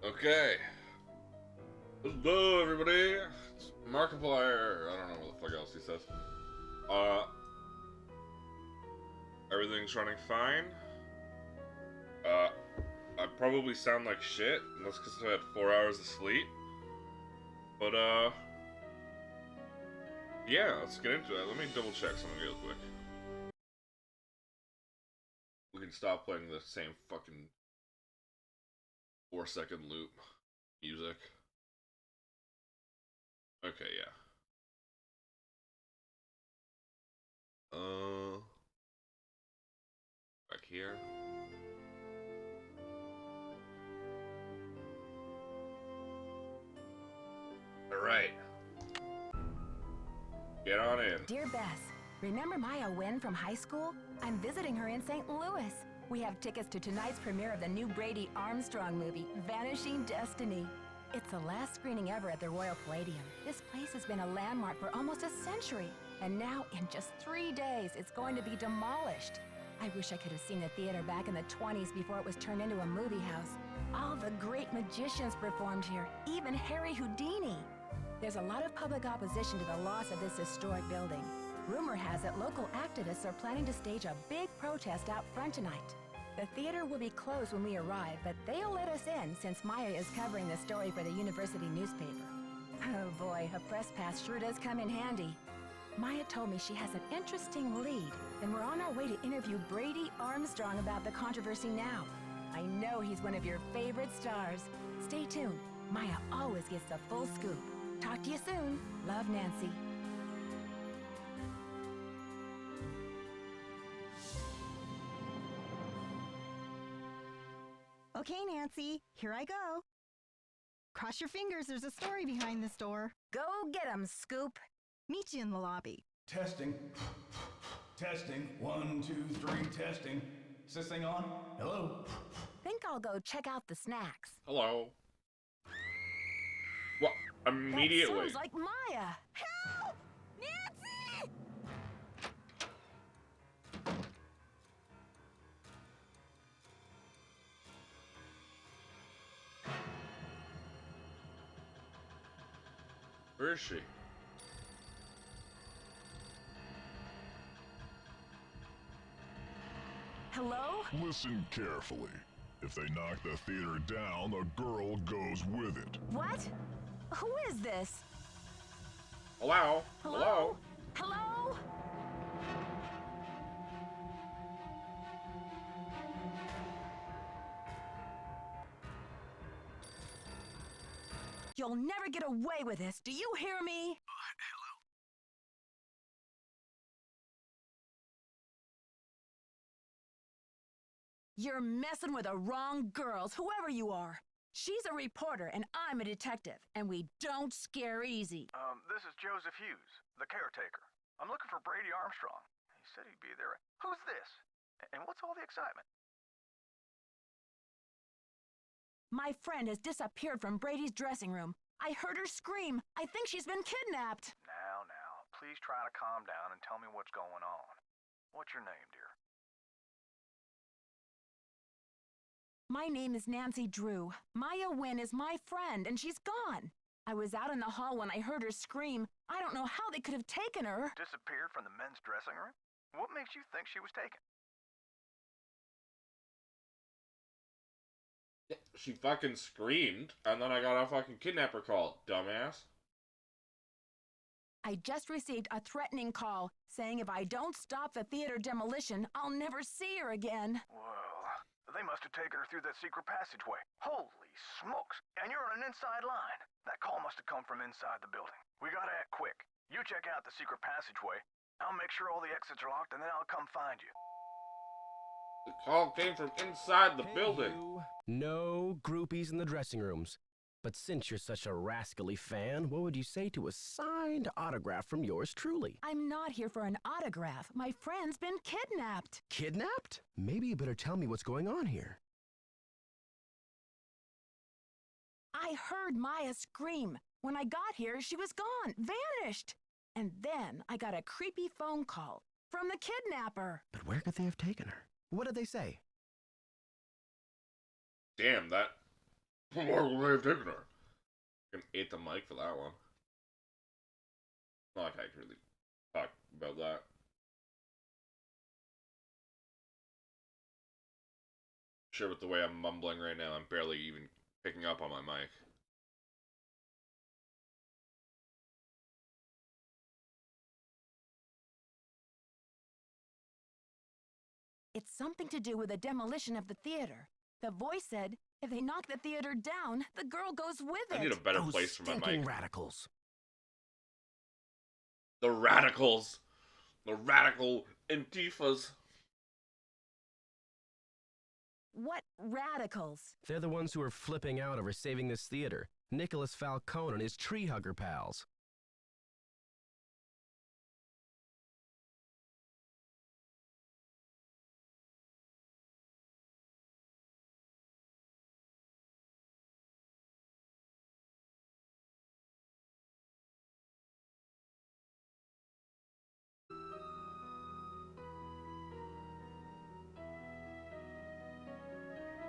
Okay. Hello, everybody. It's Markiplier. I don't know what the fuck else he says. Uh, everything's running fine. I probably sound like shit, and that's because I had 4 hours of sleep. But, yeah, let's get into it. Let me double check something real quick. We can stop playing the same fucking 4-second loop music. Okay, yeah. Back here. Alright. Get on in. Dear Bess, remember Maya Wynn from high school? I'm visiting her in St. Louis. We have tickets to tonight's premiere of the new Brady Armstrong movie, Vanishing Destiny. It's the last screening ever at the Royal Palladium. This place has been a landmark for almost a century. And now, in just 3 days, it's going to be demolished. I wish I could have seen the theater back in the 20s before it was turned into a movie house. All the great magicians performed here, even Harry Houdini. There's a lot of public opposition to the loss of this historic building. Rumor has it local activists are planning to stage a big protest out front tonight. The theater will be closed when we arrive, but they'll let us in since Maya is covering the story for the university newspaper. Oh boy, a press pass sure does come in handy. Maya told me she has an interesting lead, and we're on our way to interview Brady Armstrong about the controversy now. I know he's one of your favorite stars. Stay tuned. Maya always gets the full scoop. Talk to you soon. Love, Nancy. Okay, Nancy, here I go. Cross your fingers, there's a story behind this door. Go get 'em, Scoop. Meet you in the lobby. Testing. Testing. 1, 2, 3, testing. Is this thing on? Hello? Think I'll go check out the snacks. Hello. What? Immediately. That sounds like Maya. Help! Nancy! Where is she? Hello? Listen carefully. If they knock the theater down, the girl goes with it. What? Who is this? Hello? Hello? Hello? You'll never get away with this. Do you hear me? Hello? You're messing with the wrong girls, whoever you are. She's a reporter and I'm a detective, and we don't scare easy. This is Joseph Hughes, the caretaker. I'm looking for Brady Armstrong. He said he'd be there. Who's this? And what's all the excitement? My friend has disappeared from Brady's dressing room. I heard her scream. I think she's been kidnapped. Now, please try to calm down and tell me what's going on. What's your name, dear? My name is Nancy Drew. Maya Wynn is my friend, and she's gone. I was out in the hall when I heard her scream. I don't know how they could have taken her. Disappeared from the men's dressing room? What makes you think she was taken? She fucking screamed, and then I got a fucking kidnapper call, dumbass. I just received a threatening call saying if I don't stop the theater demolition, I'll never see her again. Well, they must have taken her through that secret passageway. Holy smokes! And you're on an inside line. That call must have come from inside the building. We gotta act quick. You check out the secret passageway. I'll make sure all the exits are locked, and then I'll come find you. The call came from inside the building. No groupies in the dressing rooms. But since you're such a rascally fan, what would you say to a signed autograph from yours truly? I'm not here for an autograph. My friend's been kidnapped. Kidnapped? Maybe you better tell me what's going on here. I heard Maya scream. When I got here, she was gone, vanished. And then I got a creepy phone call from the kidnapper. But where could they have taken her? What did they say? Damn, that Where would I have taken her? I ate the mic for that one. Not like I can really talk about that. Sure, with the way I'm mumbling right now, I'm barely even picking up on my mic. It's something to do with the demolition of the theater. The voice said, if they knock the theater down, the girl goes with it. I need a better Those place for my stinking mic. radicals. The radicals. The radical Antifas. What radicals? They're the ones who are flipping out over saving this theater. Nicholas Falcone and his tree hugger pals.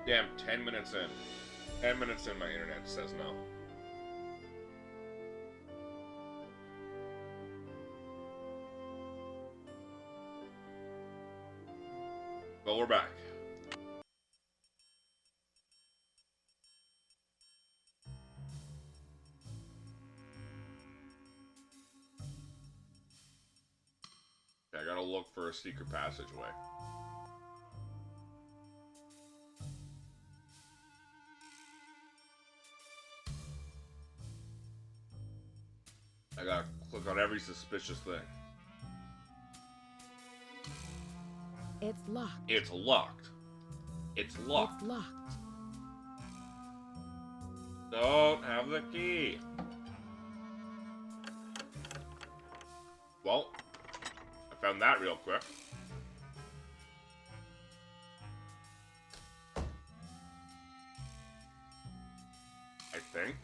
Damn, 10 minutes in. 10 minutes in, my internet says no. Well, we're back. Okay, I gotta look for a secret passageway. I gotta click on every suspicious thing. It's locked. It's locked. It's locked. It's locked. Don't have the key. Well, I found that real quick. I think.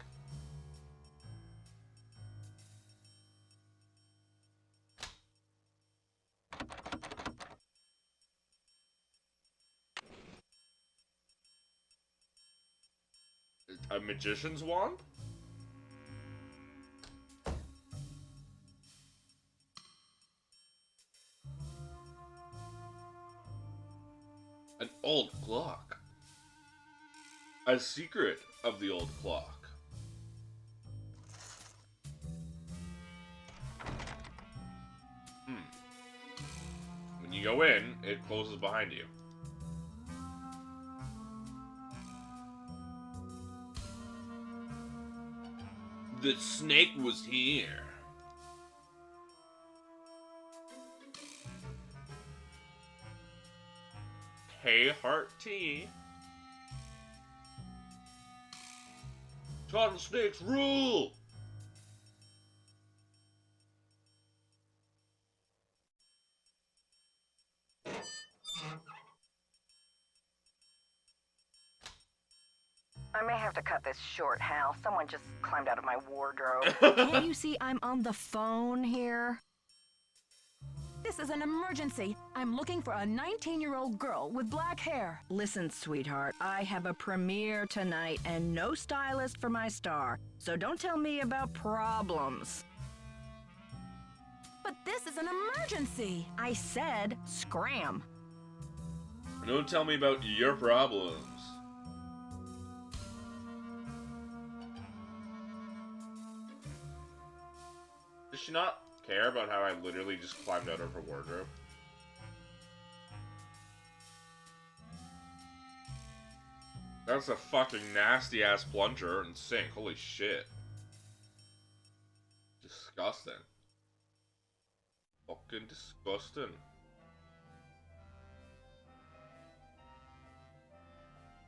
A magician's wand? An old clock. A secret of the old clock. When you go in, it closes behind you. The snake was here. Hey, heart tea. Rattlesnakes rule! I may have to cut this short, Hal. Someone just climbed out of my wardrobe. Can't you see I'm on the phone here? This is an emergency. I'm looking for a 19-year-old girl with black hair. Listen, sweetheart, I have a premiere tonight and no stylist for my star. So don't tell me about problems. But this is an emergency. I said scram. Don't tell me about your problems. Does she not care about how I literally just climbed out of her wardrobe? That's a fucking nasty ass plunger and sink. Holy shit. Disgusting. Fucking disgusting.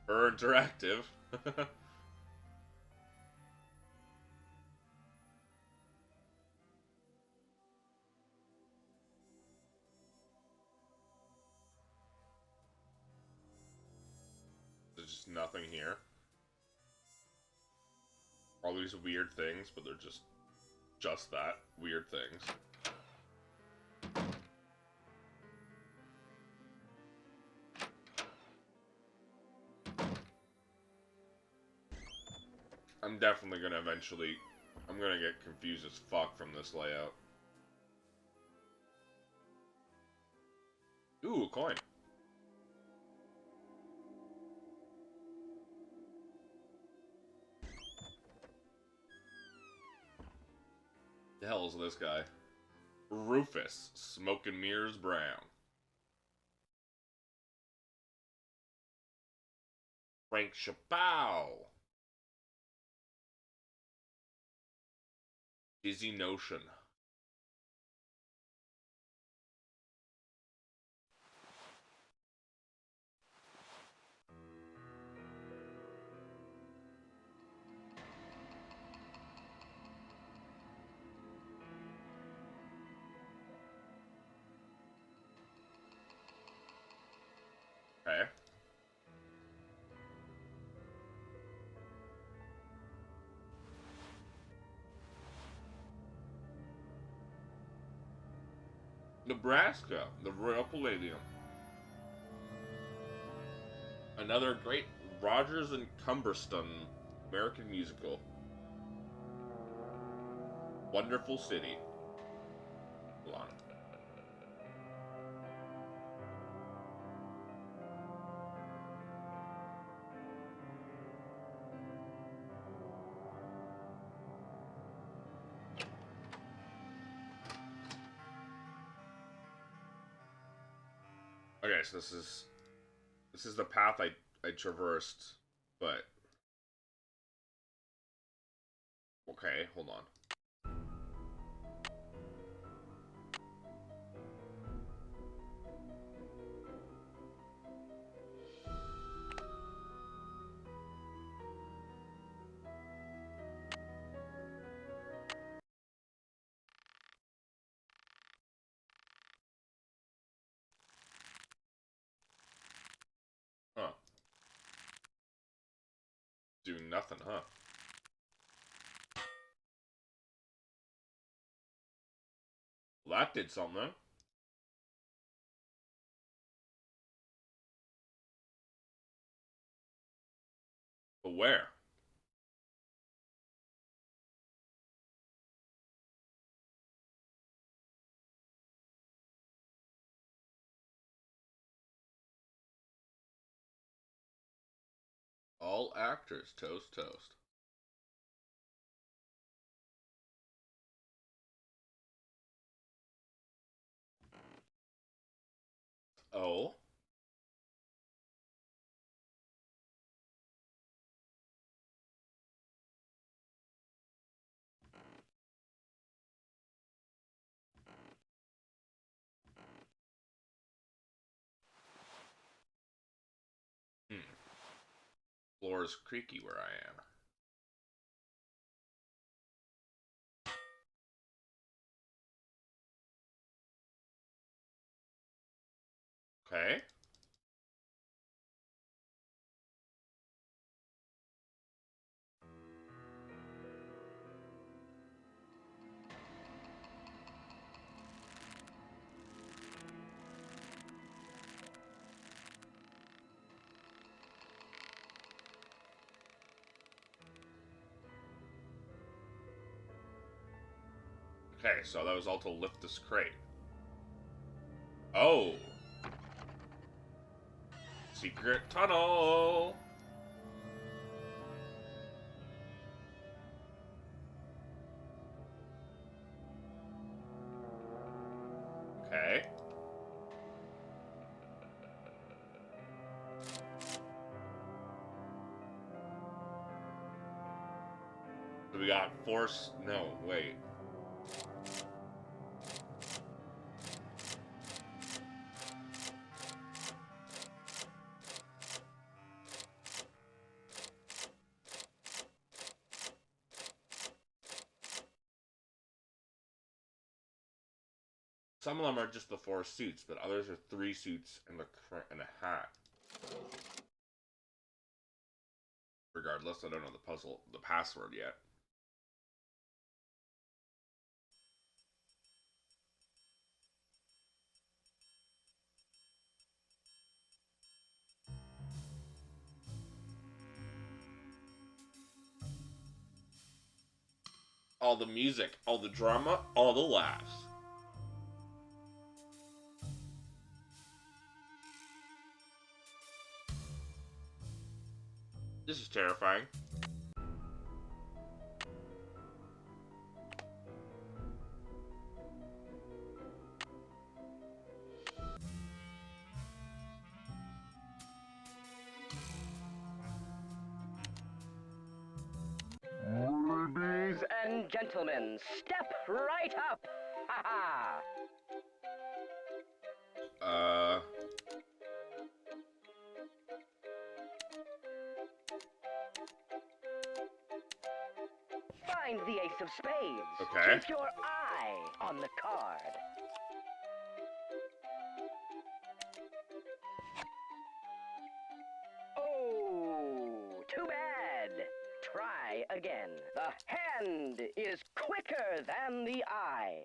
Her interactive. There's just nothing here. All these weird things, but they're just that. Weird things. I'm definitely gonna eventually... I'm gonna get confused as fuck from this layout. Ooh, a coin. The hell is this guy? Rufus, Smoke and Mirrors Brown. Frank Chappelle. Dizzy Notion. Okay. Nebraska, the Royal Palladium. Another great Rogers and Cumberston American musical. Wonderful City. Hold on. Okay, so this is the path I traversed, but okay, hold on. Huh. Do nothing, huh? Well, that did something. But where? All actors, toast, toast. Oh? Hmm. Floor is creaky where I am. Okay. Okay, so that was all to lift this crate. Oh! Secret tunnel! Okay. So we got force... No, wait. Some of them are just the 4 suits, but others are 3 suits and a hat. Regardless, I don't know the password yet. all the music, all the drama, all the laughs. This is terrifying. Ladies and gentlemen, step right up. Ha ha. Find the ace of spades. Okay. Keep your eye on the card. Oh, too bad. Try again. The hand is quicker than the eye.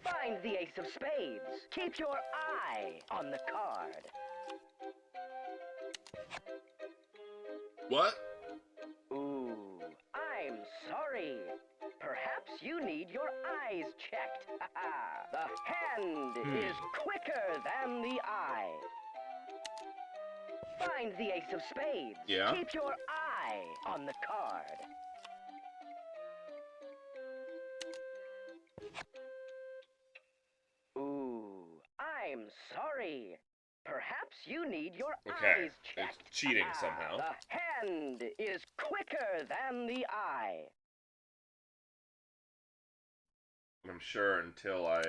Find the ace of spades. Keep your eye on the card. What? Ooh, I'm sorry. Perhaps you need your eyes checked. The hand is quicker than the eye. Find the ace of spades. Yeah. Keep your eye on the card. Ooh, I'm sorry. Perhaps you need your Okay, eyes checked. it's cheating somehow. The hand is quicker than the eye. I'm sure until I...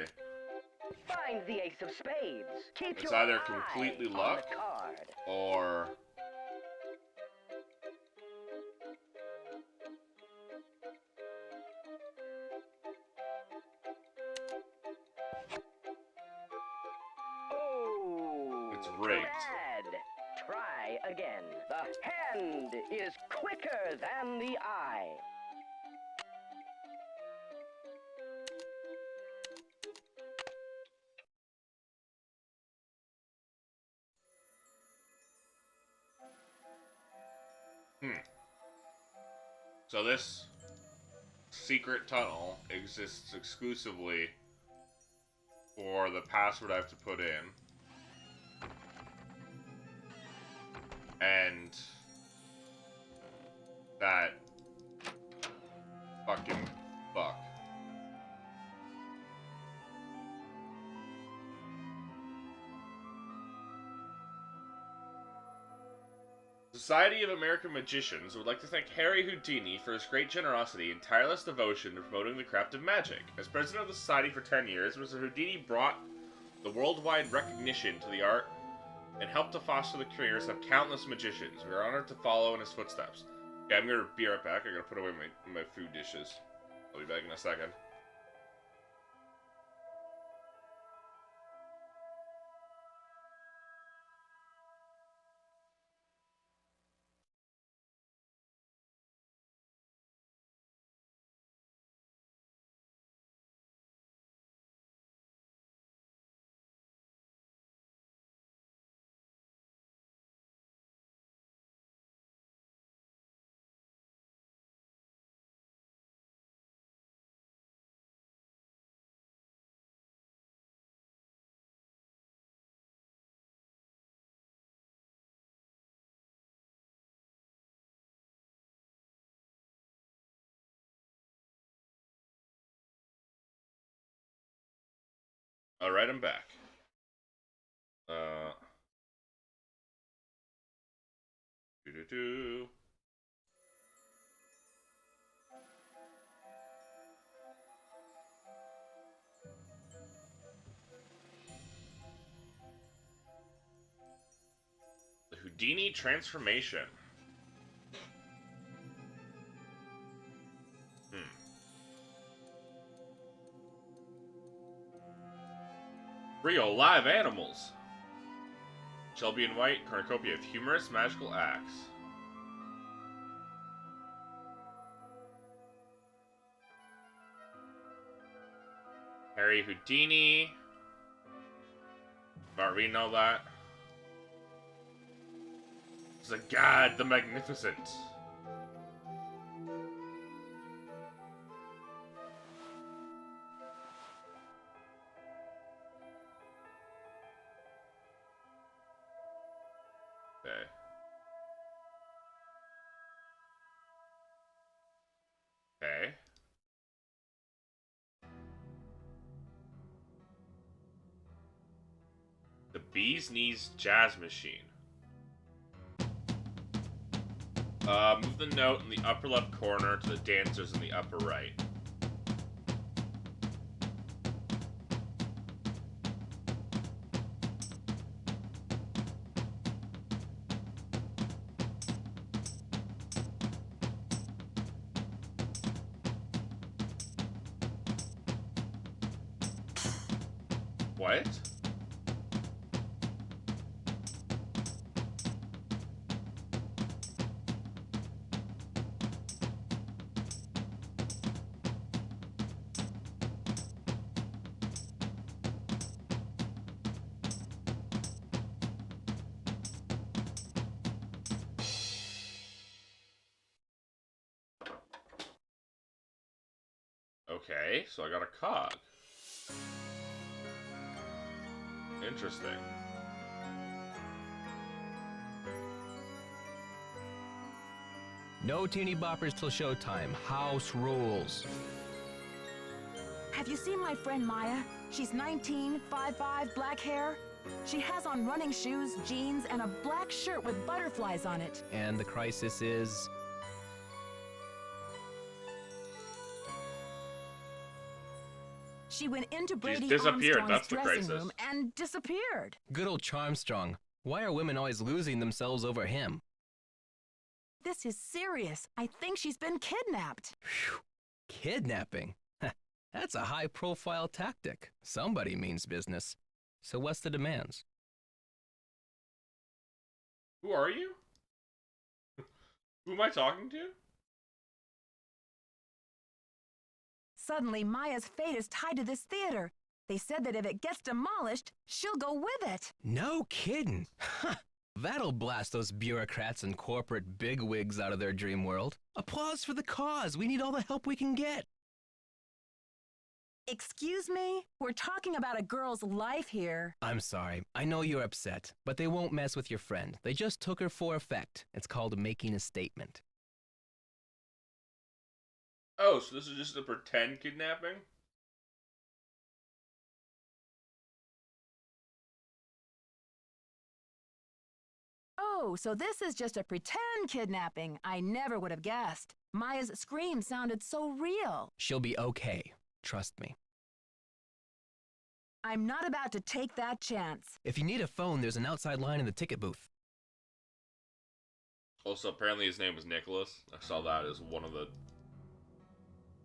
Find the ace of spades. Keep It's your either eye completely on luck the card. or... Oh, It's rigged. bad. Try again. The hand is quicker than the eye. So this secret tunnel exists exclusively for the password I have to put in. And that fucking fuck. Society of American Magicians would like to thank Harry Houdini for his great generosity and tireless devotion to promoting the craft of magic. As president of the society for 10 years, Mr. Houdini brought the worldwide recognition to the art and helped to foster the careers of countless magicians. We are honored to follow in his footsteps. Okay, I'm gonna be right back. I gotta put away my food dishes. I'll be back in a second. Alright, I'm back. Do-do-do. The Houdini transformation. Real live animals. Shelby and White, cornucopia of humorous magical acts. Harry Houdini. Alright, we know that. The God, the Magnificent. Okay. Okay. The Bee's Knees Jazz Machine. Move the note in the upper left corner to the dancers in the upper right. What? Okay, so I got a cog. Interesting. No teeny boppers till showtime. House rules. Have you seen my friend Maya? She's 19, 5'5", black hair. She has on running shoes, jeans, and a black shirt with butterflies on it. And the crisis is... She went into Brady disappeared, Armstrong's that's the dressing crisis. room and disappeared. Good old Charmstrong. Why are women always losing themselves over him? This is serious. I think she's been kidnapped. Phew. Kidnapping? That's a high-profile tactic. Somebody means business. So what's the demands? Who are you? Who am I talking to? Suddenly, Maya's fate is tied to this theater. They said that if it gets demolished, she'll go with it. No kidding. That'll blast those bureaucrats and corporate bigwigs out of their dream world. Applause for the cause. We need all the help we can get. Excuse me? We're talking about a girl's life here. I'm sorry. I know you're upset, but they won't mess with your friend. They just took her for effect. It's called making a statement. Oh, so this is just a pretend kidnapping? Oh, so this is just a pretend kidnapping. I never would have guessed. Maya's scream sounded so real. She'll be okay. Trust me. I'm not about to take that chance. If you need a phone, there's an outside line in the ticket booth. Also, apparently his name was Nicholas. I saw that as one of the...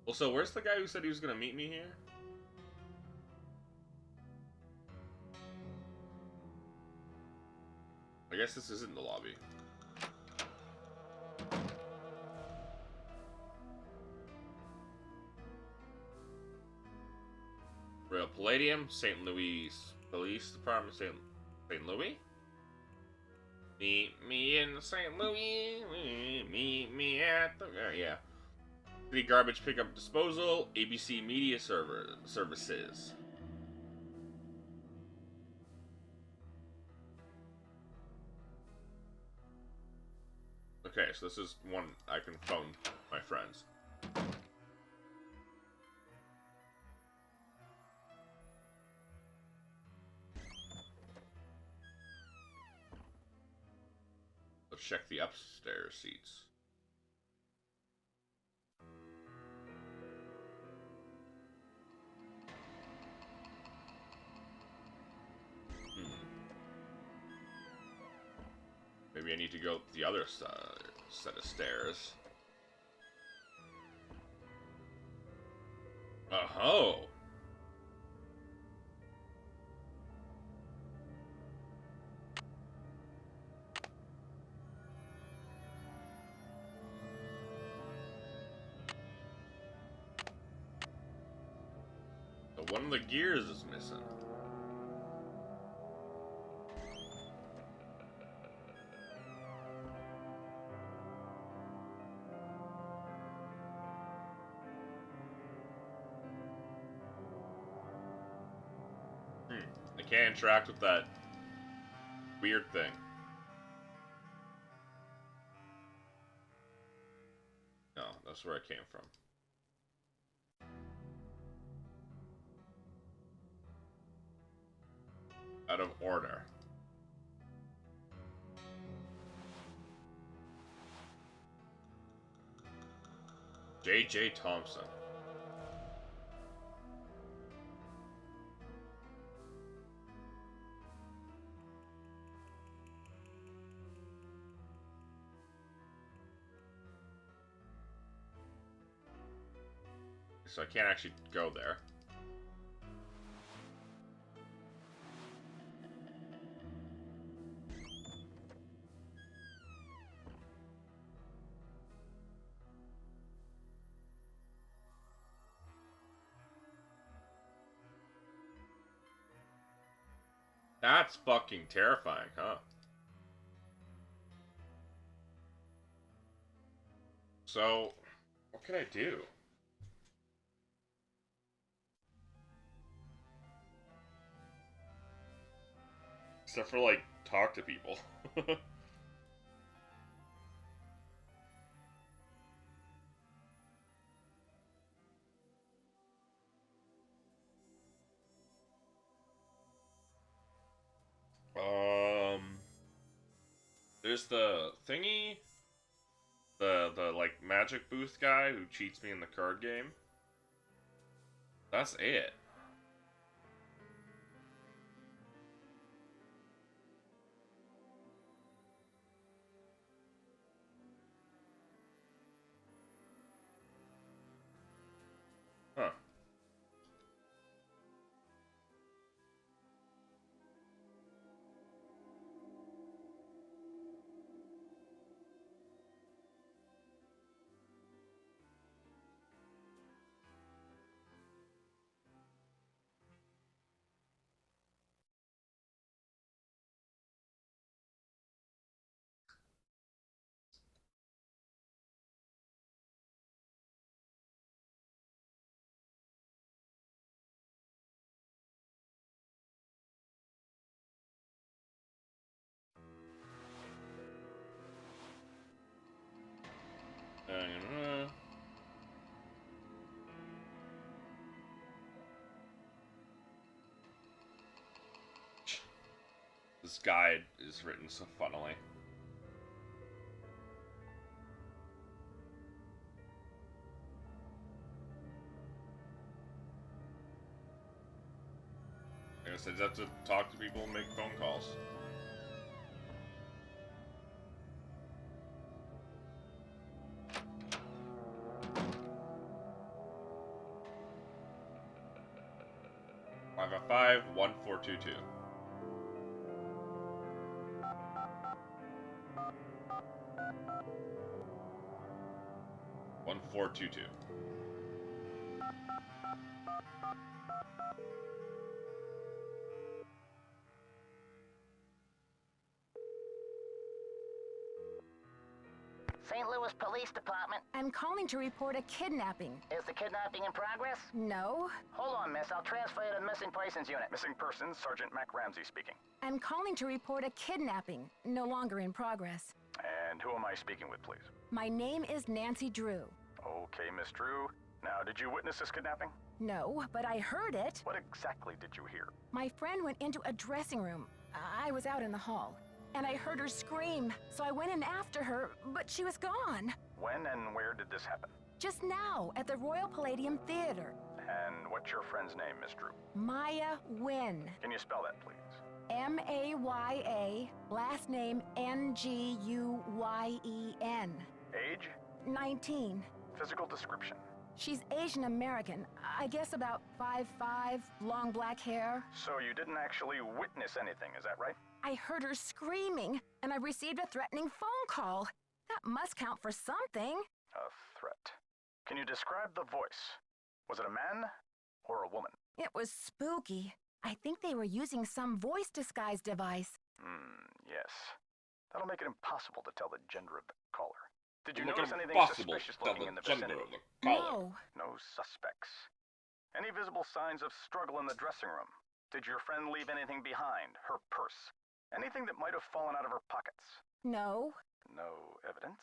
Also, where's the guy who said he was going to meet me here? I guess this isn't the lobby. Royal Palladium, St. Louis Police Department, St. Louis? Meet me in St. Louis, meet me at the... yeah. City Garbage Pickup Disposal, ABC Media Services. Okay, so this is one I can phone my friends. Let's check the upstairs seats. Maybe I need to go up the other set of stairs. Oh. So one of the gears is missing. can't interact with that weird thing. No, that's where it came from. Out of order. J.J. Thompson. So I can't actually go there. That's fucking terrifying, huh? So, what can I do? Except for, like, talk to people. There's the thingy, the like magic booth guy who cheats me in the card game. That's it. Huh. This guide is written so funnily. I guess I just have to talk to people and make phone calls. Five 1422. One 422. St. Louis Police Department. I'm calling to report a kidnapping. Is the kidnapping in progress? No. Hold on, miss. I'll transfer you to the Missing Persons Unit. Missing persons, Sergeant Mac Ramsey speaking. I'm calling to report a kidnapping. No longer in progress. And who am I speaking with, please? My name is Nancy Drew. Okay, Miss Drew. Now, did you witness this kidnapping? No, but I heard it. What exactly did you hear? My friend went into a dressing room. I was out in the hall. And I heard her scream, so I went in after her, but she was gone. When and where did this happen? Just now, at the Royal Palladium Theater. And what's your friend's name, Miss Drew? Maya Wynn. Can you spell that, please? M-A-Y-A, last name N-G-U-Y-E-N. Age? 19. Physical description? She's Asian American. I guess about 5'5", long black hair. So you didn't actually witness anything, is that right? I heard her screaming, and I received a threatening phone call. That must count for something. A threat. Can you describe the voice? Was it a man or a woman? It was spooky. I think they were using some voice disguise device. Yes. That'll make it impossible to tell the gender of the caller. Did you Make notice it anything impossible suspicious to tell looking the in the gender vicinity? of the caller. No. No suspects. Any visible signs of struggle in the dressing room? Did your friend leave anything behind? Her purse? Anything that might have fallen out of her pockets? No. No evidence.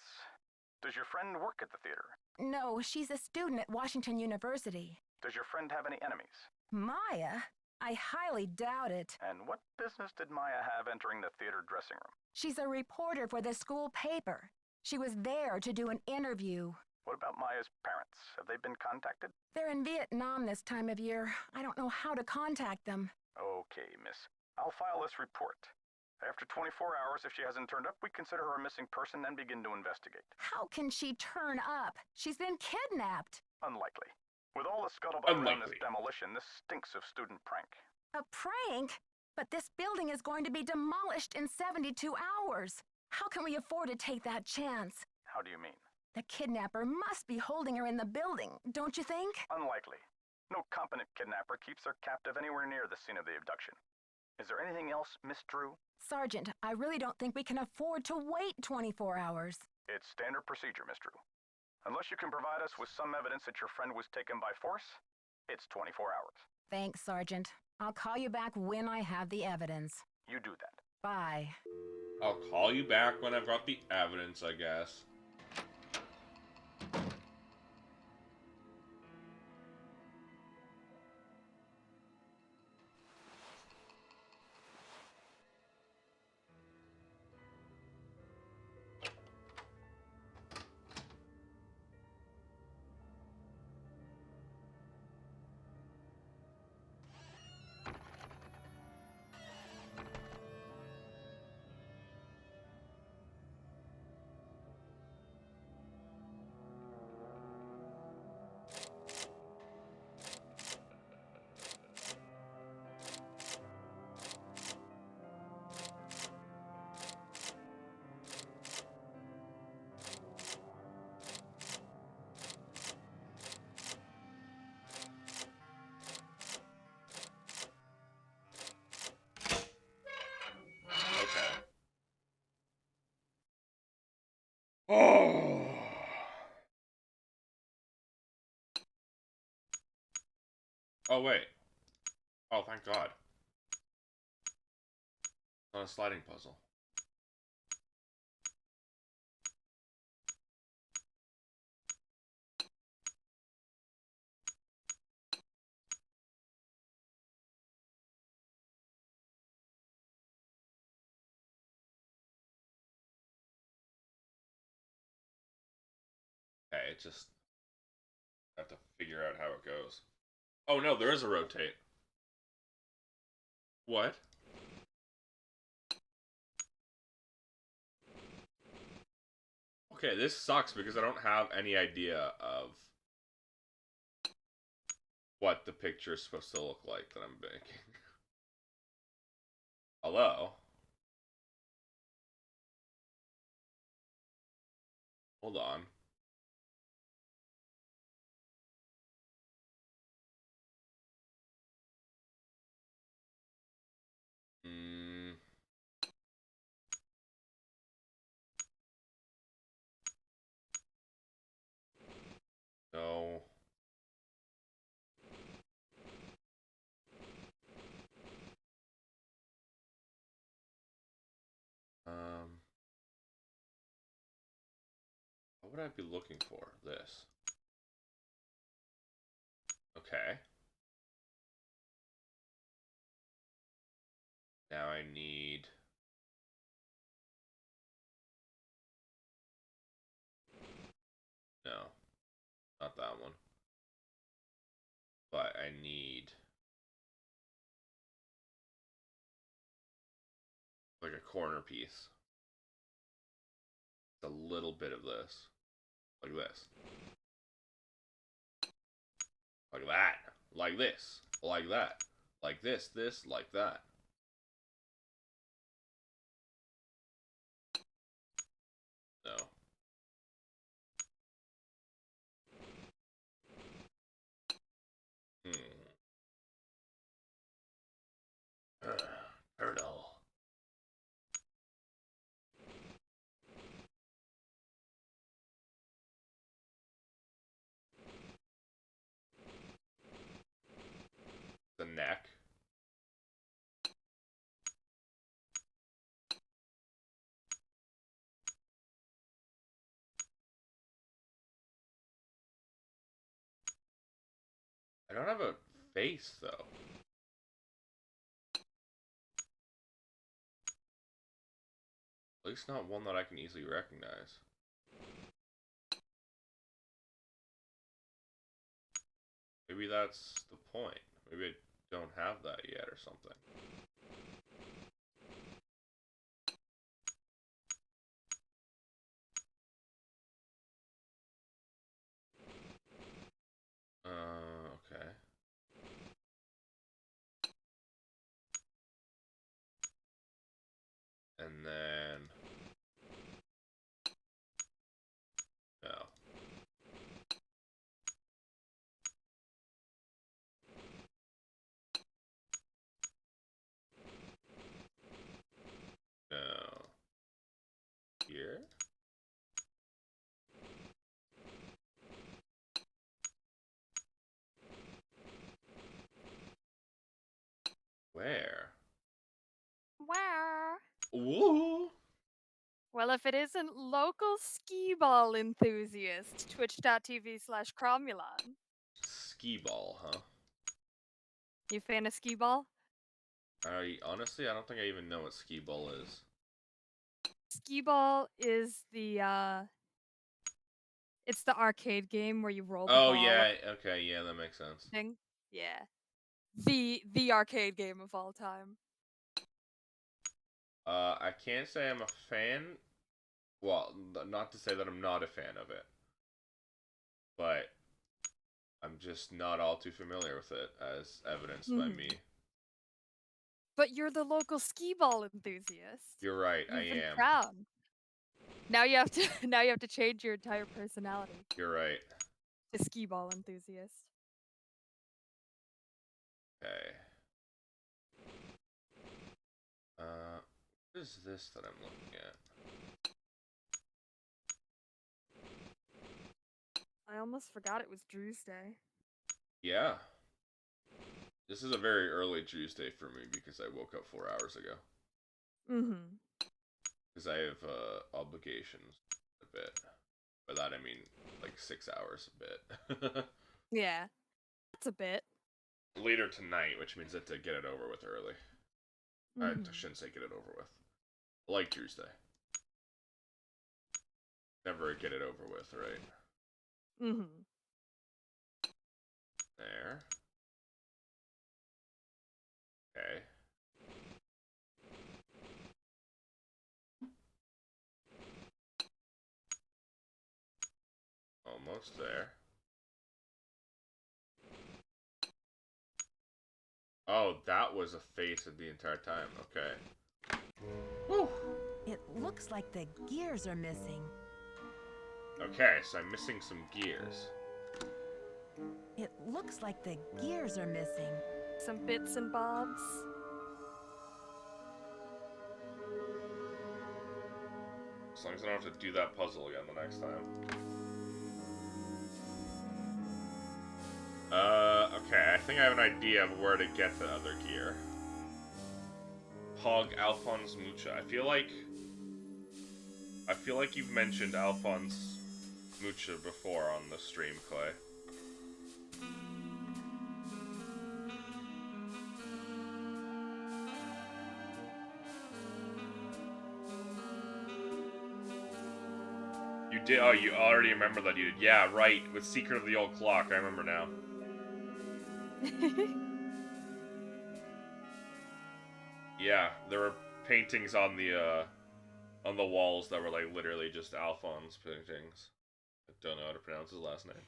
Does your friend work at the theater? No, she's a student at Washington University. Does your friend have any enemies? Maya? I highly doubt it. And what business did Maya have entering the theater dressing room? She's a reporter for the school paper. She was there to do an interview. What about Maya's parents? Have they been contacted? They're in Vietnam this time of year. I don't know how to contact them. Okay, miss. I'll file this report. After 24 hours, if she hasn't turned up, we consider her a missing person and begin to investigate. How can she turn up? She's been kidnapped. Unlikely. With all the scuttlebutt around this Unlikely. demolition, this stinks of student prank. A prank? But this building is going to be demolished in 72 hours. How can we afford to take that chance? How do you mean? The kidnapper must be holding her in the building, don't you think? Unlikely. No competent kidnapper keeps her captive anywhere near the scene of the abduction. Is there anything else, Miss Drew? Sergeant, I really don't think we can afford to wait 24 hours. It's standard procedure, Miss Drew. Unless you can provide us with some evidence that your friend was taken by force, it's 24 hours. Thanks, Sergeant. I'll call you back when I have the evidence. You do that. Bye. I'll call you back when I've got the evidence, I guess. Oh. Oh, wait. Oh, thank God. It's not a sliding puzzle. Okay, it just... I have to figure out how it goes. Oh no, there is a rotate. What? Okay, this sucks because I don't have any idea of what the picture is supposed to look like that I'm making. Hello? Hold on. No. What would I be looking for? This. Okay. Now I need... No. Not that one. But I need... like a corner piece. A little bit of this. Like this. Like that. Like this. Like that. Like this, like that. No. Turtle. The neck. I don't have a face, though. At least not one that I can easily recognize. Maybe that's the point. Maybe I don't have that yet or something. Okay. And then... No. No. Here? Where? Where? Woo! Well, if it isn't local skee-ball enthusiast, twitch.tv/Cromulon. Skee ball, huh? You fan of skee-ball? Honestly, I don't think I even know what skee ball is. Skee-ball is it's the arcade game where you roll the Oh, ball yeah, okay, yeah, that makes sense. thing. Yeah. The arcade game of all time. I can't say I'm a fan. Well, not to say that I'm not a fan of it. But I'm just not all too familiar with it, as evidenced by me. But you're the local skee-ball enthusiast. You're right, I You've been am. crowned. Now you have to change your entire personality You're right. to skee-ball enthusiast. Okay. What is this that I'm looking at? I almost forgot it was Drewsday. Yeah. This is a very early Drewsday for me because I woke up 4 hours ago. Mm-hmm. Because I have obligations a bit. By that I mean like 6 hours a bit. Yeah. That's a bit. Later tonight, which means that to get it over with early. I shouldn't say get it over with. Like Drewsday. Never get it over with, right? Mm-hmm. There. Okay. Almost there. Oh, that was a face the entire time. Okay. Woo! It looks like the gears are missing. Okay, so I'm missing some gears. It looks like the gears are missing. Some bits and bobs. As long as I don't have to do that puzzle again the next time. Okay, I think I have an idea of where to get the other gear. Hog Alphonse Mucha. I feel like you've mentioned Alphonse Mucha before on the stream, Clay. You did? Oh, you already remember that you did. Yeah, right. With Secret of the Old Clock, I remember now. Yeah, there were paintings on the walls that were like literally just Alphonse paintings. I don't know how to pronounce his last name.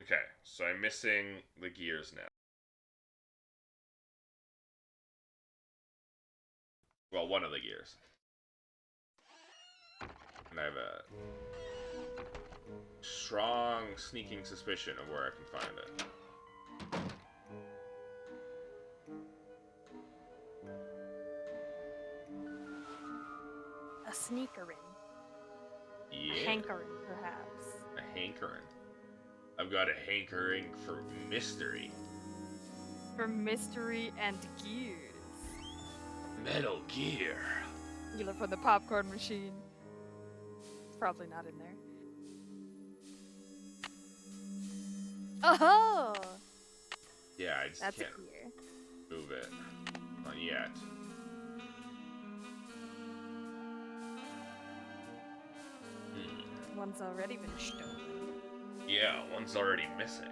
Okay, so I'm missing the gears now. Well, one of the gears. And I have a strong sneaking suspicion of where I can find it. A sneakering. Yeah. A hankering, perhaps. A hankering. I've got a hankering for mystery. For mystery and gears. Metal Gear. You look for the popcorn machine. It's probably not in there. Oh! Yeah, I just That's can't clear. move it. Not yet. One's already been stolen. Yeah, one's already missing.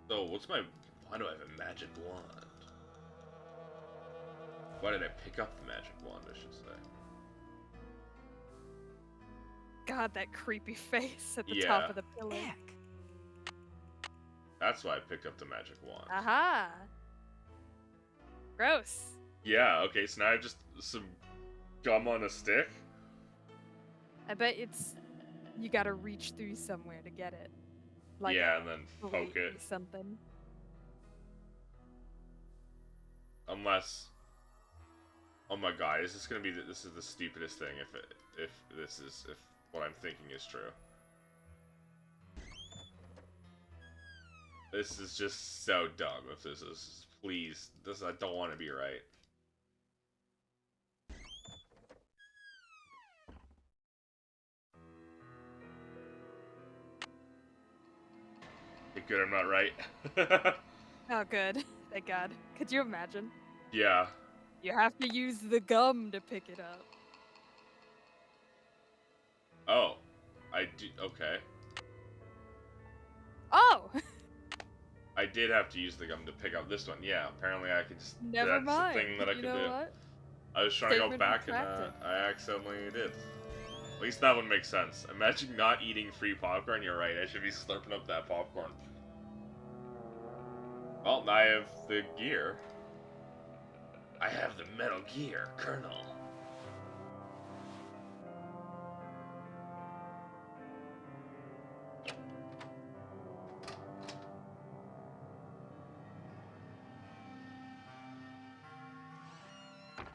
So, why do I have a magic wand? Why did I pick up the magic wand, I should say? God, that creepy face at the Yeah. top of the pillar. That's why I picked up the magic wand. Aha! Gross. Yeah, okay, so now I have just some gum on a stick? I bet you gotta reach through somewhere to get it. Like Yeah, and then poke grate it. or something. Unless... Oh my god, is this gonna be this is the stupidest thing if what I'm thinking is true. This is just so dumb if this is... Please, I don't want to be right. Good, I'm not right. Oh, good. Thank God. Could you imagine? Yeah. You have to use the gum to pick it up. Oh. I do... Okay. Oh! I did have to use the gum to pick up this one. Yeah, apparently I could just... Never that's mind. the thing that I You could know do. what? I was trying to go Statement back and retracted. I accidentally did. At least that one makes sense. Imagine not eating free popcorn. You're right. I should be slurping up that popcorn. Well, now I have the gear. I have the Metal Gear, Colonel.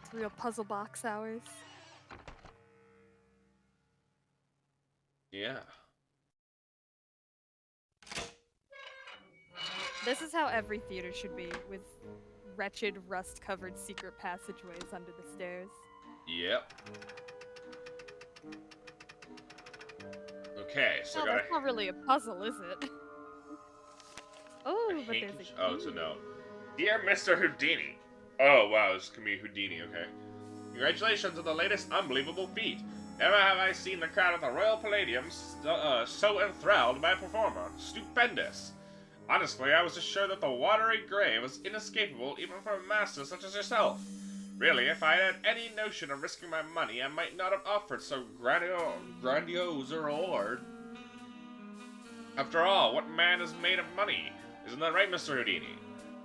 It's real puzzle box hours. Yeah. This is how every theater should be, with wretched, rust-covered secret passageways under the stairs. Yep. Okay, so No, I gotta... that's not really a puzzle, is it? Oh, but there's a key. Oh, it's a note. Dear Mr. Houdini. Oh, wow, this can be Houdini, okay. Congratulations on the latest unbelievable feat. Never have I seen the crowd at the Royal Palladium so enthralled by a performer. Stupendous. Honestly, I was assured that the watery grave was inescapable even for a master such as yourself. Really, if I had any notion of risking my money, I might not have offered so grandiose a reward. After all, what man is made of money? Isn't that right, Mr. Houdini?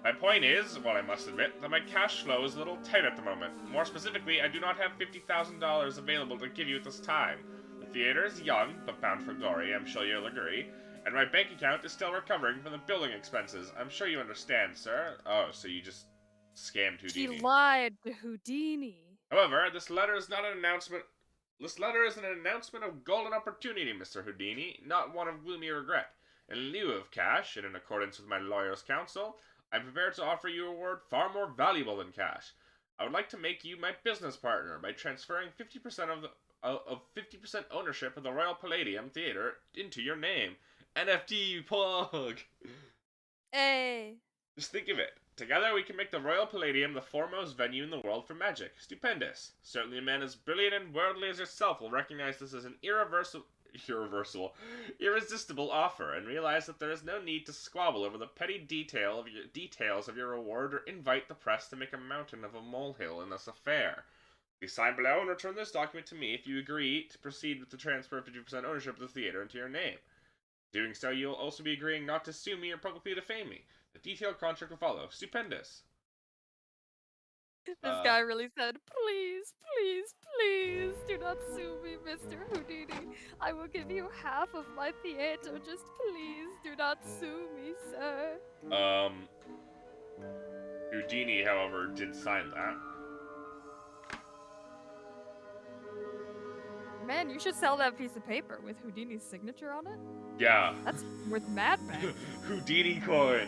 My point is, well, I must admit, that my cash flow is a little tight at the moment. More specifically, I do not have $50,000 available to give you at this time. The theater is young, but bound for glory, I'm sure you'll agree. And my bank account is still recovering from the building expenses. I'm sure you understand, sir. Oh, so you just scammed Houdini. He lied to Houdini. However, this letter is not an announcement. This letter is an announcement of golden opportunity, Mr. Houdini, not one of gloomy regret. In lieu of cash, and in accordance with my lawyer's counsel, I'm prepared to offer you a reward far more valuable than cash. I would like to make you my business partner by transferring 50% of 50% ownership of the Royal Palladium Theater into your name. NFT plug. Hey. Just think of it. Together we can make the Royal Palladium the foremost venue in the world for magic. Stupendous. Certainly a man as brilliant and worldly as yourself will recognize this as an irresistible offer and realize that there is no need to squabble over the petty details of your reward or invite the press to make a mountain of a molehill in this affair. Please sign below and return this document to me if you agree to proceed with the transfer of 50% ownership of the theater into your name. Doing so, you'll also be agreeing not to sue me or publicly defame me. The detailed contract will follow. Stupendous. This guy really said, please, please, please, do not sue me, Mr. Houdini. I will give you half of my theater. Just please do not sue me, sir. Houdini, however, did sign that. Man, you should sell that piece of paper with Houdini's signature on it. Yeah. That's worth mad bang. Houdini coin.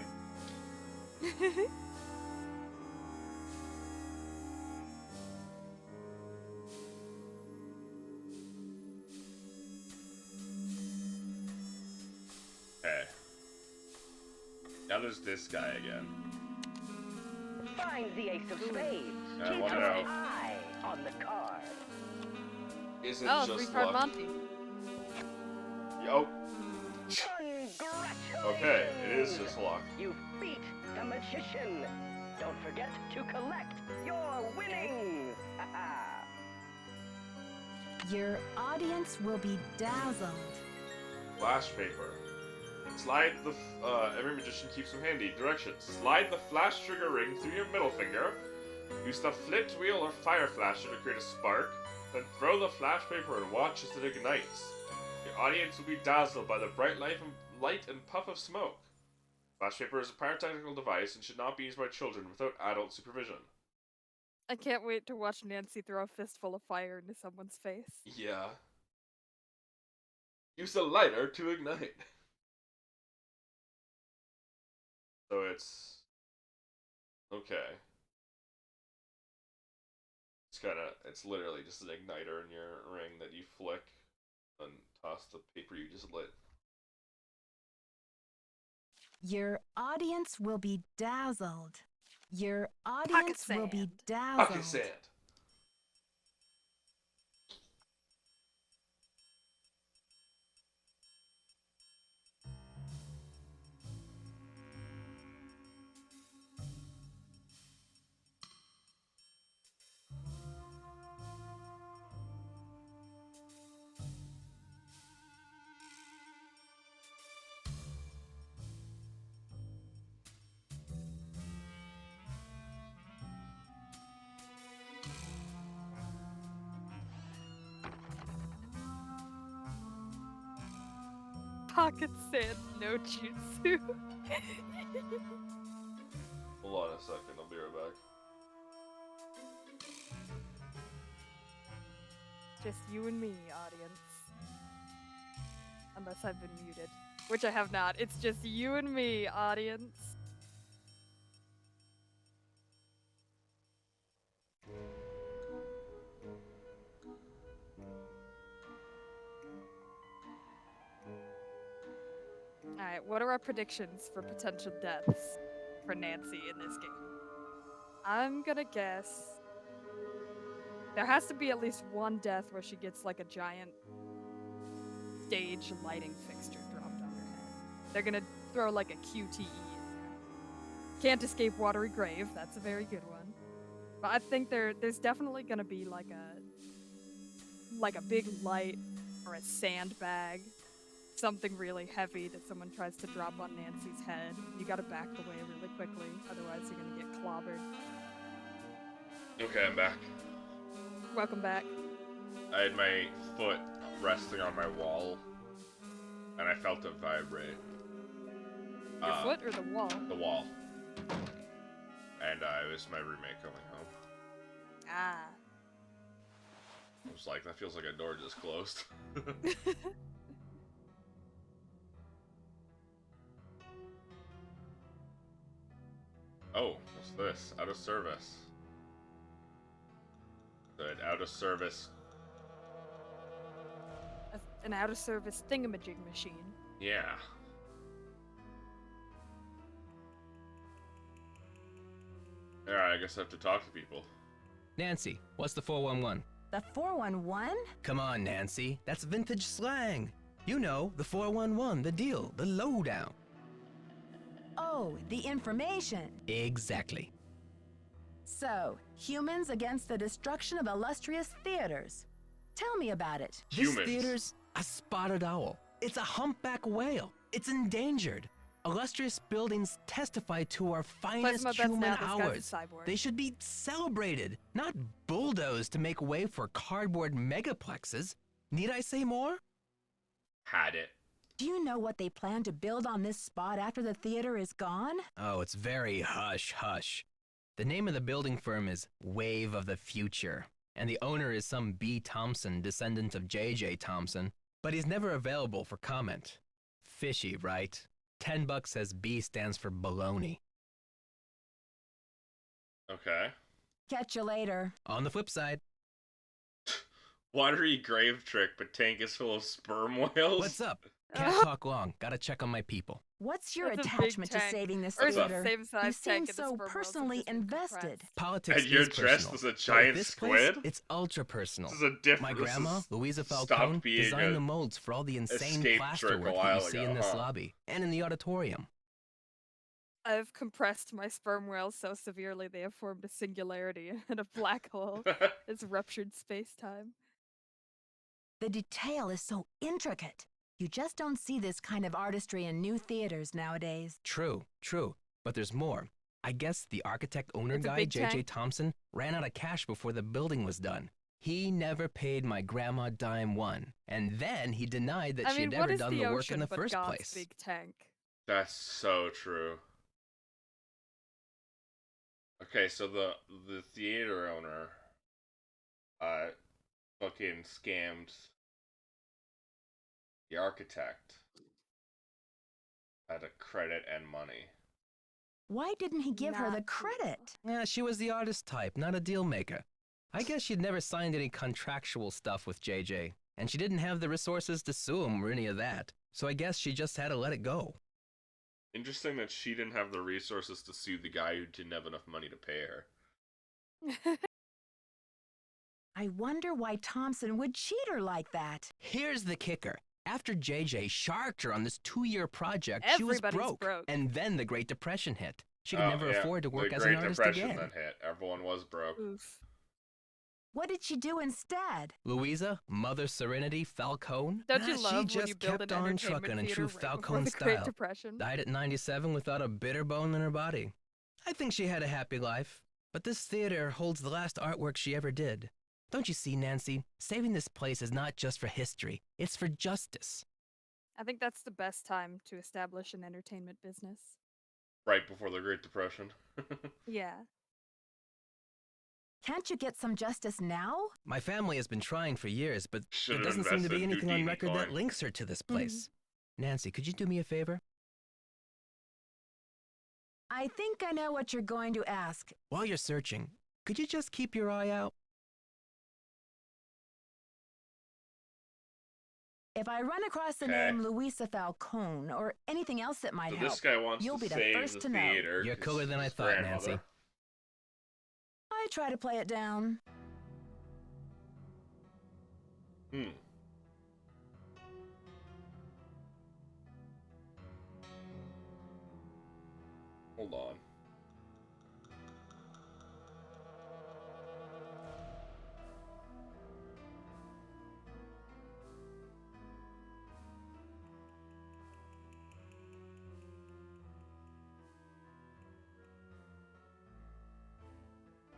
Okay. Now there's this guy again. Find the ace of spades. I Keep want to an know. eye on the card. Is it Oh, just 3-card luck? Monty. Yo. Congratulations! Okay, it is just luck. You beat the magician. Don't forget to collect your winnings. Your audience will be dazzled. Flash paper. Slide the. Every magician keeps them handy. Directions. Slide the flash trigger ring through your middle finger. Use the flint wheel or fire flasher to create a spark. Then throw the flash paper and watch as it ignites. Your audience will be dazzled by the bright light and puff of smoke. Flash paper is a pyrotechnical device and should not be used by children without adult supervision. I can't wait to watch Nancy throw a fistful of fire into someone's face. Yeah. Use the lighter to ignite. So it's... Okay. It's literally just an igniter in your ring that you flick and toss the paper you just lit. Your audience will be dazzled. Your audience will be dazzled. Pocket sand. Pocket sand, no jutsu. Hold on a second, I'll be right back. Just you and me, audience. Unless I've been muted. Which I have not. It's just you and me, audience. Alright, what are our predictions for potential deaths for Nancy in this game? I'm gonna guess there has to be at least one death where she gets like a giant stage lighting fixture dropped on her head. They're gonna throw like a QTE in there. Can't escape watery grave, that's a very good one. But I think there's definitely gonna be like a big light or a sandbag. Something really heavy that someone tries to drop on Nancy's head. You gotta back away really quickly, otherwise you're gonna get clobbered. Okay, I'm back. Welcome back. I had my foot resting on my wall, and I felt it vibrate. Your foot or the wall? The wall. And it was my roommate coming home. Ah. I was like, that feels like a door just closed. Oh, what's this? Out of service. Good, out of service. An out-of-service thingamajig machine. Yeah. Alright, I guess I have to talk to people. Nancy, what's the 411? The 411? Come on, Nancy. That's vintage slang. You know, the 411, the deal, the lowdown. Oh, the information. Exactly. So, humans against the destruction of illustrious theaters. Tell me about it. This theater's a spotted owl. It's a humpback whale. It's endangered. Illustrious buildings testify to our finest human hours. They should be celebrated, not bulldozed to make way for cardboard megaplexes. Need I say more? Had it. Do you know what they plan to build on this spot after the theater is gone? Oh, it's very hush-hush. The name of the building firm is Wave of the Future, and the owner is some B. Thompson, descendant of J.J. Thompson, but he's never available for comment. Fishy, right? $10 says B stands for baloney. Okay. Catch you later. On the flip side. Watery grave trick, but tank is full of sperm whales? What's up? Can't talk long. Gotta check on my people. What's your That's a big attachment to tank. saving this Or theater? same size You tank seem and the so sperm whales have personally just been invested. compressed. Politics And you're is dressed personal. as a But giant this squid? place, it's ultra personal. This is a different. My grandma, Louisa stopped Falcone, being designed a the molds for all the insane escape plaster trick a work that while you see ago, in this huh? lobby and in the auditorium. I've compressed my sperm whales so severely they have formed a singularity and a black hole. It's ruptured space-time. The detail is so intricate. You just don't see this kind of artistry in new theaters nowadays. True, true. But there's more. I guess the architect-owner It's a guy, big J.J. tank. Thompson, ran out of cash before the building was done. He never paid my grandma dime one. And then he denied that I she mean, had what ever is done the the work ocean in the but first God's place. big tank? That's so true. Okay, so the theater owner fucking scammed the architect out of credit and money. Why didn't he give her the Not credit? Yeah, she was the artist type, not a deal maker. I guess she'd never signed any contractual stuff with JJ, and she didn't have the resources to sue him or any of that. So I guess she just had to let it go. Interesting that she didn't have the resources to sue the guy who didn't have enough money to pay her. I wonder why Thompson would cheat her like that. Here's the kicker. After JJ sharked her on this 2-year project, she was Everybody's broke. And then the Great Depression hit. She could never afford to work the as an Great artist Depression again. then hit. Everyone was broke. Oof. What did she do instead? Louisa, Mother Serenity Falcone? Don't you love she when just you build kept an on entertainment trucking in theater true right before Falcone the Great style. Depression? Died at 97 without a bitter bone in her body. I think she had a happy life, but this theater holds the last artwork she ever did. Don't you see, Nancy? Saving this place is not just for history, it's for justice. I think that's the best time to establish an entertainment business. Right before the Great Depression. Yeah. Can't you get some justice now? My family has been trying for years, but Should've there doesn't seem to invested be in anything on Houdini record that coin. links her to this place. Nancy, could you do me a favor? I think I know what you're going to ask. While you're searching, could you just keep your eye out? If I run across the Okay. name Louisa Falcone or anything else that might So help, this guy wants you'll to be the save first the to know. theater. You're 'cause cooler than I his thought, grandmother- Nancy. I try to play it down. Hold on.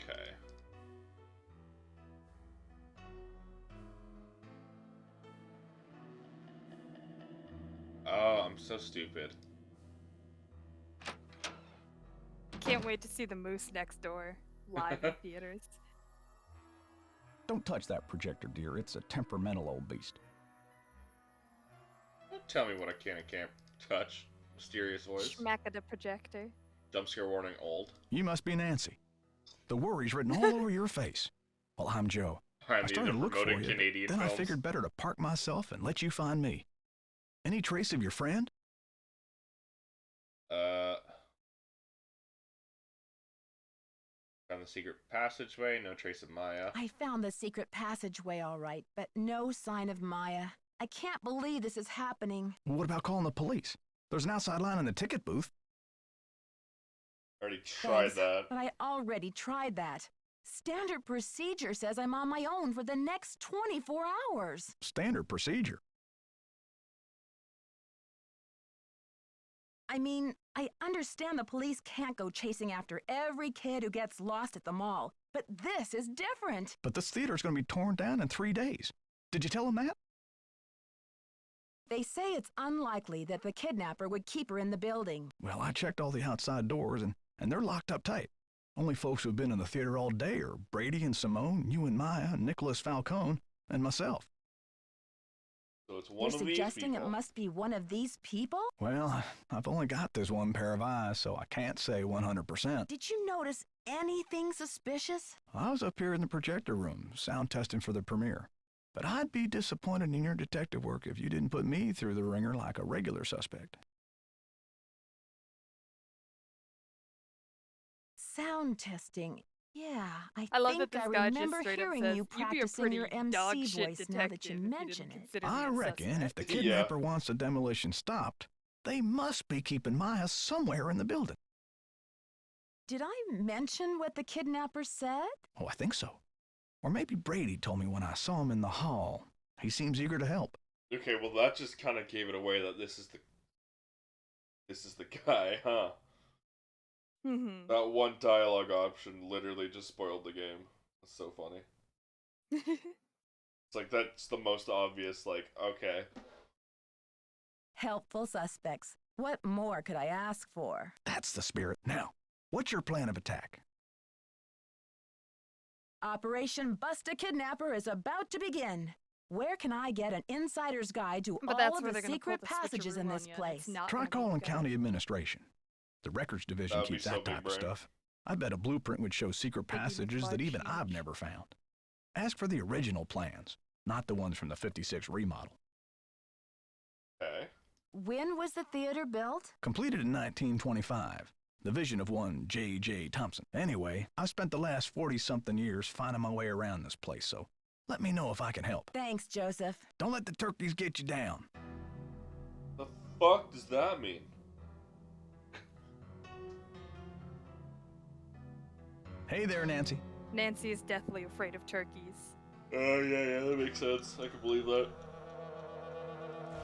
Okay. Oh, I'm so stupid. Can't wait to see the moose next door live in theaters. Don't touch that projector, dear. It's a temperamental old beast. Tell me what I can and can't touch. Mysterious voice. Schmack of the projector. Jump scare warning old. You must be Nancy. The worry's written all over your face. Well, I'm Joe. I'm I started to look for promoting you, Canadian then I films. figured better to park myself and let you find me. Any trace of your friend? Found the secret passageway, no trace of Maya. I found the secret passageway all right, but no sign of Maya. I can't believe this is happening. What about calling the police? There's an outside line in the ticket booth. Already tried Thanks, that. But I already tried that. Standard procedure says I'm on my own for the next 24 hours. Standard procedure. I mean, I understand the police can't go chasing after every kid who gets lost at the mall, but this is different. But this theater's going to be torn down in 3 days. Did you tell them that? They say it's unlikely that the kidnapper would keep her in the building. Well, I checked all the outside doors, and they're locked up tight. Only folks who've been in the theater all day are Brady and Simone, you and Maya, Nicholas Falcone, and myself. So it's one You're of these suggesting people. it must be one of these people? Well, I've only got this one pair of eyes, so I can't say 100%. Did you notice anything suspicious? I was up here in the projector room, sound testing for the premiere. But I'd be disappointed in your detective work if you didn't put me through the ringer like a regular suspect. Sound testing. Yeah, I love think that this I guy just remember straight up hearing says, you "You'd be a practicing pretty your dog MC shit voice now that you detective if mention didn't it. consider me I a reckon if the suspect." kidnapper wants the demolition stopped, they must be keeping Maya somewhere in the building. Did I mention what the kidnapper said? Oh, I think so. Or maybe Brady told me when I saw him in the hall. He seems eager to help. Okay, well that just kind of gave it away that this is the guy, huh? That one dialogue option literally just spoiled the game. That's so funny. It's like that's the most obvious, like, okay. Helpful suspects. What more could I ask for? That's the spirit. Now, what's your plan of attack? Operation Bust a Kidnapper is about to begin. Where can I get an insider's guide to But all that's of where the they're gonna secret pull the passages in switcheroo this on ya, and place? it's not Try gonna be calling good. county administration. The records division That would be keeps so that big type of brain. stuff. I bet a blueprint would show secret passages that even I've never found. Ask for the original plans, not the ones from the 56 remodel. Okay. When was the theater built? Completed in 1925. The vision of one J.J. Thompson. Anyway, I've spent the last 40-something years finding my way around this place, so let me know if I can help. Thanks, Joseph. Don't let the turkeys get you down. The fuck does that mean? Hey there, Nancy. Nancy is deathly afraid of turkeys. Oh, yeah, that makes sense. I can believe that.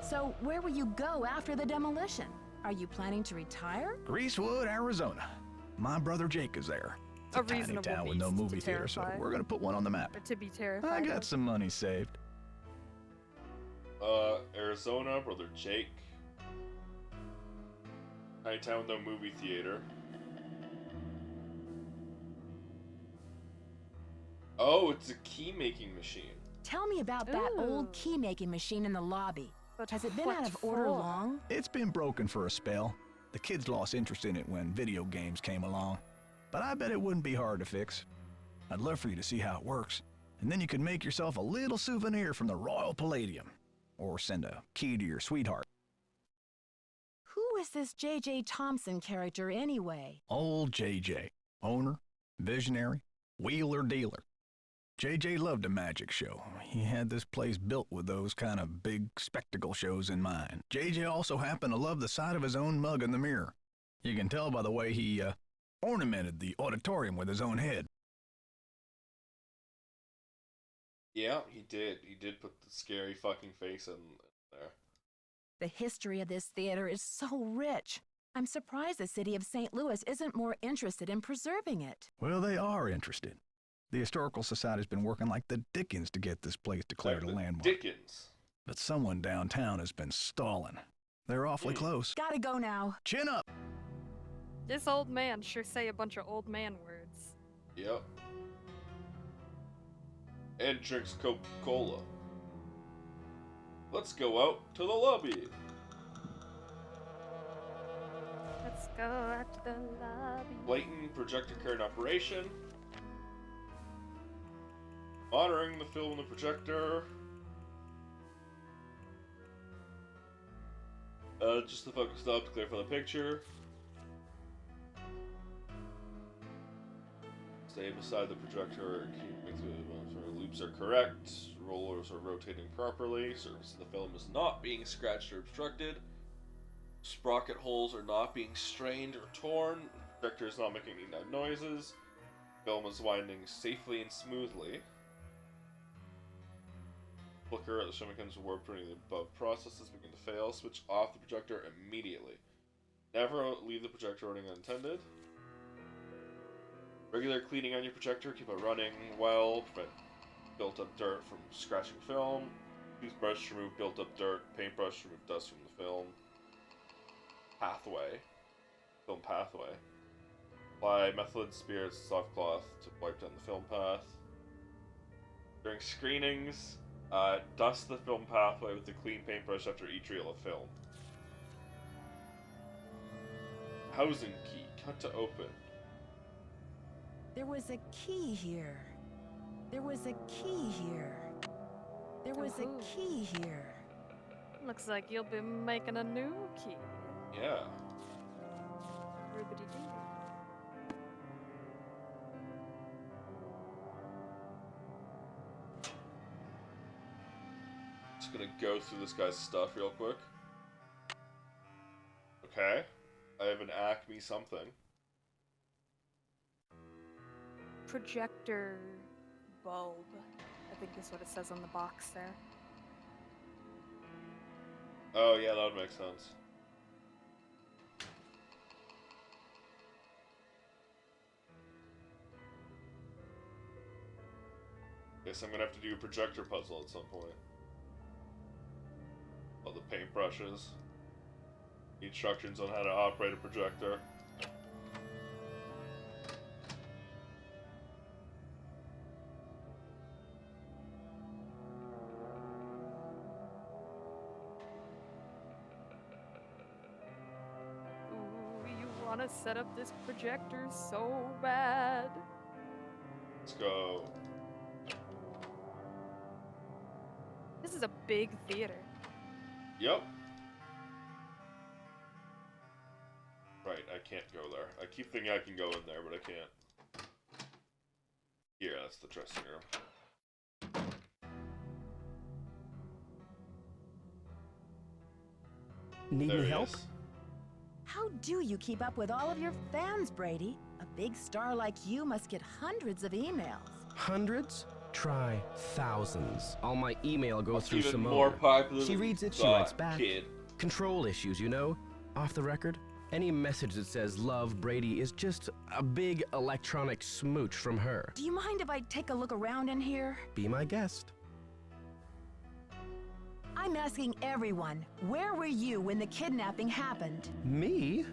So, where will you go after the demolition? Are you planning to retire? Greasewood, Arizona. My brother Jake is there. It's a tiny reasonable town with no beast to movie theater, so terrify. we're gonna put one on the map. Or to be terrified I got of. some money saved. Arizona, brother Jake. Tiny town with no movie theater. Oh, it's a key-making machine. Tell me about that old Ooh. key-making machine in the lobby. But Has it been what out of order for? long? It's been broken for a spell. The kids lost interest in it when video games came along. But I bet it wouldn't be hard to fix. I'd love for you to see how it works. And then you could make yourself a little souvenir from the Royal Palladium. Or send a key to your sweetheart. Who is this J.J. Thompson character anyway? Old JJ. Owner, visionary, wheeler dealer. JJ loved a magic show. He had this place built with those kind of big spectacle shows in mind. JJ also happened to love the sight of his own mug in the mirror. You can tell by the way he ornamented the auditorium with his own head. Yeah, he did. He did put the scary fucking face in there. The history of this theater is so rich. I'm surprised the city of St. Louis isn't more interested in preserving it. Well, they are interested. The Historical Society's been working like the Dickens to get this place declared a landmark. Dickens. But someone downtown has been stalling. They're awfully close. Gotta go now. Chin up! This old man sure say a bunch of old man words. Yep. And drinks Coca-Cola. Let's go out to the lobby. Let's go out to the lobby. Blatant projector current operation. Monitoring the film in the projector. Just the focus stop to clarify the picture. Stay beside the projector. Keep the loops are correct. Rollers are rotating properly. Surface of the film is not being scratched or obstructed. Sprocket holes are not being strained or torn. The projector is not making any loud noises. Film is winding safely and smoothly. Flicker at the show becomes warped when the above processes begin to fail. Switch off the projector immediately. Never leave the projector running unattended. Regular cleaning on your projector. Keep it running well. Prevent built-up dirt from scratching film. Toothbrush to remove built-up dirt. Paintbrush to remove dust from the film. Pathway. Film pathway. Apply methylated spirits to soft cloth to wipe down the film path. During screenings, dust the film pathway with a clean paintbrush after each reel of film. Housing key. Cut to open. There was a key here. There was a key here. There was a key here. Looks like you'll be making a new key. Yeah. Ribbity-doo. Just gonna go through this guy's stuff real quick. Okay. I have an Acme something. Projector bulb, I think is what it says on the box there. Oh yeah, that would make sense. Guess I'm gonna have to do a projector puzzle at some point. All the paintbrushes. Instructions on how to operate a projector. Ooh, you want to set up this projector so bad. Let's go. This is a big theater. Yep. Right, I can't go there. I keep thinking I can go in there, but I can't. Here, that's the dressing room. Need There any he help? is. How do you keep up with all of your fans, Brady? A big star like you must get hundreds of emails. Hundreds? Try thousands. All my email goes through Even Simone. more popular She than reads it, she thought, writes back. kid. Control issues, you know? Off the record, any message that says love Brady is just a big electronic smooch from her. Do you mind if I take a look around in here? Be my guest. I'm asking everyone, where were you when the kidnapping happened? Me?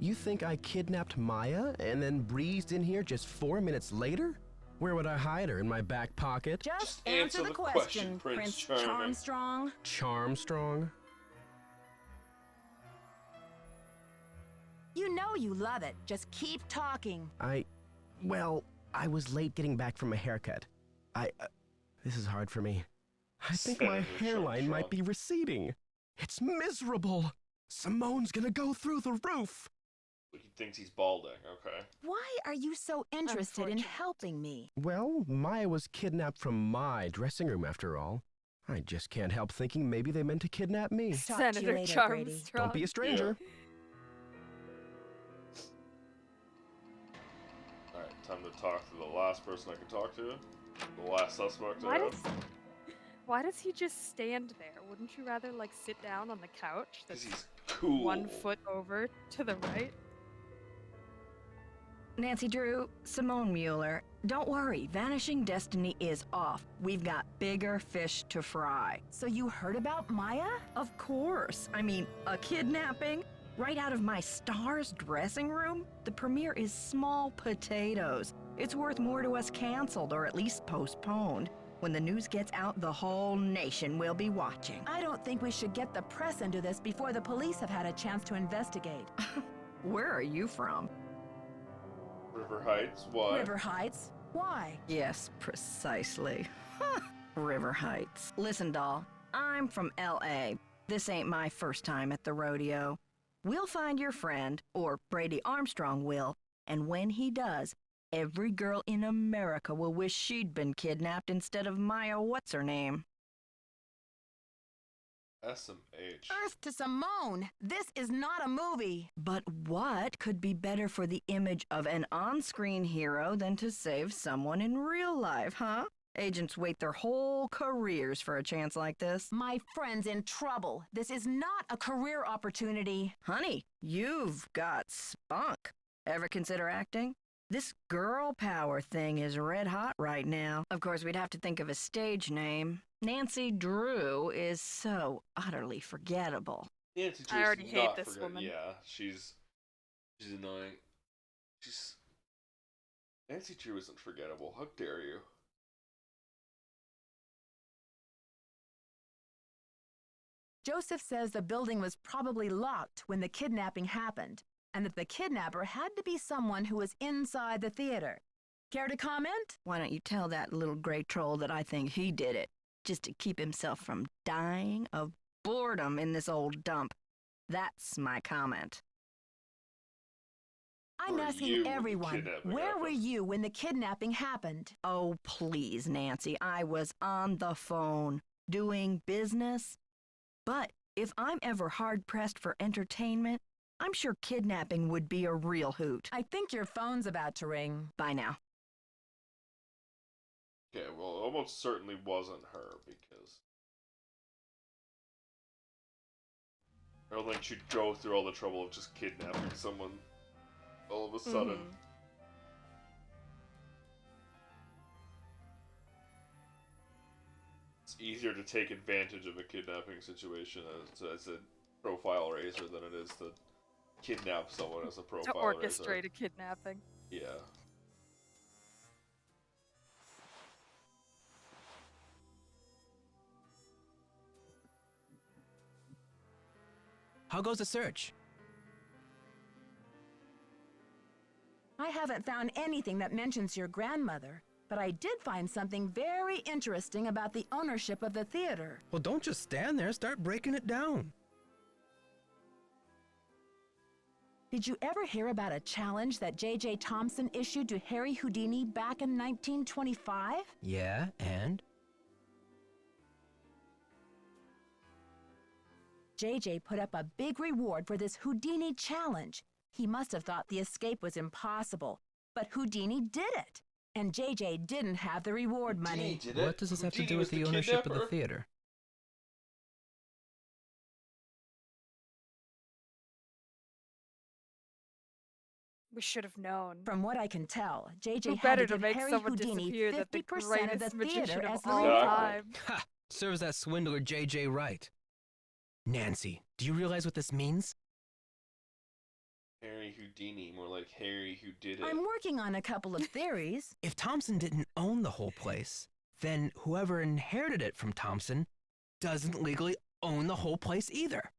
You think I kidnapped Maya and then breezed in here just 4 minutes later? Where would I hide her? In my back pocket? Just answer the question, Prince Charmstrong. Charmstrong? You know you love it. Just keep talking. Well, I was late getting back from a haircut. This is hard for me. I think my hairline might be receding. It's miserable. Simone's gonna go through the roof. He thinks he's balding, okay. Why are you so interested in helping me? Well, Maya was kidnapped from my dressing room after all. I just can't help thinking maybe they meant to kidnap me. Senator Charmstrong. Don't be a stranger. Yeah. Alright, time to talk to the last person I can talk to. The last suspect. Why does he just stand there? Wouldn't you rather, like, sit down on the couch that's he's cool. 1 foot over to the right? Nancy Drew, Simone Mueller, don't worry, Vanishing Destiny is off. We've got bigger fish to fry. So you heard about Maya? Of course. I mean, a kidnapping? Right out of my star's dressing room? The premiere is small potatoes. It's worth more to us canceled, or at least postponed. When the news gets out, the whole nation will be watching. I don't think we should get the press into this before the police have had a chance to investigate. Where are you from? River Heights? What? River Heights? Why? Yes, precisely. River Heights. Listen, doll, I'm from L.A. This ain't my first time at the rodeo. We'll find your friend, or Brady Armstrong will, and when he does, every girl in America will wish she'd been kidnapped instead of Maya what's-her-name. SMH. Earth to Simone! This is not a movie! But what could be better for the image of an on-screen hero than to save someone in real life, huh? Agents wait their whole careers for a chance like this. My friend's in trouble. This is not a career opportunity. Honey, you've got spunk. Ever consider acting? This girl power thing is red hot right now. Of course, we'd have to think of a stage name. Nancy Drew is so utterly forgettable. Nancy Drew I already hate this woman. Yeah, she's annoying. Nancy Drew isn't forgettable. How dare you? Joseph says the building was probably locked when the kidnapping happened, and that the kidnapper had to be someone who was inside the theater. Care to comment? Why don't you tell that little gray troll that I think he did it, just to keep himself from dying of boredom in this old dump? That's my comment. I'm asking everyone, where were you when the kidnapping happened? Oh, please, Nancy, I was on the phone, doing business. But if I'm ever hard-pressed for entertainment, I'm sure kidnapping would be a real hoot. I think your phone's about to ring. Bye now. Okay, well, it almost certainly wasn't her, because I don't think she'd go through all the trouble of just kidnapping someone all of a sudden. It's easier to take advantage of a kidnapping situation as a profile raiser than it is to kidnap someone as a profile To orchestrate a kidnapping. Yeah. How goes the search? I haven't found anything that mentions your grandmother, but I did find something very interesting about the ownership of the theater. Well, don't just stand there. Start breaking it down. Did you ever hear about a challenge that J.J. Thompson issued to Harry Houdini back in 1925? Yeah, and? J.J. put up a big reward for this Houdini challenge. He must have thought the escape was impossible, but Houdini did it. And J.J. didn't have the reward money. What does this have to do with the ownership of the theater? We should have known. From what I can tell, J.J. Who had better to to give make Harry someone Houdini disappear than the 50% of the greatest magician theater of as the all reward. time? Ha! Serves that swindler JJ right. Nancy, do you realize what this means? Harry Houdini, more like Harry who did it. I'm working on a couple of theories. If Thompson didn't own the whole place, then whoever inherited it from Thompson doesn't legally own the whole place either.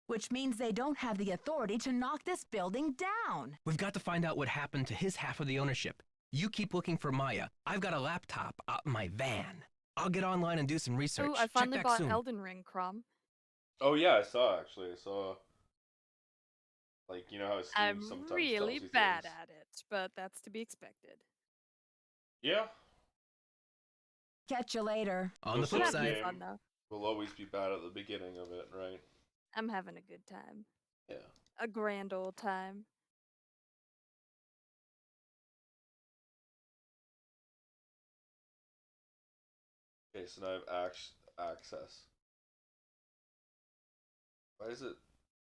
Which means they don't have the authority to knock this building down. We've got to find out what happened to his half of the ownership. You keep looking for Maya. I've got a laptop out in my van. I'll get online and do some research. Oh, I finally Check back bought soon. Elden Ring, Crom. Oh yeah, I saw like, you know how Steam I'm sometimes really tells you bad things. at it, but that's to be expected. Yeah. Catch you later. On the Most flip of side, game Fun though. will always be bad at the beginning of it, right? I'm having a good time. Yeah. A grand old time. Okay, so now I have access. Why does it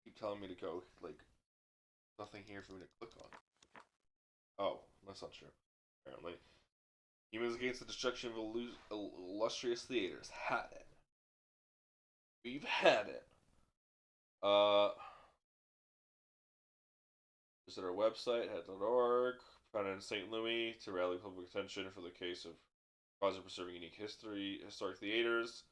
keep telling me to go, like, nothing here for me to click on? Oh, that's not true, apparently. Humans Against the Destruction of Illustrious Theaters. Had it. We've had it. Visit our website, head.org. Founded in St. Louis to rally public attention for the case of project preserving unique historic theaters.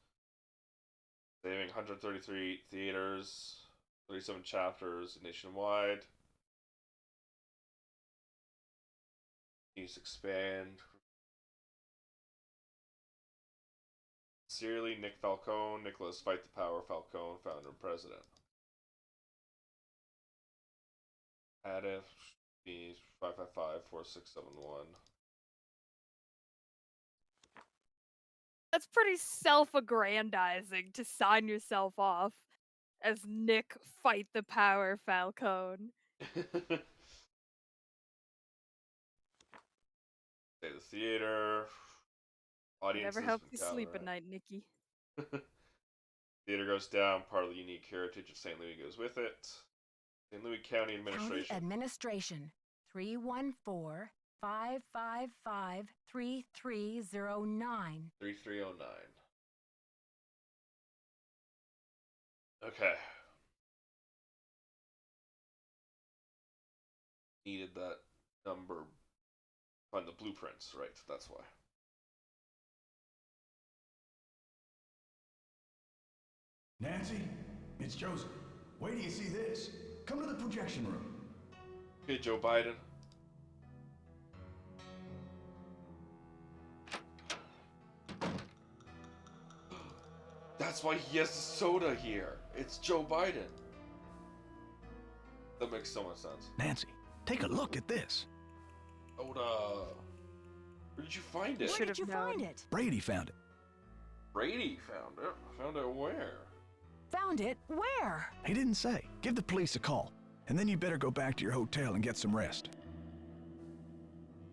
Saving 133 theaters, 37 chapters nationwide. Needs to expand. Sincerely, Nick Falcone, Nicholas Fight the Power Falcone, founder and president. Addif, 555-4671. That's pretty self-aggrandizing to sign yourself off as Nick Fight the Power Falcone. Say the theater. Audiences Never helps you gather, sleep at right? night, Nikki. Theater goes down, part of the unique heritage of St. Louis goes with it. St. Louis County Administration. County Administration, 314-555-3309. 3309. Okay. needed that number. Find the blueprints, right? That's why. Nancy, it's Joseph. Wait till you see this. Come to the projection room. Hey, Joe Biden. That's why he has the soda here. It's Joe Biden. That makes so much sense. Nancy, take a look at this. Soda. Where did you find it? Where did you find it? Brady found it. Brady found it. Found it where? Found it? Where? He didn't say. Give the police a call, and then you better go back to your hotel and get some rest.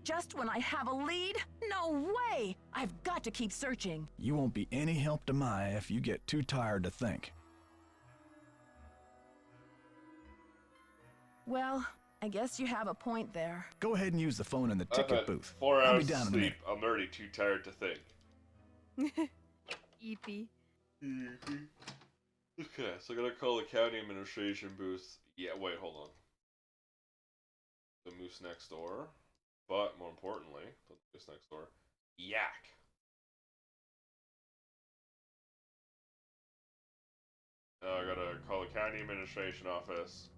Just when I have a lead? No way! I've got to keep searching. You won't be any help to Maya if you get too tired to think. Well, I guess you have a point there. Go ahead and use the phone in the I've ticket had booth. 4 I'll hours be down of in a minute. sleep. I'm already too tired to think. EP. Okay, so I gotta call the county administration booth. Yeah, wait, hold on. The moose next door. But, more importantly, the moose next door. Yak! Now I gotta call the county administration office.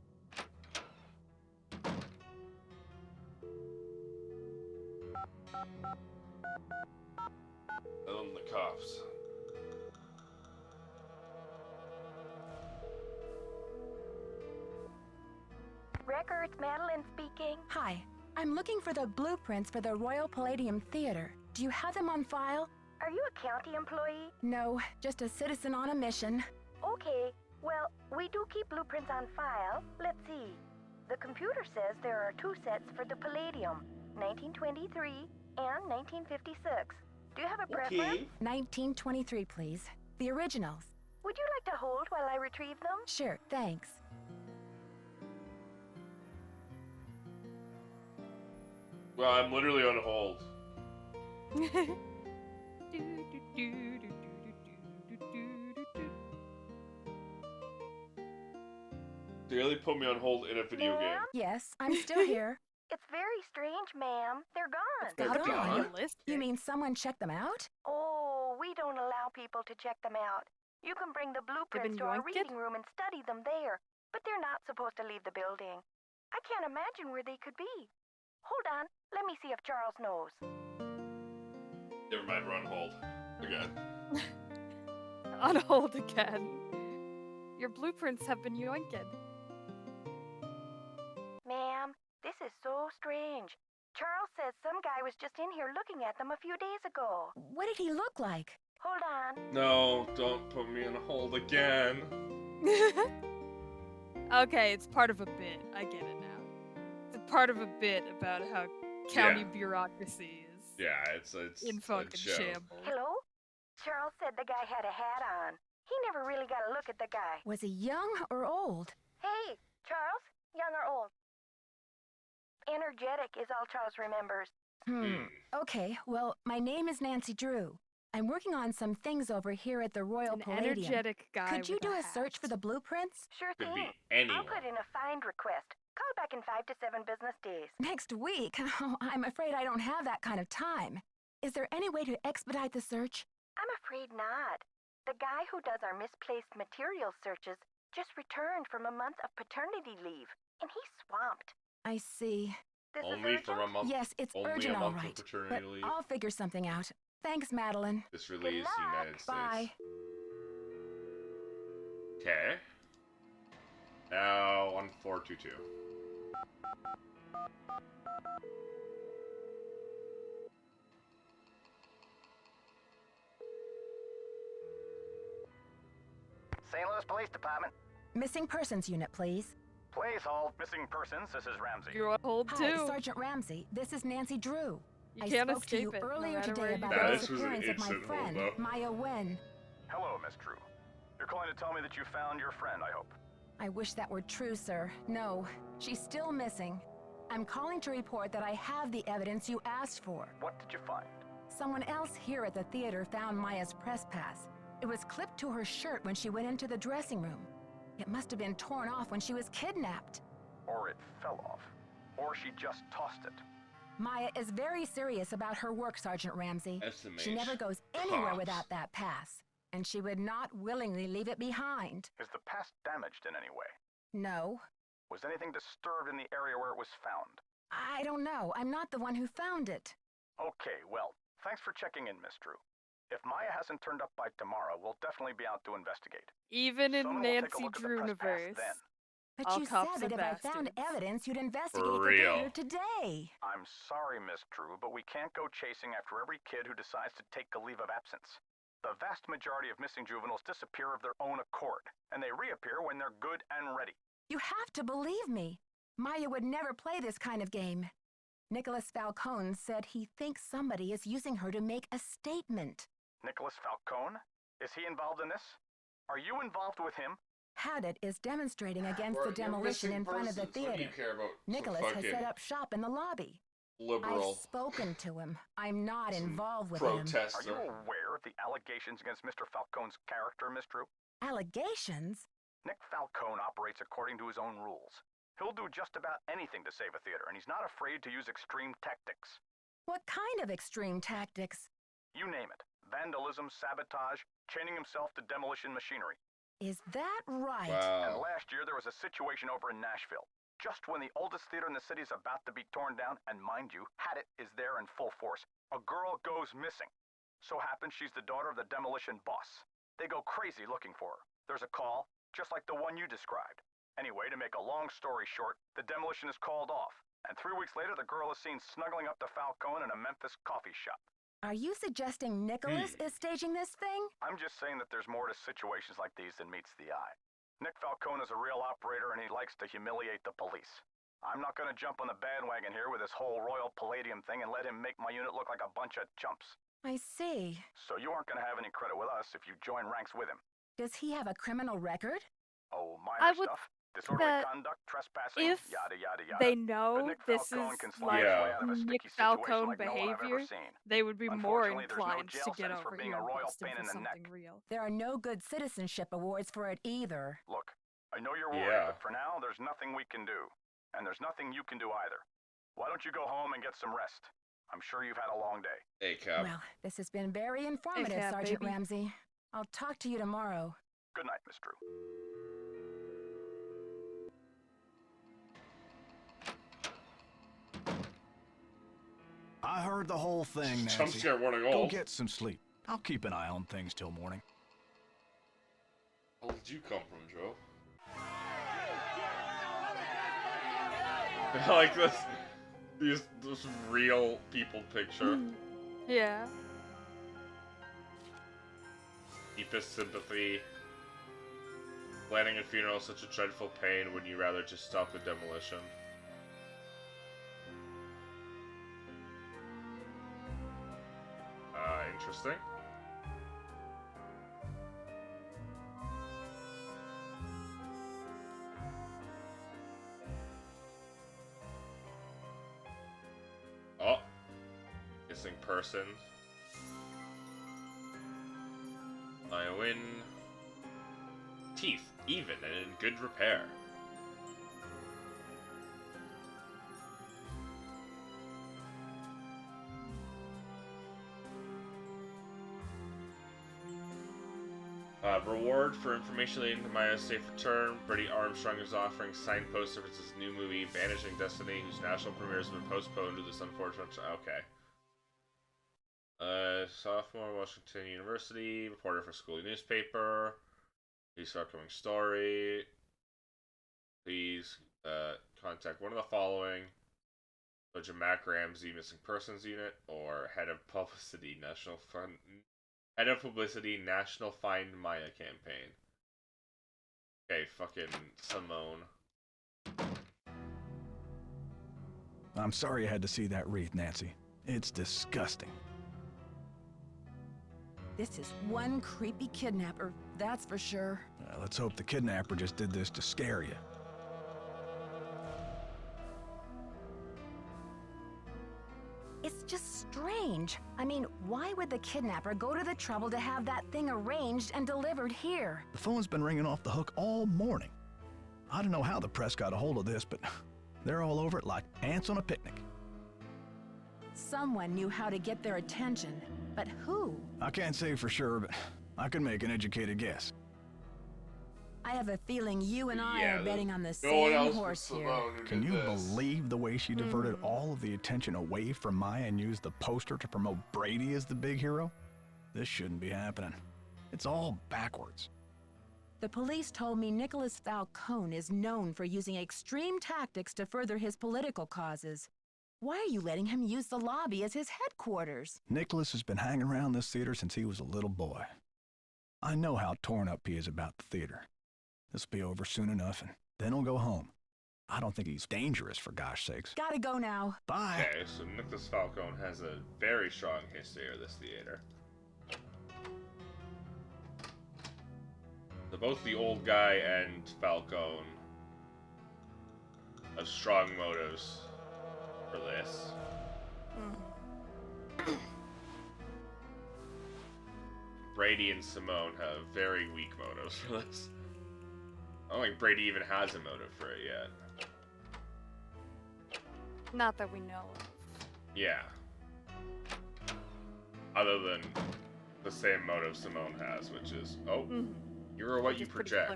And then the cops. Records, Madeline speaking. Hi. I'm looking for the blueprints for the Royal Palladium Theater. Do you have them on file? Are you a county employee? No, just a citizen on a mission. Okay, well, we do keep blueprints on file. Let's see. The computer says there are 2 sets for the Palladium, 1923 and 1956. Do you have a preference? 1923, please. The originals. Would you like to hold while I retrieve them? Sure, thanks. Well, I'm literally on hold. They really put me on hold in a video game. Yes, I'm still here. It's very strange, ma'am. They're gone. Gotta be gone? realistic. You mean someone checked them out? Oh, we don't allow people to check them out. You can bring the blueprints to our reading room and study them there, but they're not supposed to leave the building. I can't imagine where they could be. Hold on, let me see if Charles knows. Never mind, we're on hold. Again. On hold again. Your blueprints have been yoinked. Ma'am, this is so strange. Charles says some guy was just in here looking at them a few days ago. What did he look like? Hold on. No, don't put me on hold again. Okay, it's part of a bit. I get it now. It's a part of a bit about how county bureaucracy is. Yeah, it's in fucking shambles. Hello? Charles said the guy had a hat on. He never really got a look at the guy. Was he young or old? Hey, Charles, young or old? Energetic is all Charles remembers. Okay, well, my name is Nancy Drew. I'm working on some things over here at the Royal Palladium. Energetic guy. Could you with do a hat. search for the blueprints? Sure Could thing. be anyone. I'll put in a find request. Call back in 5 to 7 business days. Next week? Oh, I'm afraid I don't have that kind of time. Is there any way to expedite the search? I'm afraid not. The guy who does our misplaced material searches just returned from a month of paternity leave, and he's swamped. I see. This Only is from a month. Yes, it's only urgent, a all month right. of paternity But leave. I'll figure something out. Thanks, Madeline. This release, United States. Bye. Okay. Now on 422. St. Louis Police Department. Missing persons unit, please. Please hold missing persons. This is Ramsey. You're on hold Hi, too. Sergeant Ramsey. This is Nancy Drew. You I can't spoke to you escape it, no earlier matter today where you about go. the This was an disappearance of my instant hold, friend, though. Maya Wen. Hello, Miss Drew. You're calling to tell me that you found your friend, I hope. I wish that were true, sir. No, she's still missing. I'm calling to report that I have the evidence you asked for. What did you find? Someone else here at the theater found Maya's press pass. It was clipped to her shirt when she went into the dressing room. It must have been torn off when she was kidnapped. Or it fell off. or she just tossed it. Maya is very serious about her work, Sergeant Ramsey. She never goes anywhere without that pass, and she would not willingly leave it behind. Is the pass damaged in any way? No. Was anything disturbed in the area where it was found? I don't know. I'm not the one who found it. Okay, well, thanks for checking in, Miss Drew. If Maya hasn't turned up by tomorrow, we'll definitely be out to investigate. Even in Someone will take a Nancy look at the Drew press pass universe. then. But All you cops said that are if I found bastards. evidence, you'd investigate For it real. later today. I'm sorry, Miss Drew, but we can't go chasing after every kid who decides to take a leave of absence. The vast majority of missing juveniles disappear of their own accord, and they reappear when they're good and ready. You have to believe me. Maya would never play this kind of game. Nicholas Falcone said he thinks somebody is using her to make a statement. Nicholas Falcone? Is he involved in this? Are you involved with him? Hadit is demonstrating against the demolition in front of the What do theater. you care about Nicholas some has fucking set up shop in the lobby. liberal I've spoken to him. I'm not Some involved with protester? Are you aware of the allegations against Mr. Falcone's character, Miss Drew? him. Allegations? Nick Falcone operates according to his own rules. He'll do just about anything to save a theater, and he's not afraid to use extreme tactics. What kind of extreme tactics? You name it. Vandalism, sabotage, chaining himself to demolition machinery. Is that right? And last year there was a situation over in Nashville. Just when the oldest theater in the city is about to be torn down, and mind you, Hadit is there in full force, a girl goes missing. So happens she's the daughter of the demolition boss. They go crazy looking for her. There's a call, just like the one you described. Anyway, to make a long story short, the demolition is called off. And 3 weeks later, the girl is seen snuggling up to Falcone in a Memphis coffee shop. Are you suggesting Nicholas is staging this thing? I'm just saying that there's more to situations like these than meets the eye. Nick Falcone is a real operator and he likes to humiliate the police. I'm not going to jump on the bandwagon here with this whole Royal Palladium thing and let him make my unit look like a bunch of chumps. I see. So you aren't going to have any credit with us if you join ranks with him. Does he have a criminal record? Oh, minor stuff. Disorderly conduct, trespassing, If yada yada yada. they know But Nick this is Falcone can slide like his way out of a Nick sticky situation Falcone like no one I've behavior, ever seen. they would be more Unfortunately, there's no inclined jail to get sentence for over being here a and royal bust him pain for in the something neck. real. There are no good citizenship awards for it either. Look, I know you're worried, but for now, there's nothing we can do. And there's nothing you can do either. Why don't you go home and get some rest? I'm sure you've had a long day. Hey, Cap. Well, this has been very informative, Cap, Sergeant baby. Ramsey. I'll talk to you tomorrow. Good night, Miss Drew. I heard the whole thing, Nancy. Jump scare warning Go all. get some sleep. I'll keep an eye on things till morning. Where did you come from, Joe? I like this real people picture. Yeah. Deepest sympathy. Planning a funeral, such a dreadful pain. Wouldn't you rather just stop the demolition? Interesting. Oh. Missing person. I win. Teeth, even and in good repair. Reward for information leading to Maya's safe return. Brady Armstrong is offering signposts of his new movie, Vanishing Destiny, whose national premiere has been postponed due to this unfortunate... Okay. Sophomore, Washington University, reporter for school newspaper. Please for upcoming story. Please contact one of the following. Sergeant Mac Ramsey, Missing Persons Unit, or Head of Publicity, National Fund... Head of Publicity, National Find Maya campaign. Okay, fucking Simone. I'm sorry you had to see that wreath, Nancy. It's disgusting. This is one creepy kidnapper, that's for sure. Let's hope the kidnapper just did this to scare you. It's just strange. I mean, why would the kidnapper go to the trouble to have that thing arranged and delivered here? The phone's been ringing off the hook all morning. I don't know how the press got a hold of this, but They're all over it like ants on a picnic. Someone knew how to get their attention, but who? I can't say for sure, but I can make an educated guess. I have a feeling you and I are betting on the no one same else horse but here. Simone who Can did you this. believe the way she diverted all of the attention away from Maya and used the poster to promote Brady as the big hero? This shouldn't be happening. It's all backwards. The police told me Nicholas Falcone is known for using extreme tactics to further his political causes. Why are you letting him use the lobby as his headquarters? Nicholas has been hanging around this theater since he was a little boy. I know how torn up he is about the theater. This'll be over soon enough, and then he'll go home. I don't think he's dangerous, for gosh sakes. Gotta go now. Bye. Okay, so Nicholas Falcone has a very strong history of this theater. So both the old guy and Falcone have strong motives for this. Brady and Simone have very weak motives for this. I don't think Brady even has a motive for it yet. Not that we know of. Yeah. Other than the same motive Simone has, which is, you're what you project.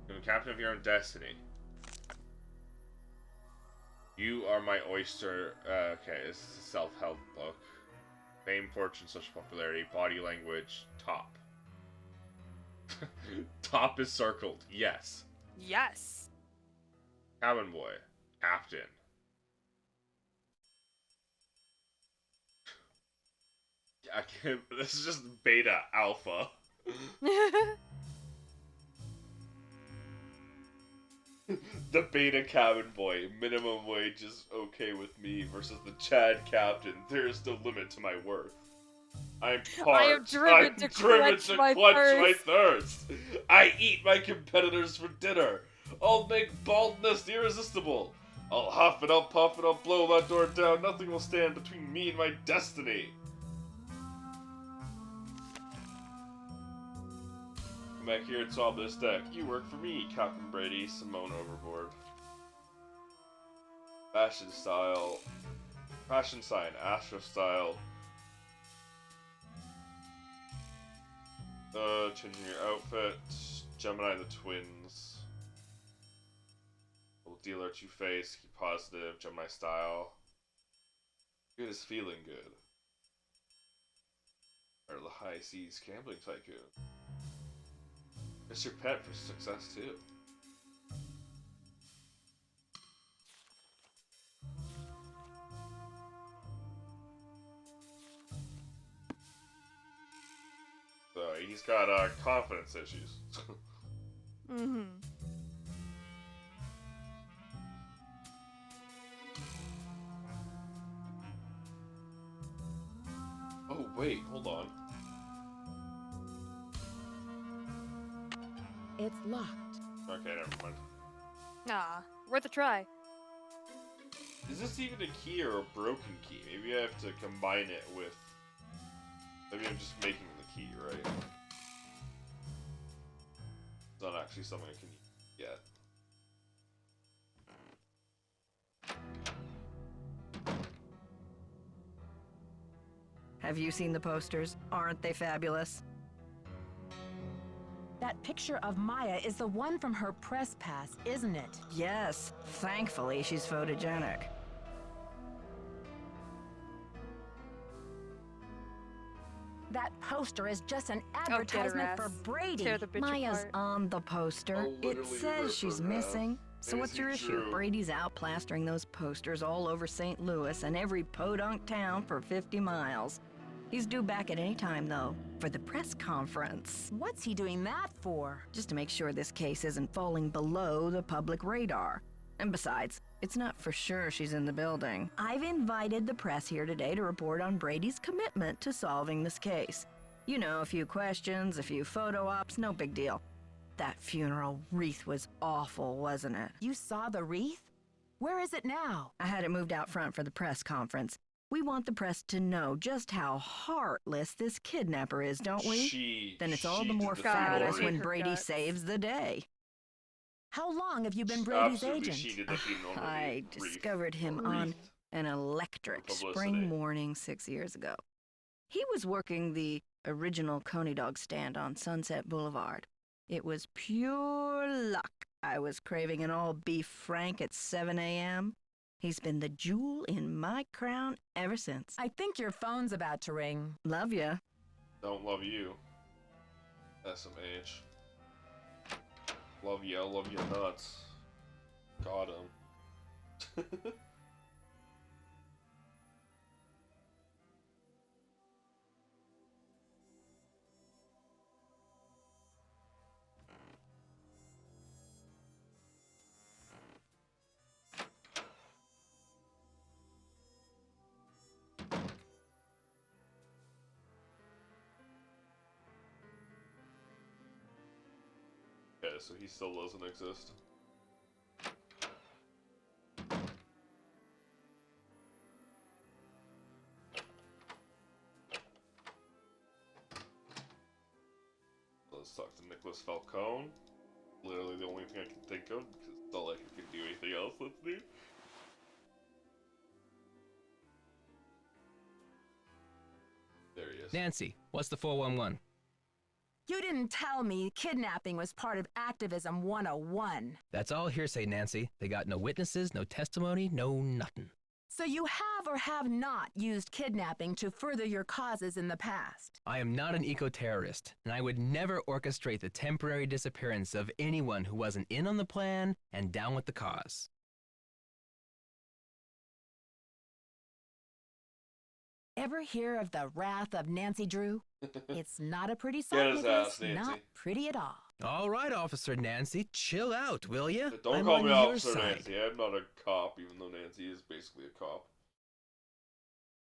You're the captain of your own destiny. You are my oyster. Okay, this is a self-help book. Fame, fortune, social popularity, body language, top. Top is circled. Yes. Yes. Cabin boy. Captain. I can't. This is just beta alpha. The beta cabin boy. Minimum wage is okay with me versus the Chad captain. There is no limit to my worth. I'm parched. I am driven to quench my thirst. I eat my competitors for dinner. I'll make baldness irresistible. I'll huff and I'll puff and I'll blow that door down. Nothing will stand between me and my destiny. Come back here and solve this deck. You work for me, Captain Brady. Simone overboard. Fashion style. Fashion sign. Astro style. Changing your outfit. Gemini the twins. Little dealer two-face. Keep positive. Gemini style. Good is feeling good. Or the high seas gambling tycoon. It's your pet for success too. So he's got confidence issues. Oh wait, hold on. It's locked. Okay, never mind. Ah, worth a try. Is this even a key or a broken key? Maybe I have to combine it with... Maybe I'm just making the key, right? It's not actually something I can use yet. Have you seen the posters? Aren't they fabulous? That picture of Maya is the one from her press pass, isn't it? Yes. Thankfully, she's photogenic. That poster is just an advertisement for Brady. Tear the bitch Maya's apart. on the poster. I'll It literally says rip she's her half. missing. So Is what's it your issue? true? Brady's out plastering those posters all over St. Louis and every podunk town for 50 miles. He's due back at any time, though, for the press conference. What's he doing that for? Just to make sure this case isn't falling below the public radar. And besides, it's not for sure she's in the building. I've invited the press here today to report on Brady's commitment to solving this case. You know, a few questions, a few photo ops, no big deal. That funeral wreath was awful, wasn't it? You saw the wreath? Where is it now? I had it moved out front for the press conference. We want the press to know just how heartless this kidnapper is, don't we? Then it's all the more did fabulous thing. when Her Brady guts. saves the day. How long have you been Brady's Absolutely, agent? she did the funeral movie. I discovered him on an electric spring morning 6 years ago. He was working the original Coney Dog stand on Sunset Boulevard. It was pure luck. I was craving an all-beef frank at 7 a.m. He's been the jewel in my crown ever since. I think your phone's about to ring. Love ya. Don't love you. SMH. Love you nuts. Got him. Okay, so he still doesn't exist. Let's talk to Nicholas Falcone. Literally the only thing I can think of, because it's not like I can do anything else. Let's do. There he is. Nancy, what's the 411? You didn't tell me kidnapping was part of Activism 101. That's all hearsay, Nancy. They got no witnesses, no testimony, no nothing. So you have or have not used kidnapping to further your causes in the past? I am not an eco-terrorist, and I would never orchestrate the temporary disappearance of anyone who wasn't in on the plan and down with the cause. Ever hear of the wrath of Nancy Drew? It's not a pretty sight, Get his ass, Nicholas. Nancy. Not pretty at all. All right, Officer Nancy, chill out, will ya? Don't I'm call on me your Officer side. Nancy. I'm not a cop, even though Nancy is basically a cop.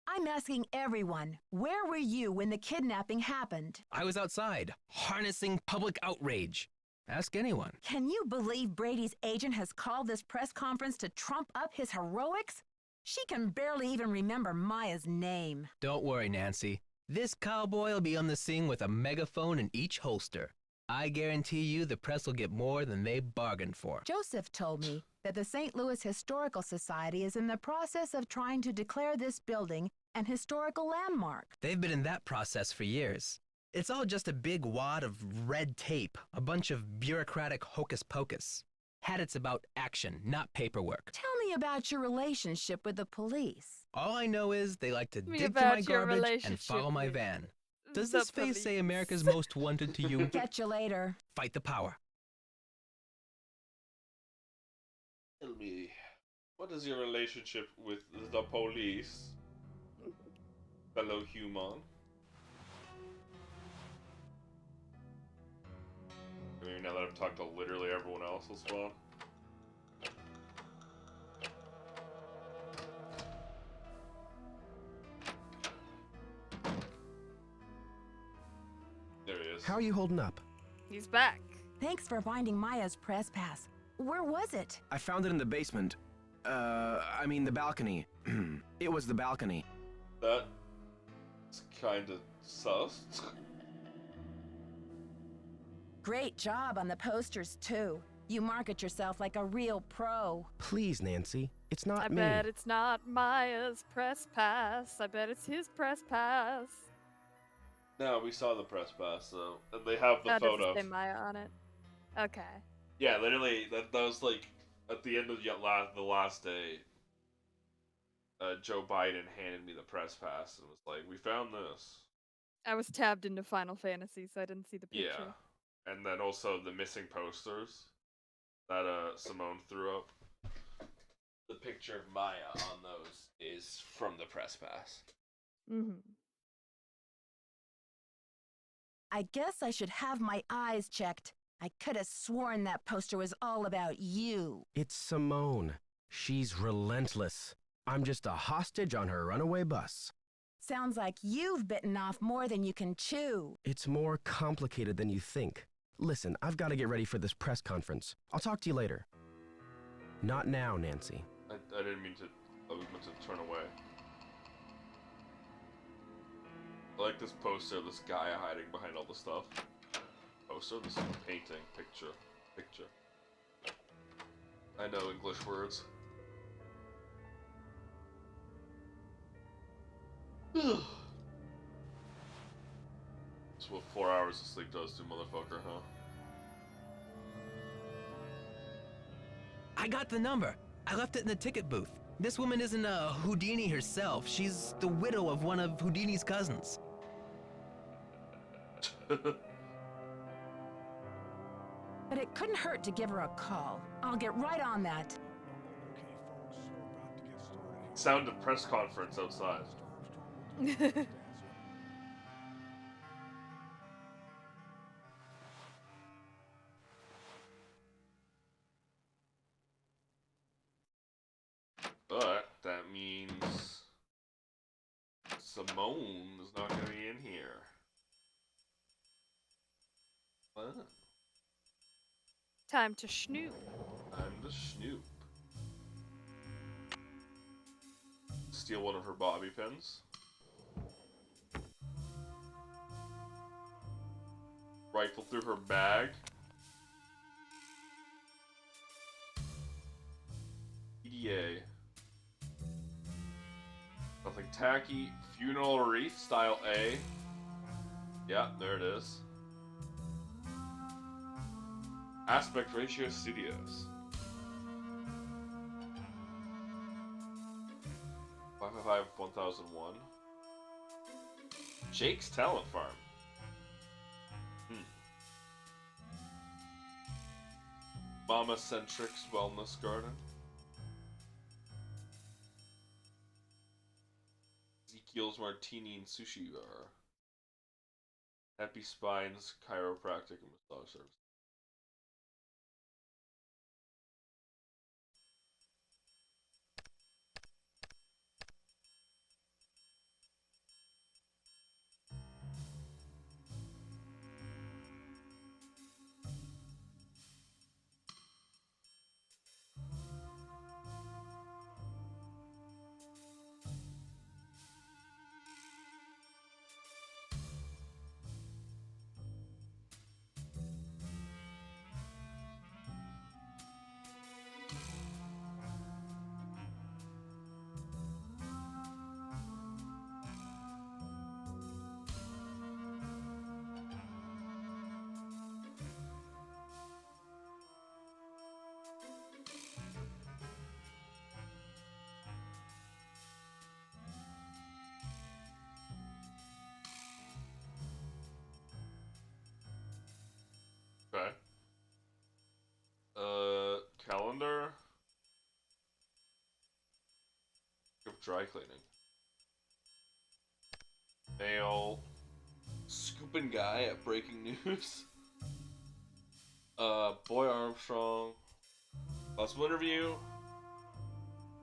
I'm asking everyone, where were you when the kidnapping happened? I was outside, harnessing public outrage. Ask anyone. Can you believe Brady's agent has called this press conference to trump up his heroics? She can barely even remember Maya's name. Don't worry, Nancy. This cowboy will be on the scene with a megaphone in each holster. I guarantee you the press will get more than they bargained for. Joseph told me that the St. Louis Historical Society is in the process of trying to declare this building an historical landmark. They've been in that process for years. It's all just a big wad of red tape, a bunch of bureaucratic hocus pocus. Had it's about action, not paperwork. Tell me about your relationship with the police. All I know is they like to dig through my garbage and follow my van. Does this face say America's Most Wanted to you? Catch you later. Fight the power. Tell me, what is your relationship with the police, fellow human? I mean, now that I've talked to literally everyone else, will spawn. There he is. How are you holding up? He's back. Thanks for finding Maya's press pass. Where was it? I found it in the basement. I mean the balcony. It was the balcony. That's kinda sus. Great job on the posters, too. You market yourself like a real pro. Please, Nancy. It's not I me. bet it's not Maya's press pass. I bet it's his press pass. No, we saw the press pass, though. And they have the That photo. doesn't say Maya on it. Okay. Yeah, literally, that was like, at the end of the last day, Joe Biden handed me the press pass and was like, we found this. I was tabbed into Final Fantasy, so I didn't see the picture. Yeah. And then also the missing posters that Simone threw up. The picture of Maya on those is from the press pass. Mm-hmm. I guess I should have my eyes checked. I could have sworn that poster was all about you. It's Simone. She's relentless. I'm just a hostage on her runaway bus. Sounds like you've bitten off more than you can chew. It's more complicated than you think. Listen, I've got to get ready for this press conference. I'll talk to you later. Not now, Nancy. I didn't mean to. I was meant to turn away. I like this poster of this guy hiding behind all the stuff. Poster? This painting. Picture. I know English words. So what 4 hours of sleep does to motherfucker, huh? I got the number. I left it in the ticket booth. This woman isn't a Houdini herself. She's the widow of one of Houdini's cousins. But it couldn't hurt to give her a call. I'll get right on that. Sound of press conference outside. But that means Simone is not going to be in here. What? Time to schnoop. Time to snoop. Steal one of her bobby pins. Rifle through her bag. EDA. Nothing tacky. Funeral wreath style A. Yeah, there it is. Aspect Ratio Studios. 555-1001. Jake's Talent Farm. Mama Centric's Wellness Garden. Ezekiel's Martini and Sushi Bar. Happy Spines Chiropractic and Massage Service. Okay. Calendar. Of dry cleaning. Mail. Scooping guy at Breaking News. Boy Armstrong. Possible interview.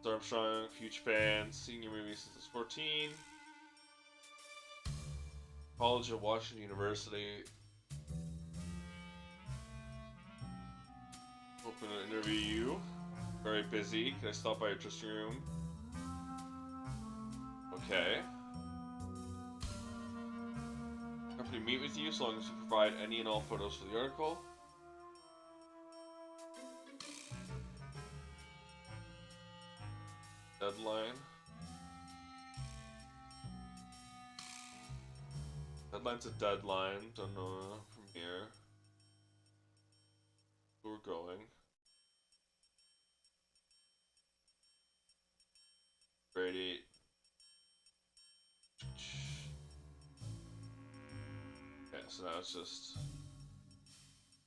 Armstrong, huge fan, senior movie since I was 14. College of Washington University. Hoping to interview you. Very busy. Can I stop by your dressing room? Okay. Company meet with you so long as you provide any and all photos for the article. Deadline. Deadline's a deadline. Don't know from here. Where we're going. Brady. Okay, so now it's just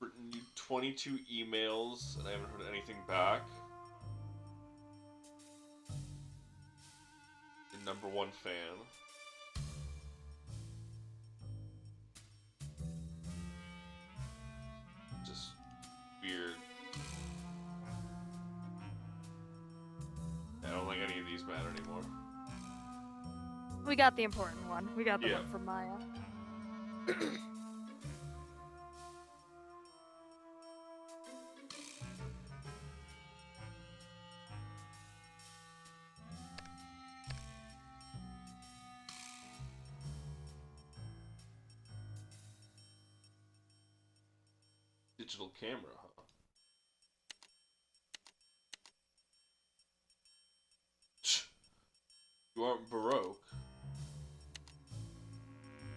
written you 22 emails and I haven't heard anything back. Your number one fan. Just weird. I don't think any of these matter anymore. We got the important one. We got the one from Maya. Digital camera, huh?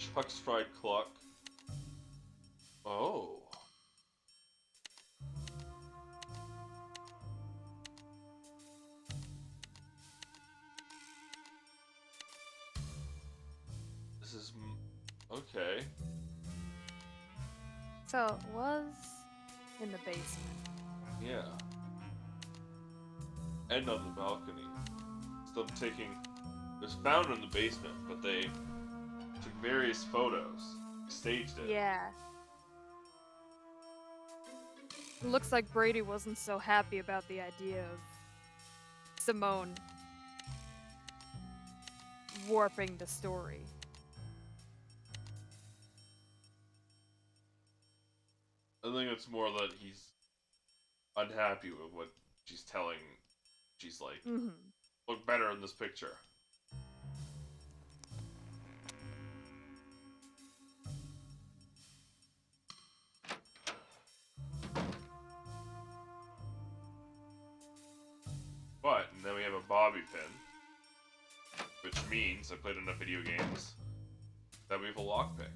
Chuck's Fried Cluck. Oh. This is... okay. So it was in the basement. Yeah. And on the balcony. Still taking... It was found in the basement, but they took various photos. Staged it. Yeah. It looks like Brady wasn't so happy about the idea of Simone warping the story. I think it's more that he's unhappy with what she's telling. She's like, look better in this picture. But, and then we have a bobby pin, which means, I played enough video games, that we have a lockpick.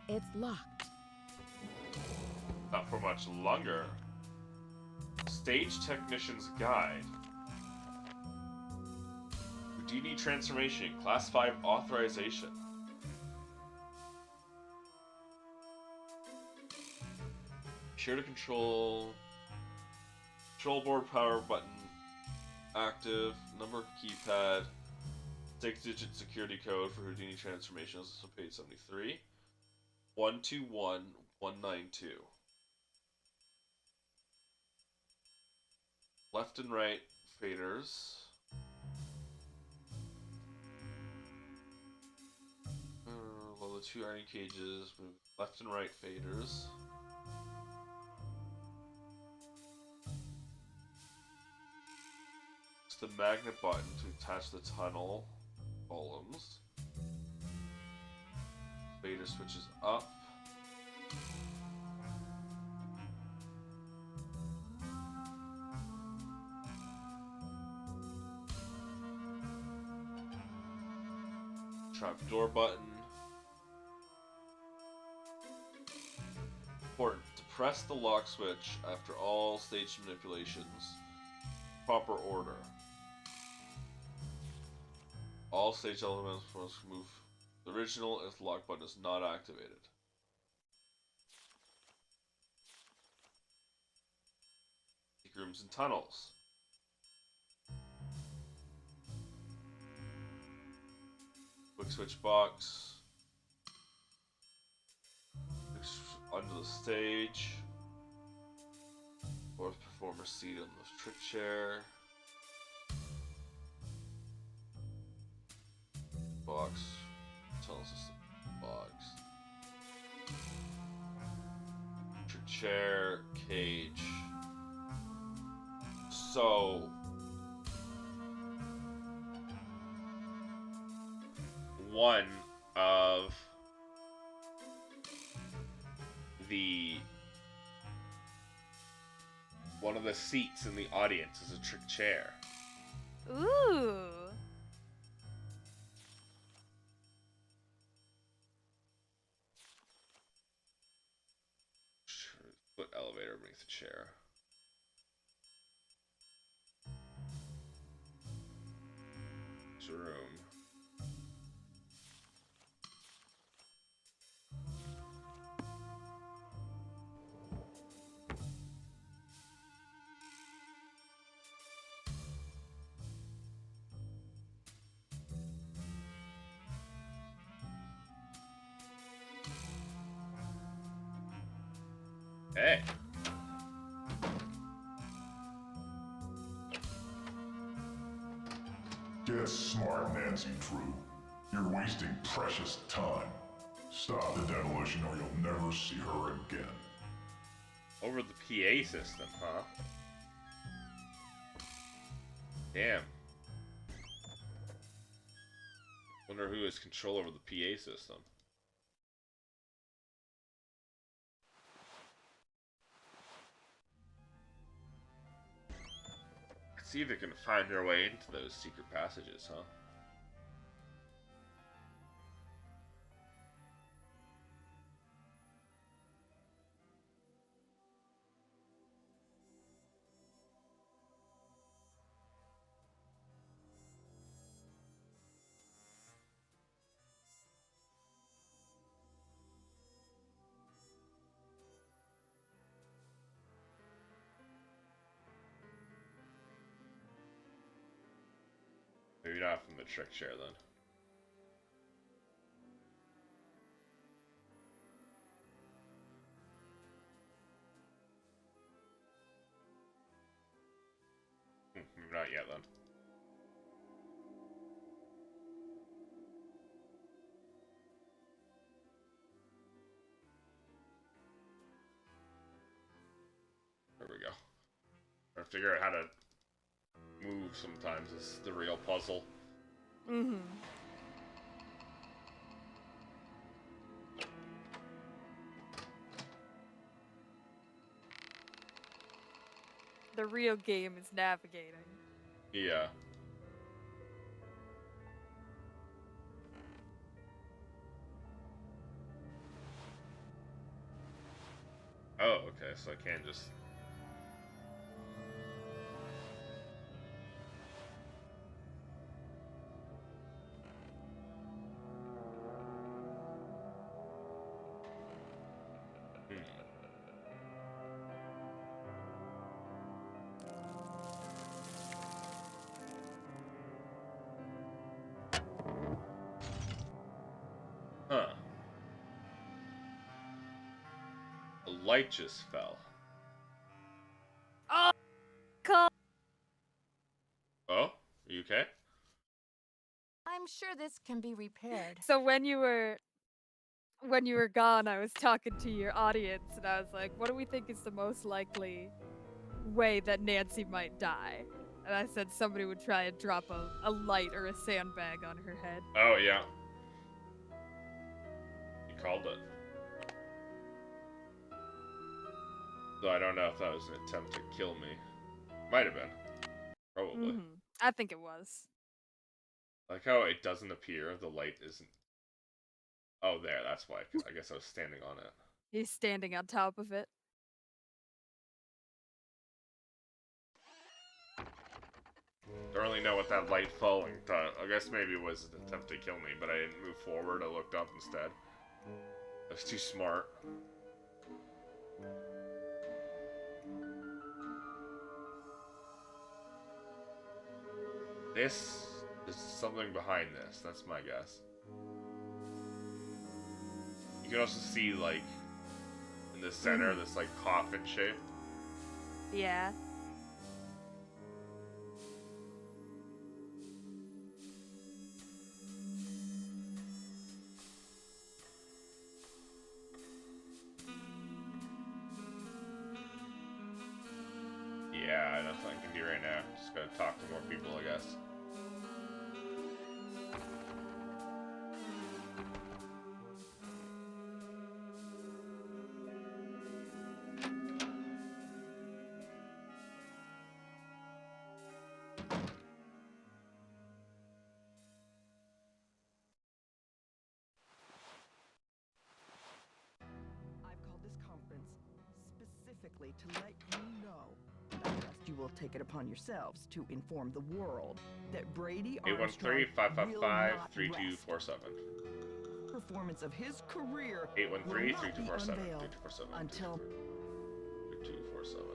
It's locked. Not for much longer. Stage Technician's Guide. Houdini Transformation, Class 5 Authorization. Share to control board power button active, number keypad, 6-digit security code for Houdini Transformation, also paid 73. 121192. Left and right faders. Well, the two iron cages, move left and right faders. It's the magnet button to attach the tunnel columns. Fader switches up. Trapdoor button. Important. To press the lock switch after all stage manipulations. Proper order. All stage elements must move the original if the lock button is not activated. Secret rooms and tunnels. Quick switch box. Under the stage. Fourth performer seat on the trick chair. Box. Tunnel system box. Trick chair. Cage. So one of the seats in the audience is a trick chair. Ooh. Put elevator beneath the chair. It's a room. Hey. Get smart, Nancy Drew. You're wasting precious time. Stop the demolition or you'll never see her again. Over the PA system, huh? Damn. Wonder who has control over the PA system. See if they can find their way into those secret passages, huh? not from the trick chair then. Not yet then. There we go. Trying to figure out how to move sometimes is the real puzzle. Mm-hmm. The real game is navigating. Yeah. Oh, okay, so I can just... Huh. A light just fell. Oh, God. Oh? Are you okay? I'm sure this can be repaired. So when you were gone, I was talking to your audience, and I was like, what do we think is the most likely way that Nancy might die? And I said somebody would try and drop a light or a sandbag on her head. Oh, yeah. You called it. Though I don't know if that was an attempt to kill me. Might have been. Probably. Mm-hmm. I think it was. Like how it doesn't appear, the light isn't... Oh, there, that's why. I guess I was standing on it. He's standing on top of it. Don't really know what that light falling thought. I guess maybe it was an attempt to kill me, but I didn't move forward. I looked up instead. I was too smart. This is something behind this. That's my guess. You can also see, like, in the center, this, like, coffin shape. Yeah. Yeah, nothing I can do right now. Just gotta talk to more people, I guess. I've called this conference specifically to let you know that I trust you will take it upon yourselves to inform the world that Brady Armstrong 813-555-3247. Performance of his career 813-3247. until 3247.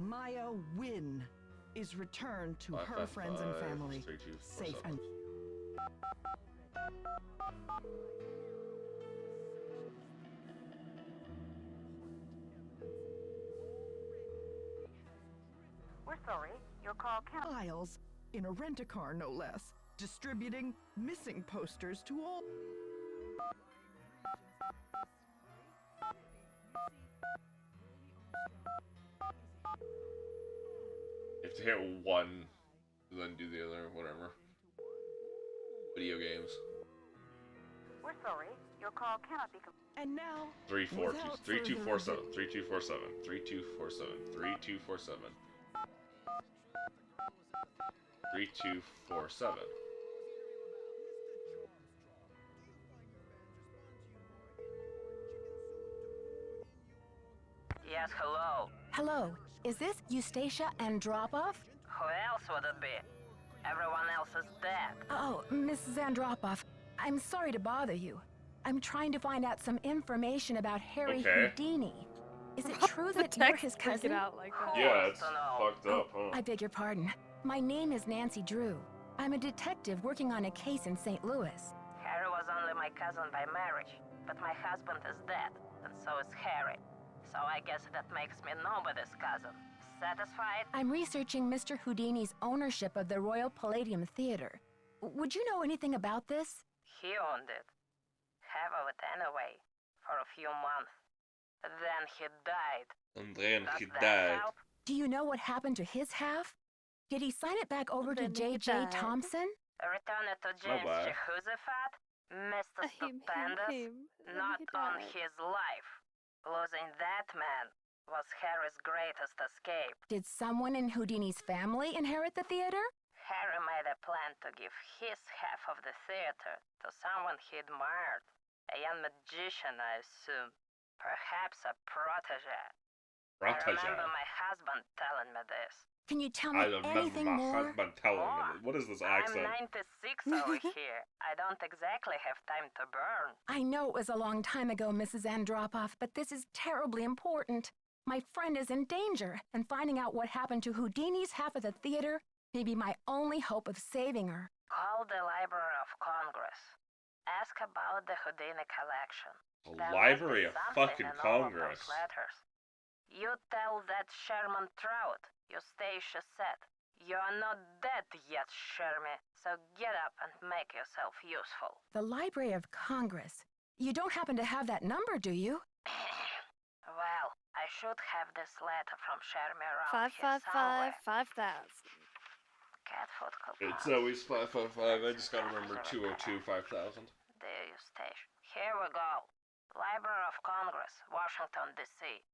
Maya Wynn is returned to her friends and family, safe and... We're sorry, your call can't... Miles, in a rent-a-car no less, distributing missing posters to all... You have to hit one, then do the other, whatever. Video games. We're sorry, your call cannot be... And now... 3247. 3247. 3247. 3247. 3247. Yes, hello. Hello, is this Eustacia Andropov? Who else would it be? Everyone else is dead. Oh, Mrs. Andropov, I'm sorry to bother you. I'm trying to find out some information about Harry Houdini. Is it true that you're his cousin? Out like that. Yeah, it's fucked up, huh? I beg your pardon. My name is Nancy Drew. I'm a detective working on a case in St. Louis. Harry was only my cousin by marriage, but my husband is dead, and so is Harry. So I guess that makes me nobody's cousin. Satisfied? I'm researching Mr. Houdini's ownership of the Royal Palladium Theater. Would you know anything about this? He owned it. Half of it anyway, for a few months. Then he died. And then Does he that died. help? Do you know what happened to his half? Did he sign it back over to J.J. Thompson? Return it to James bye. Jehoshaphat, Mr. Stupendous, not on his life. Losing that man was Harry's greatest escape. Did someone in Houdini's family inherit the theater? Harry made a plan to give his half of the theater to someone he admired. A young magician, I assume. Perhaps a protege. I remember my husband telling me this. Can you tell me anything more? I remember my husband telling me. What is this accent? I'm 96 over here. I don't exactly have time to burn. I know it was a long time ago, Mrs. Andropoff, but this is terribly important. My friend is in danger, and finding out what happened to Houdini's half of the theater may be my only hope of saving her. Call the Library of Congress. Ask about the Houdini collection. The Library of fucking Congress. Letters. You tell that Sherman Trout, Eustacia said, "You're not dead yet, Shermy, so get up and make yourself useful." The Library of Congress. You don't happen to have that number, do you? Well, I should have this letter from Shermy around here 555 5000. Catfoot could It's always 555. I just gotta remember 202 5000. Dear Eustacia, here we go. Library of Congress, Washington, D.C.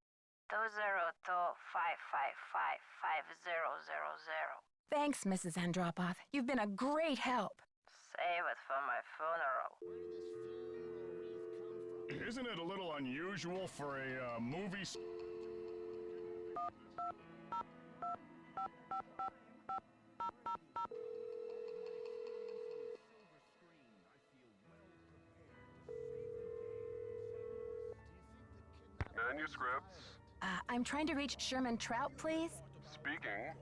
202-555-5000. Thanks, Mrs. Andropoff. You've been a great help. Save it for my funeral. Isn't it a little unusual for a movie? Manuscripts. I'm trying to reach Sherman Trout, please. Speaking.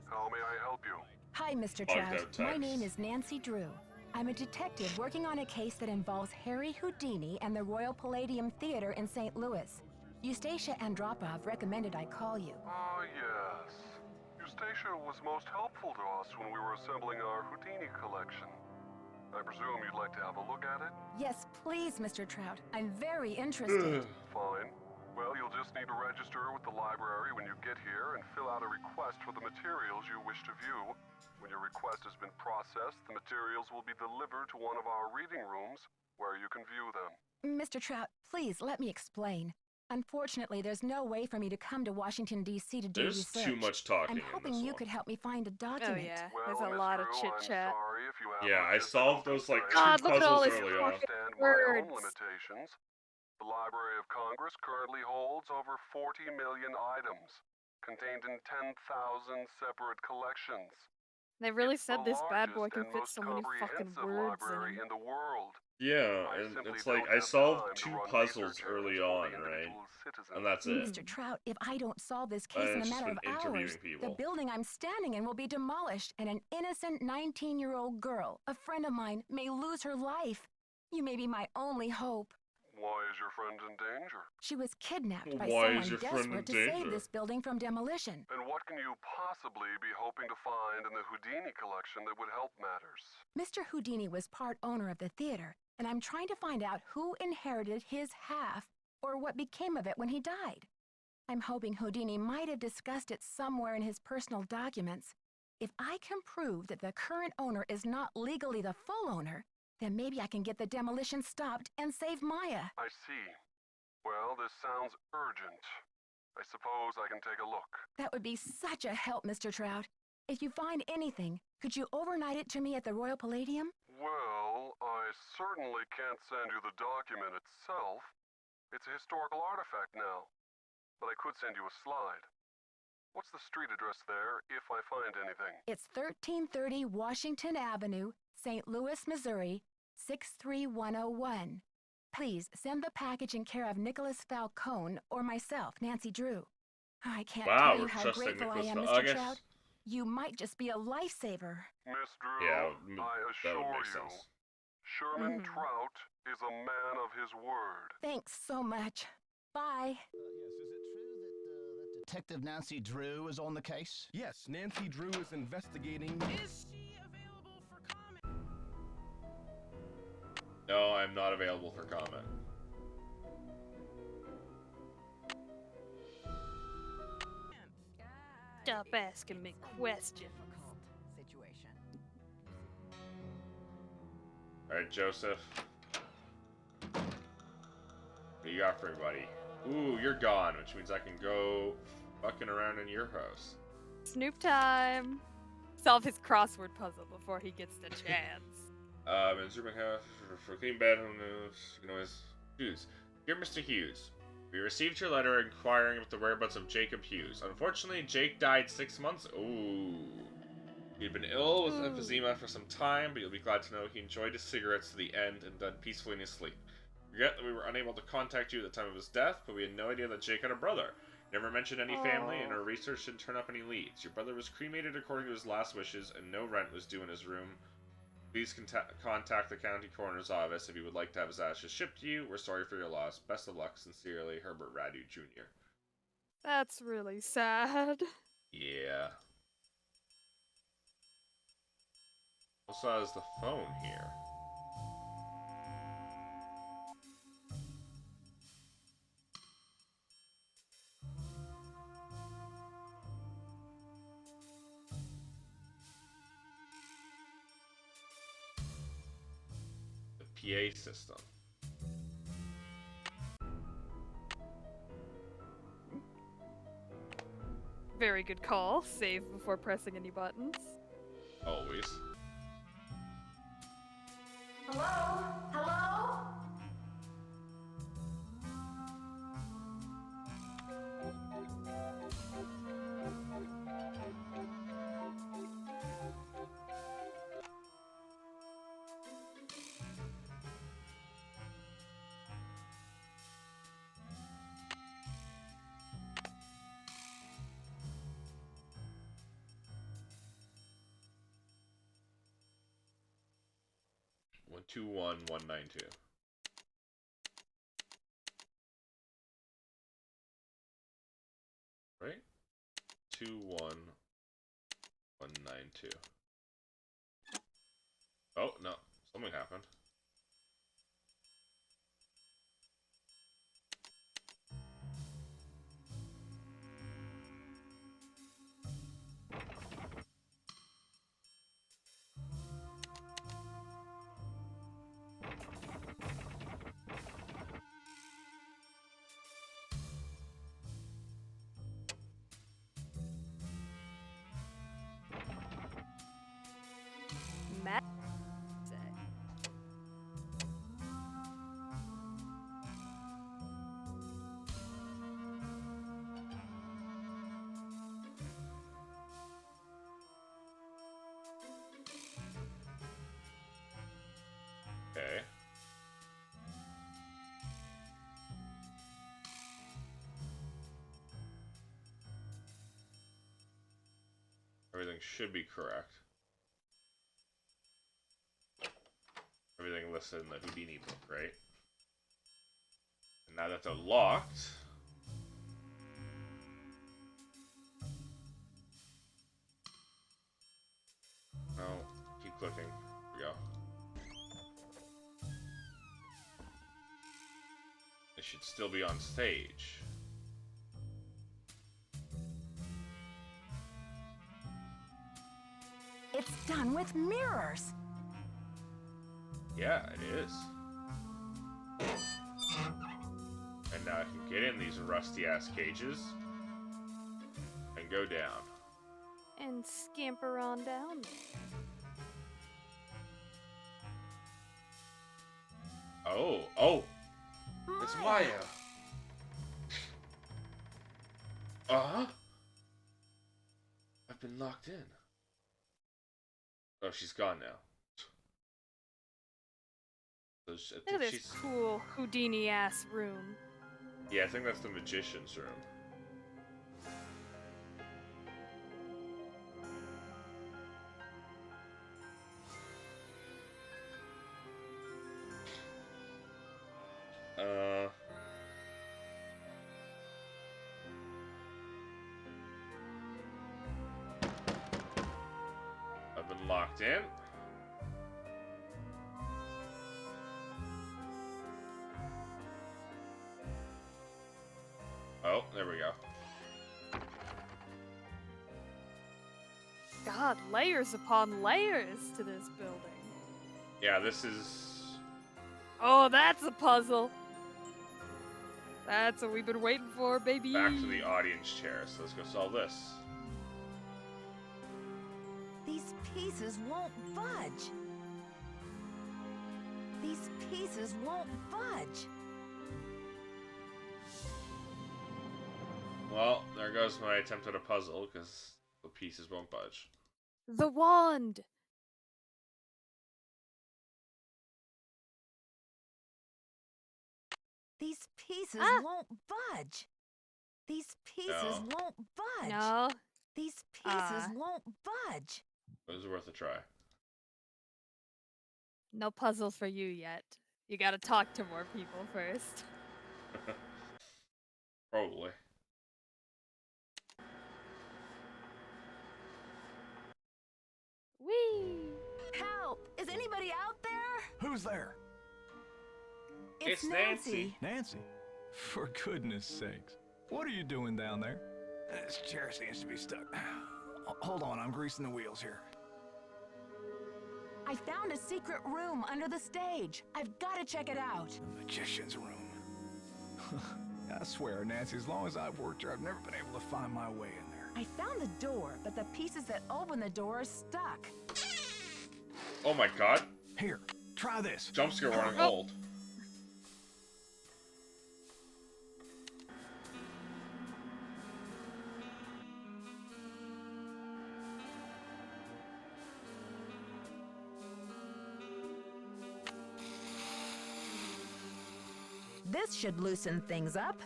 How may I help you? Hi, Mr. Trout. My name is Nancy Drew. I'm a detective working on a case that involves Harry Houdini and the Royal Palladium Theater in St. Louis. Eustacia Andropov recommended I call you. Ah, yes. Eustacia was most helpful to us when we were assembling our Houdini collection. I presume you'd like to have a look at it? Yes, please, Mr. Trout. I'm very interested. Fine. Well, you'll just need to register with the library when you get here and fill out a request for the materials you wish to view. When your request has been processed, the materials will be delivered to one of our reading rooms where you can view them. Mr. Trout, please let me explain. Unfortunately, there's no way for me to come to Washington, D.C. to do There's research. too much talking I'm hoping in this you one. could help me find a document. Oh yeah, Well, there's a Miss lot of Drew, chit I'm chat. sorry if you have Yeah, I solved those like two God, look at all puzzles these early on. fucking understand my own words. limitations. The Library of Congress currently holds over 40 million items, contained in 10,000 separate collections. They really It's said the this bad boy largest can and fit most so many fucking comprehensive words library in. in the world. Yeah, I and simply it's like don't I have solved time to two run puzzles research early errands for on, the right? individual citizen. And that's it. Mr. Trout, if I don't solve this case in a It's just matter of been interviewing hours, people. the building I'm standing in will be demolished and an innocent 19-year-old girl, a friend of mine, may lose her life. You may be my only hope. Why is your friend in danger? She was kidnapped by Why someone is your friend in desperate to save danger? this building from demolition. And what can you possibly be hoping to find in the Houdini collection that would help matters? Mr. Houdini was part owner of the theater, and I'm trying to find out who inherited his half or what became of it when he died. I'm hoping Houdini might have discussed it somewhere in his personal documents. If I can prove that the current owner is not legally the full owner, then maybe I can get the demolition stopped and save Maya. I see. Well, this sounds urgent. I suppose I can take a look. That would be such a help, Mr. Trout. If you find anything, could you overnight it to me at the Royal Palladium? Well, I certainly can't send you the document itself. It's a historical artifact now. But I could send you a slide. What's the street address there, if I find anything? It's 1330 Washington Avenue, St. Louis, Missouri, 63101. Please send the package in care of Nicholas Falcone or myself, Nancy Drew. I can't tell you how grateful I am, Mr. Trout. You might just be a lifesaver. Miss Drew, Yeah, I that would assure make you, sense. Sherman Trout is a man of his word. Thanks so much. Bye. Yes, is it true that Detective Nancy Drew is on the case? Yes, Nancy Drew is investigating. Is she available for comment? No, I'm not available for comment. Stop asking me questions. Situation. Alright, Joseph. What do you got for everybody? Ooh, you're gone, which means I can go fucking around in your house. Snoop time. Solve his crossword puzzle before he gets the chance. Instrument have for clean bed news. You can always Hughes. Dear Mr. Hughes, we received your letter inquiring about the whereabouts of Jacob Hughes. Unfortunately, Jake died 6 months. Ooh. He'd been ill with emphysema for some time, but you'll be glad to know he enjoyed his cigarettes to the end and died peacefully in his sleep. Regret that we were unable to contact you at the time of his death, but we had no idea that Jake had a brother. Never mentioned any family, and our research didn't turn up any leads. Your brother was cremated according to his last wishes, and no rent was due in his room. Please contact the county coroner's office if you would like to have his ashes shipped to you. We're sorry for your loss. Best of luck. Sincerely, Herbert Radu Jr. That's really sad. Yeah. Also has the phone here. PA system. Very good call. Save before pressing any buttons. Always. Hello? Hello? One 21192. Right? 21192. Oh no, something happened. Matt. Okay. Everything should be correct. Everything listed in the Houdini book, right? And now that they're locked... No, keep clicking. Here we go. They should still be on stage. It's done with mirrors. Yeah, it is. And now I can get in these rusty-ass cages and go down. And scamper on down there. Oh! It's Maya! Uh-huh? I've been locked in. Oh, she's gone now. I Look think at this she's... cool Houdini-ass room. Yeah, I think that's the magician's room. I've been locked in. Oh, there we go. God, layers upon layers to this building. Yeah, this is... Oh, that's a puzzle. That's what we've been waiting for, baby. Back to the audience chair, so let's go solve this. These pieces won't budge. These pieces won't budge. Well, there goes my attempt at a puzzle, because the pieces won't budge. The wand. These pieces won't budge. These pieces won't budge. No. These pieces won't budge. It was worth a try. No puzzles for you yet. You gotta talk to more people first. Probably. Whee! Help! Is anybody out there? Who's there? It's Nancy. Nancy? For goodness sakes. What are you doing down there? This chair seems to be stuck. Hold on, I'm greasing the wheels here. I found a secret room under the stage. I've got to check it out. The magician's room. I swear, Nancy, as long as I've worked here, I've never been able to find my way in there. I found the door, but the pieces that open the door are stuck. Oh my god. Here, try this. Jump scare warning old. This should loosen things up.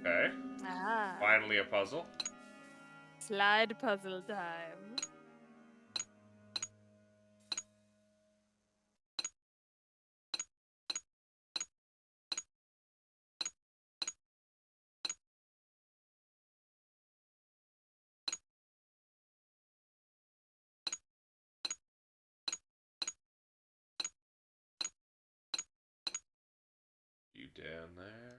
Okay. Finally a puzzle. Slide puzzle time. You down there?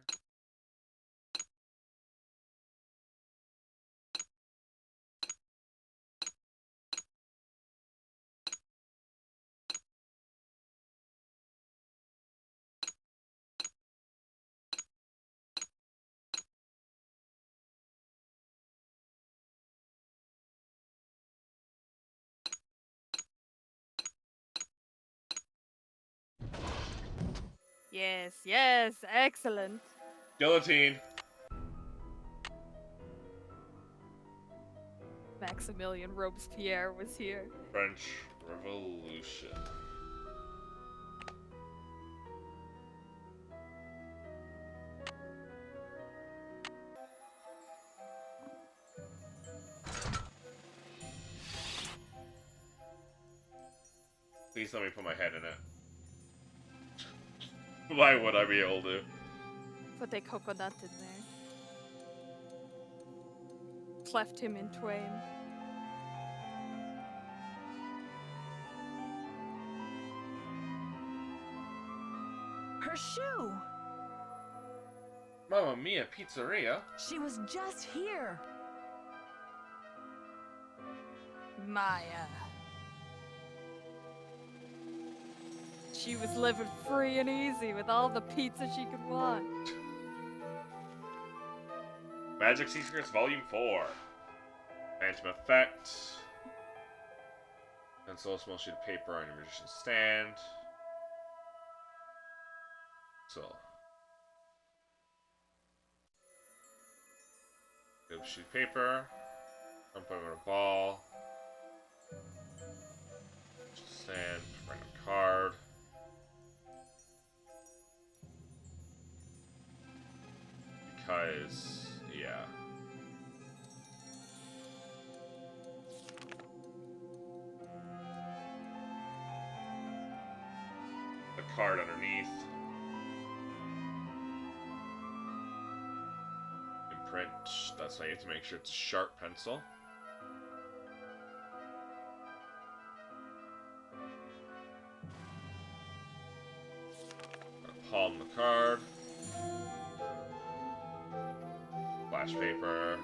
Yes, yes, excellent. Guillotine. Maximilian Robespierre was here. French Revolution. Please let me put my head in it. Why would I be able to? Put a coconut in there. Cleft him in twain. Her shoe! Mamma Mia Pizzeria? She was just here. Maya. She was living free and easy with all the pizza she could want. Magic Secrets Volume 4. Phantom Effect. Pencil, a small sheet of paper on your magician's stand. So. Good sheet of paper. I'm putting on a ball. Stand, random card. because, yeah. The card underneath. Imprint. That's why you have to make sure it's a sharp pencil. Palm the card. Flash paper.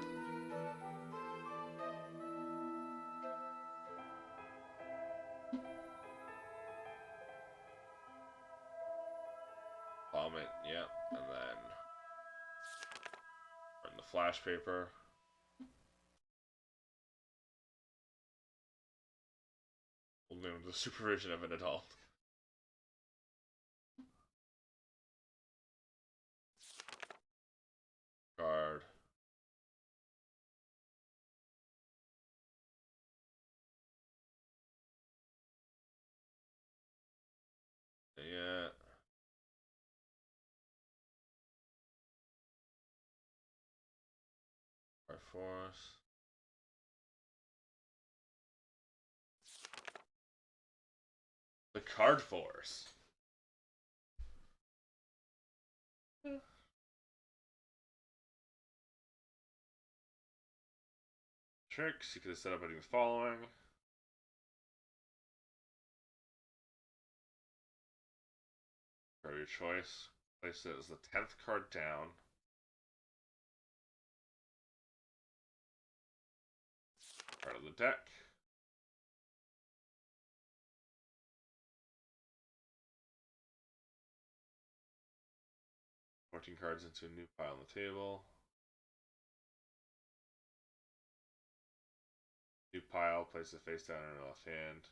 Palm it, yep, and then burn the flash paper. Only with the supervision of an adult. Card. Yeah. Card force. The card force. Tricks, you could have set up any of the following. Card of your choice. Place it as the 10th card down. Card of the deck. Fourteen cards into a new pile on the table. New pile, place it face down in your left hand.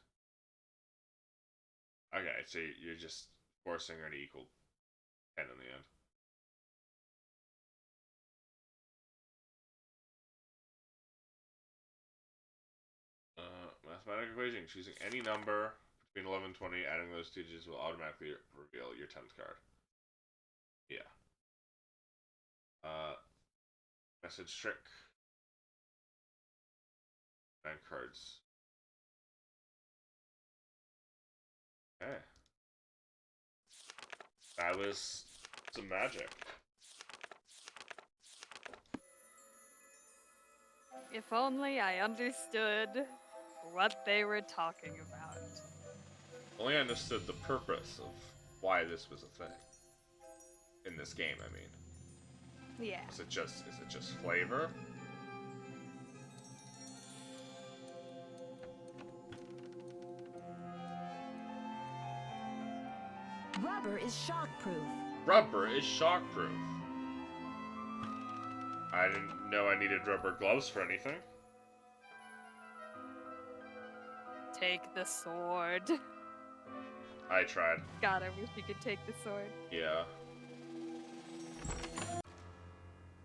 Okay, so you're just forcing her to equal 10 in the end. Mathematical equation. Choosing any number between 11 and 20, adding those digits will automatically reveal your 10th card. Yeah. Message trick. 9 cards. Okay. That was some magic. If only I understood what they were talking about. Only understood the purpose of why this was a thing. In this game, I mean. Yeah. Is it just flavor? Rubber is shockproof. Rubber is shockproof. I didn't know I needed rubber gloves for anything. Take the sword. I tried. God, I wish you could take the sword. Yeah.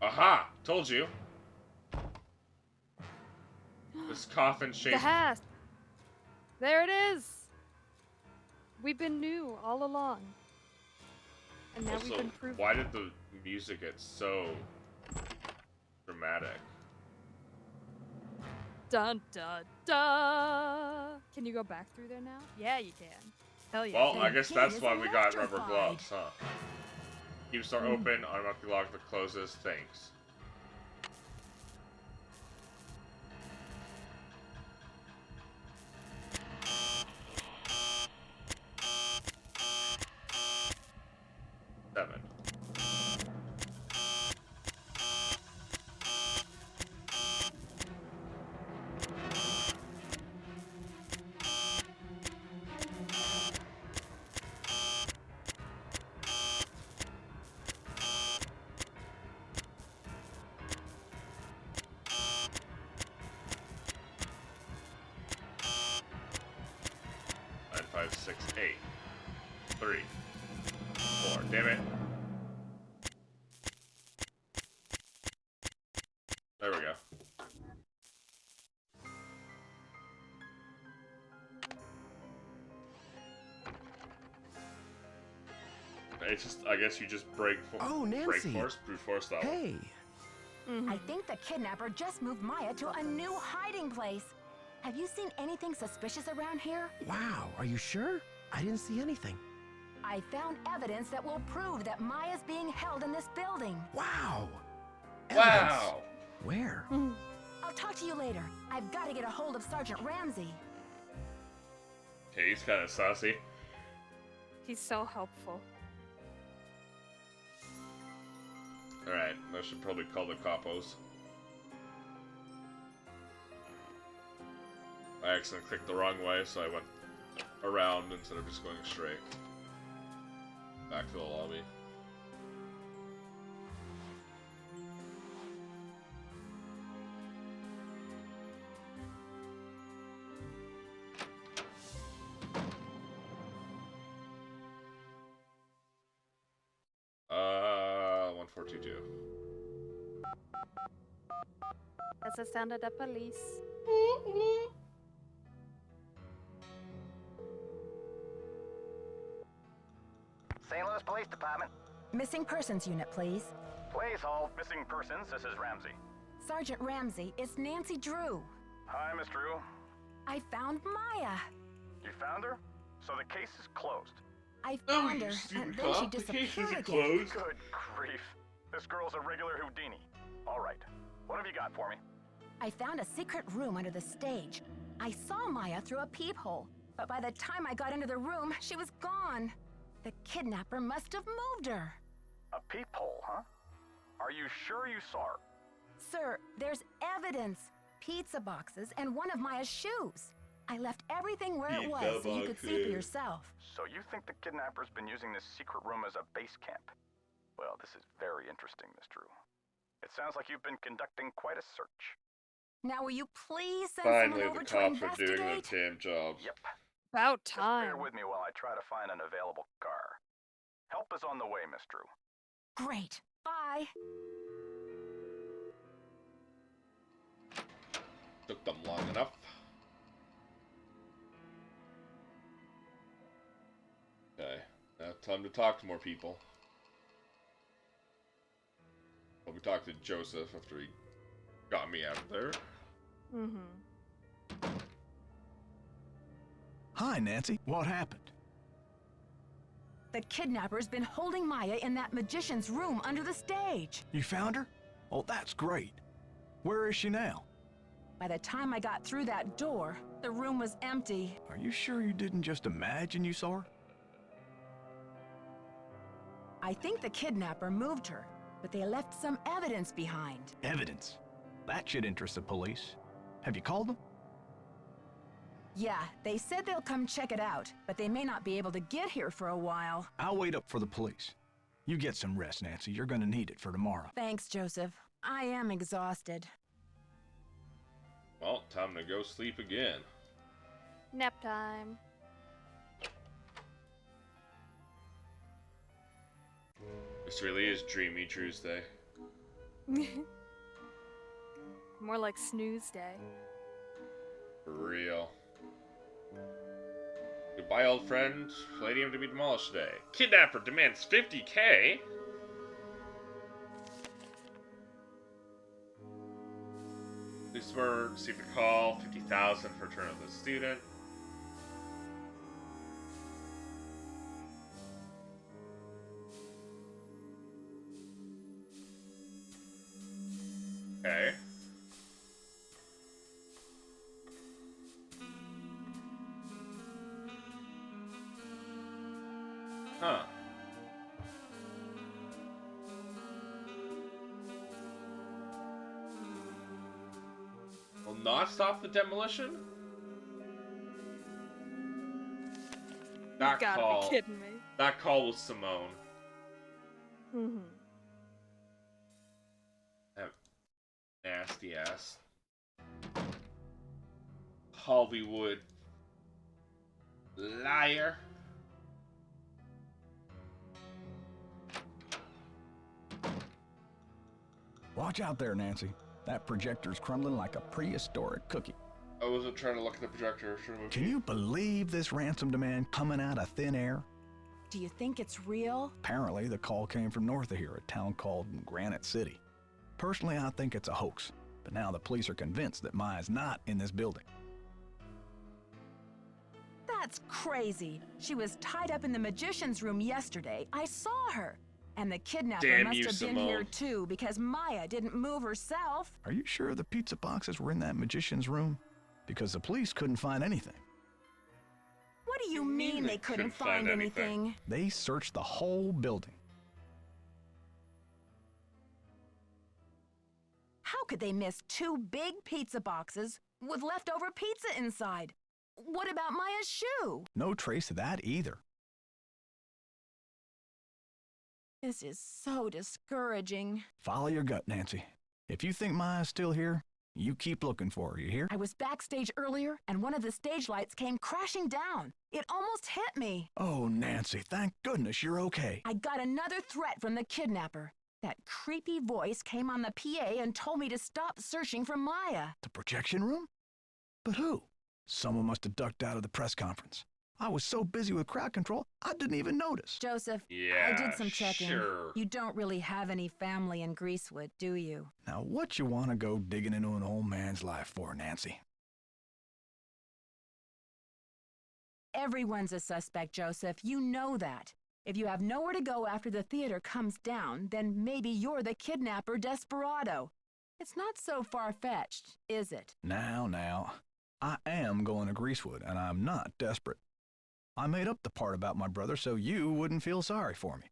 Aha! Told you. This coffin shaped. The hasp. There it is. We've been new all along. And now Also, we've been proven. why did the music get so dramatic? Dun dun dun. Can you go back through there now? Yeah, you can. Hell yeah. Well, I guess that's why we got rubber gloves, huh? Keeps door open, automatically lock the closes, thanks. Seven. Five, six, 8. 3. 4. Damn it. There we go. It's just, I guess you just break Nancy. brute force level. Hey. I think the kidnapper just moved Maya to a new hiding place. Have you seen anything suspicious around here? Wow, are you sure? I didn't see anything. I found evidence that will prove that Maya's being held in this building. Wow. Wow. Where? I'll talk to you later. I've got to get a hold of Sergeant Ramsey. Okay, he's kind of saucy. He's so helpful. Alright, I should probably call the capos. I accidentally clicked the wrong way, so I went around instead of just going straight. Back to the lobby. Uh, 1422. That's the sound of the police. St. Louis Police Department. Missing persons unit, please. Please hold missing persons. This is Ramsey. Sergeant Ramsey, it's Nancy Drew. Hi, Miss Drew. I found Maya. You found her? So the case is closed. I found her, and then she disappeared again. Good grief. This girl's a regular Houdini. All right. What have you got for me? I found a secret room under the stage. I saw Maya through a peephole, but by the time I got into the room, she was gone. The kidnapper must have moved her. A peephole, huh? Are you sure you saw her? Sir, there's evidence. Pizza boxes and one of Maya's shoes. I left everything where it was so you could see for yourself. So you think the kidnapper's been using this secret room as a base camp? Well, this is very interesting, Miss Drew. It sounds like you've been conducting quite a search. Now will you please send Finally, someone over the to cops are doing investigate? their damn jobs. Yep. About Just time. bear with me while I try to find an available car. Help is on the way, Miss Drew. Great. Bye. Took them long enough. Okay, now time to talk to more people. Well, we talked to Joseph after he got me out of there. Hi, Nancy. What happened? The kidnapper's been holding Maya in that magician's room under the stage. You found her? Oh, that's great. Where is she now? By the time I got through that door, the room was empty. Are you sure you didn't just imagine you saw her? I think the kidnapper moved her, but they left some evidence behind. Evidence? That should interest the police. Have you called them? Yeah, they said they'll come check it out, but they may not be able to get here for a while. I'll wait up for the police. You get some rest, Nancy. You're gonna need it for tomorrow. Thanks, Joseph. I am exhausted. Well, time to go sleep again. Nap time. This really is Dreamy Drewsday. More like snooze day. For real. Goodbye, old friend. Palladium to be demolished today. Kidnapper demands $50K. Police were received a call. $50,000 for return of the student. Okay. Huh. Will not stop the demolition? That gotta call. be kidding me. That call was Simone. That nasty ass Hollywood liar. Watch out there, Nancy. That projector's crumbling like a prehistoric cookie. I wasn't trying to look at the projector. Can you believe this ransom demand coming out of thin air? Do you think it's real? Apparently, the call came from north of here, a town called Granite City. Personally, I think it's a hoax, but now the police are convinced that Maya's not in this building. That's crazy. She was tied up in the magician's room yesterday. I saw her. And the kidnapper Damn must you, have been Simone. here too, because Maya didn't move herself. Are you sure the pizza boxes were in that magician's room? Because the police couldn't find anything. What do you mean they couldn't find anything? They searched the whole building. How could they miss 2 big pizza boxes with leftover pizza inside? What about Maya's shoe? No trace of that either. This is so discouraging. Follow your gut, Nancy. If you think Maya's still here, you keep looking for her, you hear? I was backstage earlier, and one of the stage lights came crashing down. It almost hit me. Oh, Nancy, thank goodness you're okay. I got another threat from the kidnapper. That creepy voice came on the PA and told me to stop searching for Maya. The projection room? But who? Someone must have ducked out of the press conference. I was so busy with crowd control, I didn't even notice. Joseph, Yeah, I did some checking. sure. You don't really have any family in Greasewood, do you? Now, what you want to go digging into an old man's life for, Nancy? Everyone's a suspect, Joseph. You know that. If you have nowhere to go after the theater comes down, then maybe you're the kidnapper desperado. It's not so far-fetched, is it? Now, I am going to Greasewood, and I'm not desperate. I made up the part about my brother so you wouldn't feel sorry for me.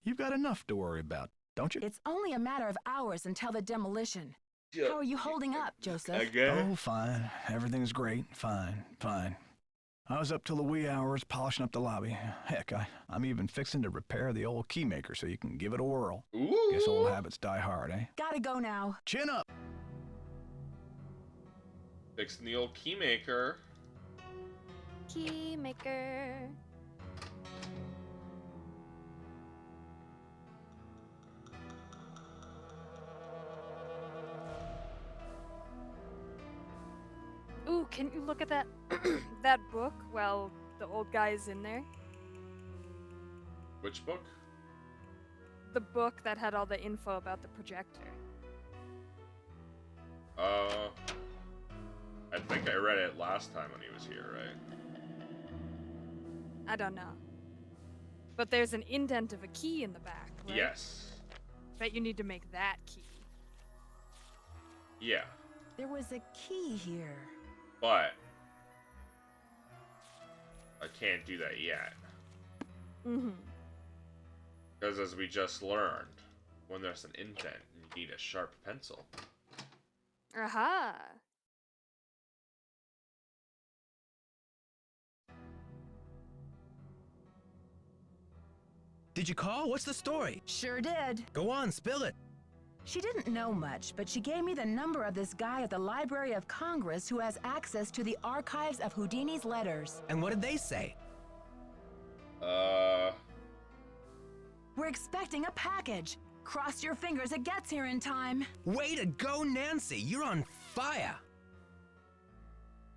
You've got enough to worry about, don't you? It's only a matter of hours until the demolition. Yeah. How are you holding up, Joseph? Oh, fine. Everything's great. Fine. I was up till the wee hours polishing up the lobby. Heck, I'm even fixing to repair the old key maker so you can give it a whirl. Ooh. Guess old habits die hard, eh? Gotta go now. Chin up! Fixing the old keymaker. Keymaker. Ooh, can you look at that that book while the old guy is in there? Which book? The book that had all the info about the projector. I think I read it last time when he was here, right? I don't know. But there's an indent of a key in the back, right? Yes. Bet you need to make that key. Yeah. There was a key here. But I can't do that yet. Mm-hmm. Because as we just learned, when there's an indent, you need a sharp pencil. Aha! Did you call? What's the story? Sure did. Go on, spill it. She didn't know much, but she gave me the number of this guy at the Library of Congress who has access to the archives of Houdini's letters. And what did they say? We're expecting a package. Cross your fingers it gets here in time. Way to go, Nancy. You're on fire.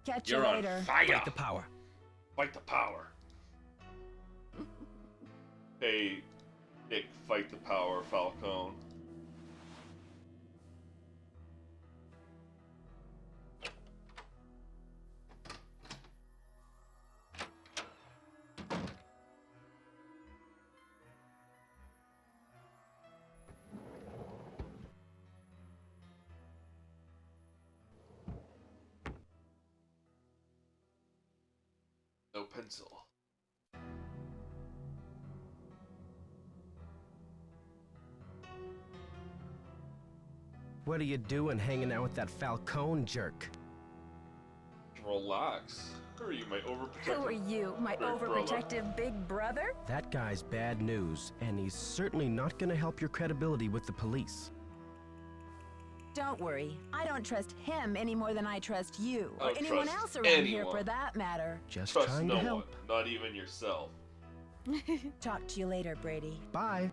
Catch you You're later. on fire. Fight the power. Fight the power. Hey, Nick, fight the power, Falcone. No pencil. What are you doing hanging out with that Falcone jerk? Relax. Who are you, my overprotective? Who are you, my big brother? overprotective big brother? That guy's bad news, and he's certainly not gonna help your credibility with the police. Don't worry. I don't trust him any more than I trust you, I or don't anyone trust else around here anyone. for that matter. Just Trust trying no to help. one, not even yourself. Talk to you later, Brady. Bye.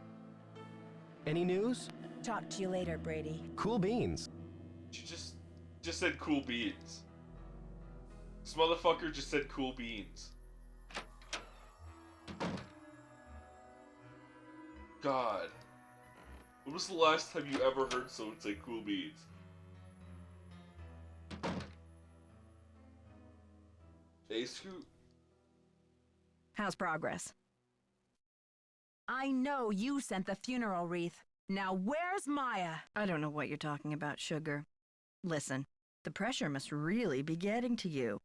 Any news? Talk to you later, Brady. Cool beans. You just said cool beans. This motherfucker just said cool beans. God. When was the last time you ever heard someone say cool beans? Hey, Scoot. How's progress? I know you sent the funeral wreath. Now where's Maya? I don't know what you're talking about, Sugar. Listen, the pressure must really be getting to you.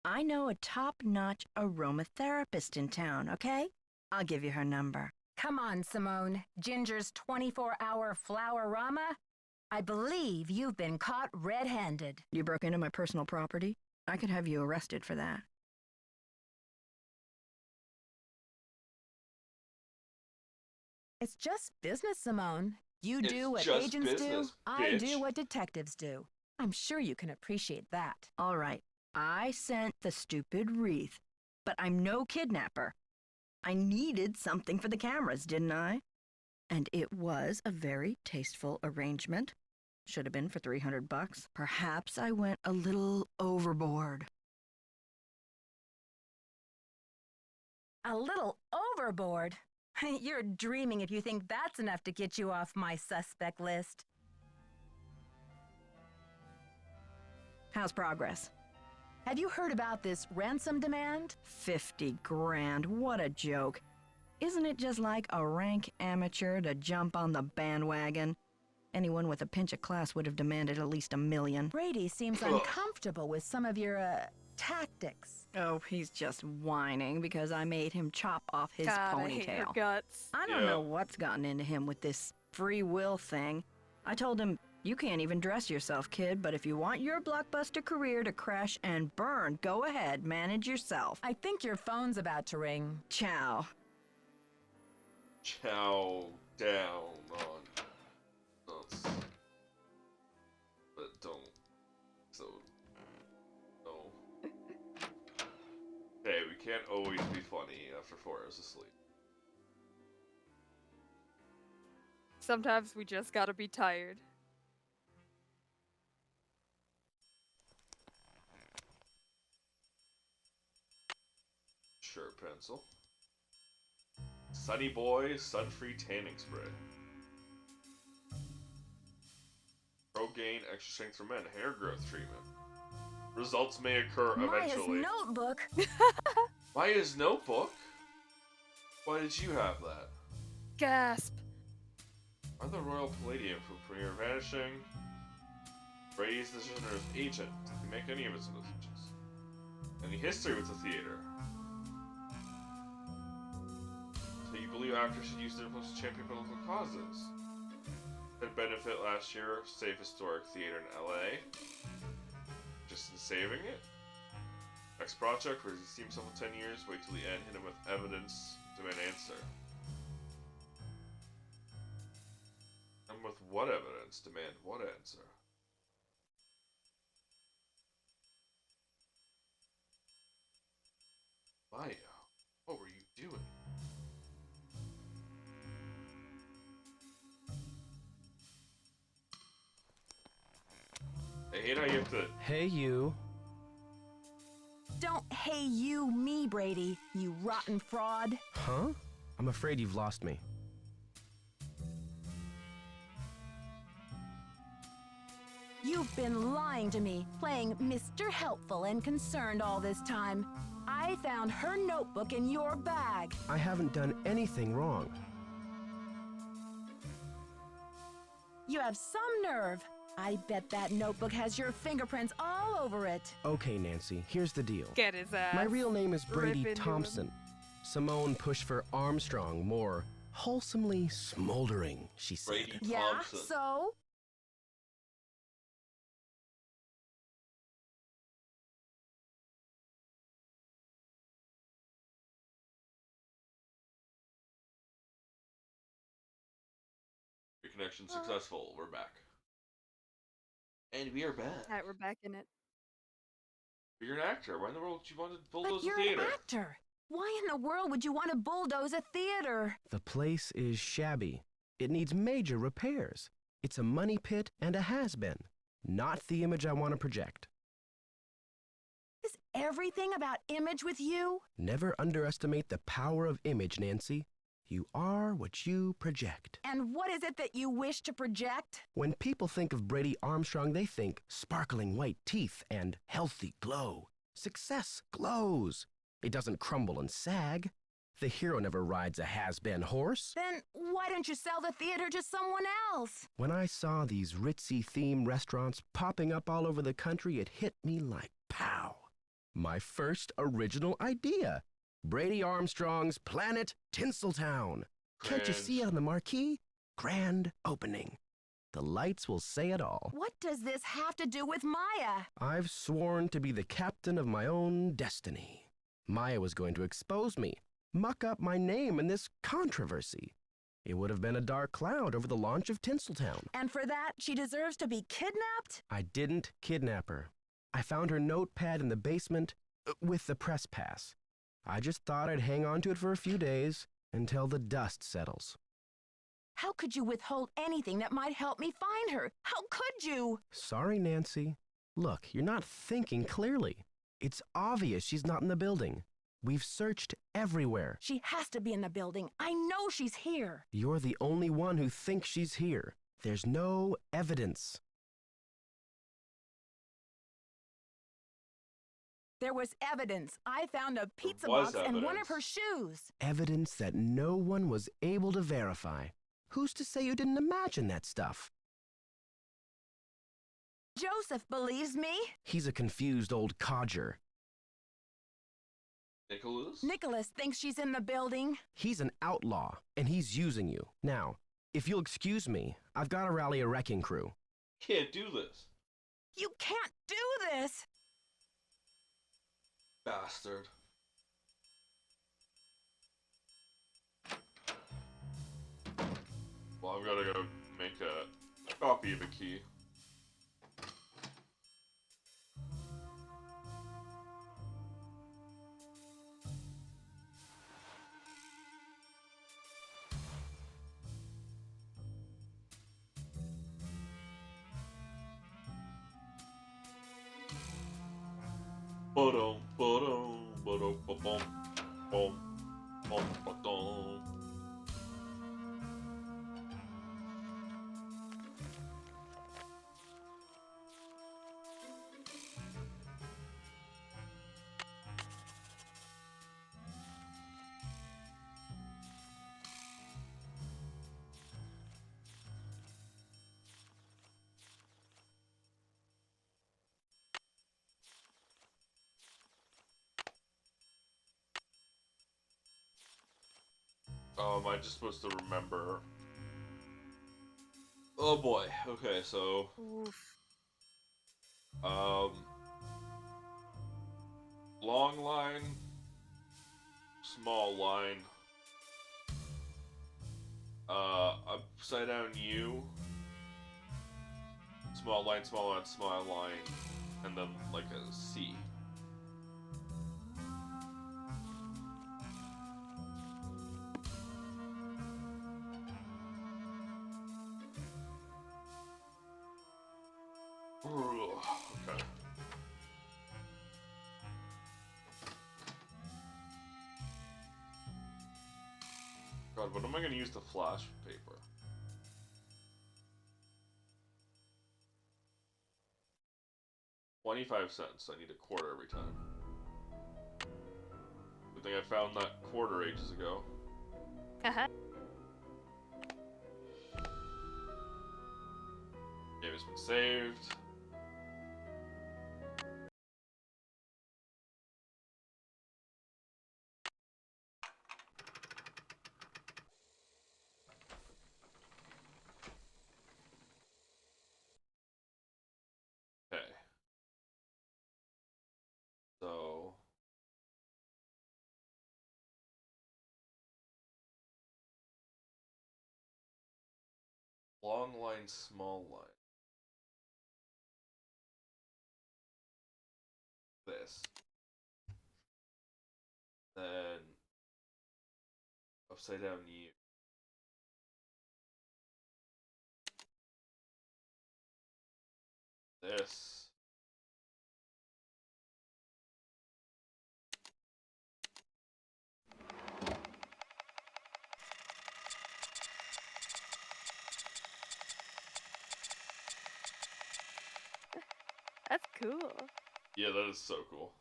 I know a top-notch aromatherapist in town, okay? I'll give you her number. Come on, Simone. Ginger's 24-hour flower-rama? I believe you've been caught red-handed. You broke into my personal property? I could have you arrested for that. It's just business, Simone. You do what agents do, I do what detectives do. I'm sure you can appreciate that. All right, I sent the stupid wreath, but I'm no kidnapper. I needed something for the cameras, didn't I? And it was a very tasteful arrangement. Should have been for $300. Perhaps I went a little overboard. A little overboard? You're dreaming if you think that's enough to get you off my suspect list. How's progress? Have you heard about this ransom demand? 50 grand, what a joke. Isn't it just like a rank amateur to jump on the bandwagon? Anyone with a pinch of class would have demanded at least $1 million. Brady seems uncomfortable with some of your, tactics. Oh, he's just whining because I made him chop off his ponytail. I hate your guts. I don't know what's gotten into him with this free will thing. I told him, you can't even dress yourself, kid, but if you want your blockbuster career to crash and burn, go ahead, manage yourself. I think your phone's about to ring. Ciao. Chow down on us. But don't. So. No. Hey, we can't always be funny after 4 hours of sleep. Sometimes we just gotta be tired. Sure, pencil. Sunny Boy Sun-Free Tanning Spray. Pro-Gain Extra Strength for Men Hair Growth Treatment. Results may occur eventually. Maya's notebook. Maya's notebook? Why did you have that? Gasp. I'm the Royal Palladium from Premier Vanishing. Brady's the generous agent. Did he make any of his decisions? Any history with the theater? So you believe actors should use their influence to champion political causes? Had benefit last year, save historic theater in LA. Just in saving it? Next project, where he see himself in 10 years, wait till the end, hit him with evidence, demand answer. And with what evidence, demand what answer? Maya, what were you doing? I hate how you have to... Hey, you. Don't hey you me, Brady, you rotten fraud. Huh? I'm afraid you've lost me. You've been lying to me, playing Mr. Helpful and Concerned all this time. I found her notebook in your bag. I haven't done anything wrong. You have some nerve. I bet that notebook has your fingerprints all over it. Okay, Nancy, here's the deal. Get his ass. My real name is Brady Rip into Thompson. him. Simone pushed for Armstrong, more wholesomely smoldering, she said. Brady Yeah, Thompson. so? Reconnection successful. We're back. And we are back. Alright, we're back in it. You're an actor. Why in the world would you want to But bulldoze a you're theater? an actor. Why in the world would you want to bulldoze a theater? The place is shabby. It needs major repairs. It's a money pit and a has-been. Not the image I want to project. Is everything about image with you? Never underestimate the power of image, Nancy. You are what you project. And what is it that you wish to project? When people think of Brady Armstrong, they think sparkling white teeth and healthy glow. Success glows. It doesn't crumble and sag. The hero never rides a has-been horse. Then why don't you sell the theater to someone else? When I saw these ritzy theme restaurants popping up all over the country, it hit me like pow. My first original idea. Brady Armstrong's Planet Tinseltown. Can't you see it on the marquee? Grand opening. The lights will say it all. What does this have to do with Maya? I've sworn to be the captain of my own destiny. Maya was going to expose me, muck up my name in this controversy. It would have been a dark cloud over the launch of Tinseltown. And for that, she deserves to be kidnapped? I didn't kidnap her. I found her notepad in the basement with the press pass. I just thought I'd hang on to it for a few days until the dust settles. How could you withhold anything that might help me find her? How could you? Sorry, Nancy. Look, you're not thinking clearly. It's obvious she's not in the building. We've searched everywhere. She has to be in the building. I know she's here. You're the only one who thinks she's here. There's no evidence. There was evidence. I found a pizza box and one of her shoes. Evidence that no one was able to verify. Who's to say you didn't imagine that stuff? Joseph believes me. He's a confused old codger. Nicholas thinks she's in the building. He's an outlaw, and he's using you. Now, if you'll excuse me, I've got to rally a wrecking crew. Can't do this. You can't do this! Bastard. Well, I've got to go make a copy of a key. Ba-dum, ba-dum, ba-dum, ba-bum, bum, bum, ba-dum. Am I just supposed to remember? Oh boy. Okay, so long line, small line, upside down U, small line, small line, and then like a C. Okay. God, what am I going to use the flash paper? $0.25. I need a quarter every time. Good thing I found that quarter ages ago. Game has been saved. Okay. So long line, small line. This. Then upside down U. This. cool. Yeah, that is so cool.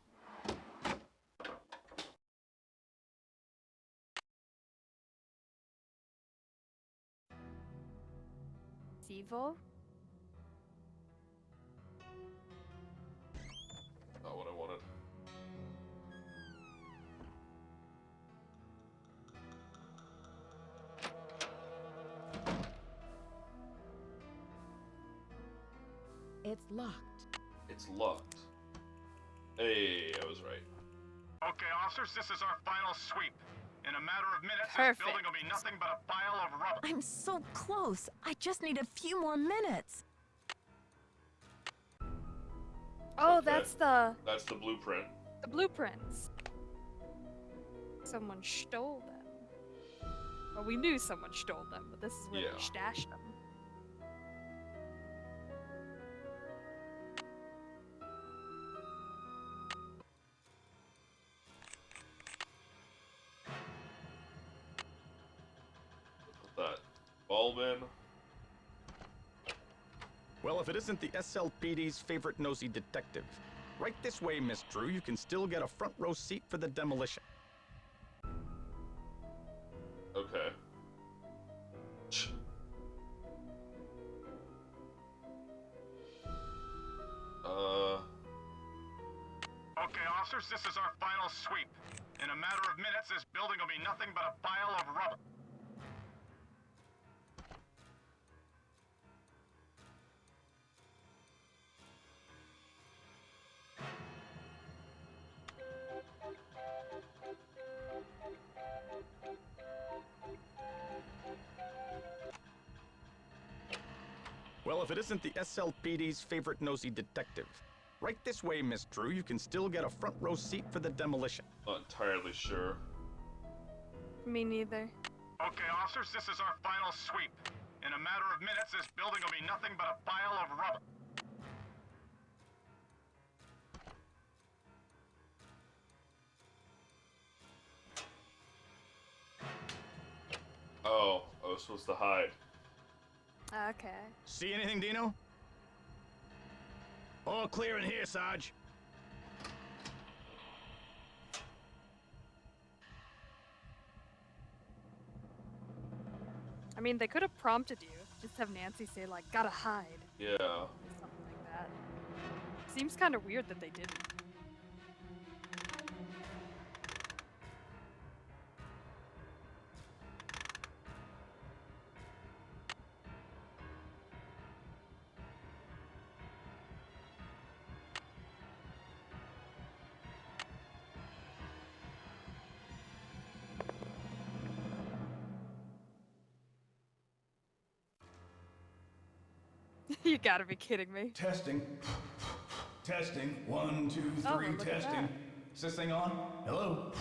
Evil? Not what I wanted. It's locked. It's locked. Hey, I was right. Okay, officers, this is our final sweep. In a matter of minutes, Perfect. this building will be nothing but a pile of rubble. I'm so close. I just need a few more minutes. Oh, Okay. that's the blueprint. The blueprints. Someone stole them. Well, we knew someone stole them, but this is where they stashed them. Put that bulb in. Well, if it isn't the SLPD's favorite nosy detective. Right this way, Miss Drew. You can still get a front row seat for the demolition. Okay. Okay, officers, this is our final sweep. In a matter of minutes, this building will be nothing but a pile of rubble. Well, if it isn't the SLPD's favorite nosy detective. Right this way, Miss Drew. You can still get a front row seat for the demolition. Not entirely sure. Me neither. Okay, officers, this is our final sweep. In a matter of minutes, this building will be nothing but a pile of rubble. Oh, I was supposed to hide. Okay. See anything, Dino? All clear in here, Sarge. I mean, they could have prompted you. Just have Nancy say, like, gotta hide. Yeah. Or something like that. Seems kind of weird that they didn't. You gotta be kidding me. Testing. Testing. 1, 2, 3, Oh, look at testing. that. Is this thing on? Hello?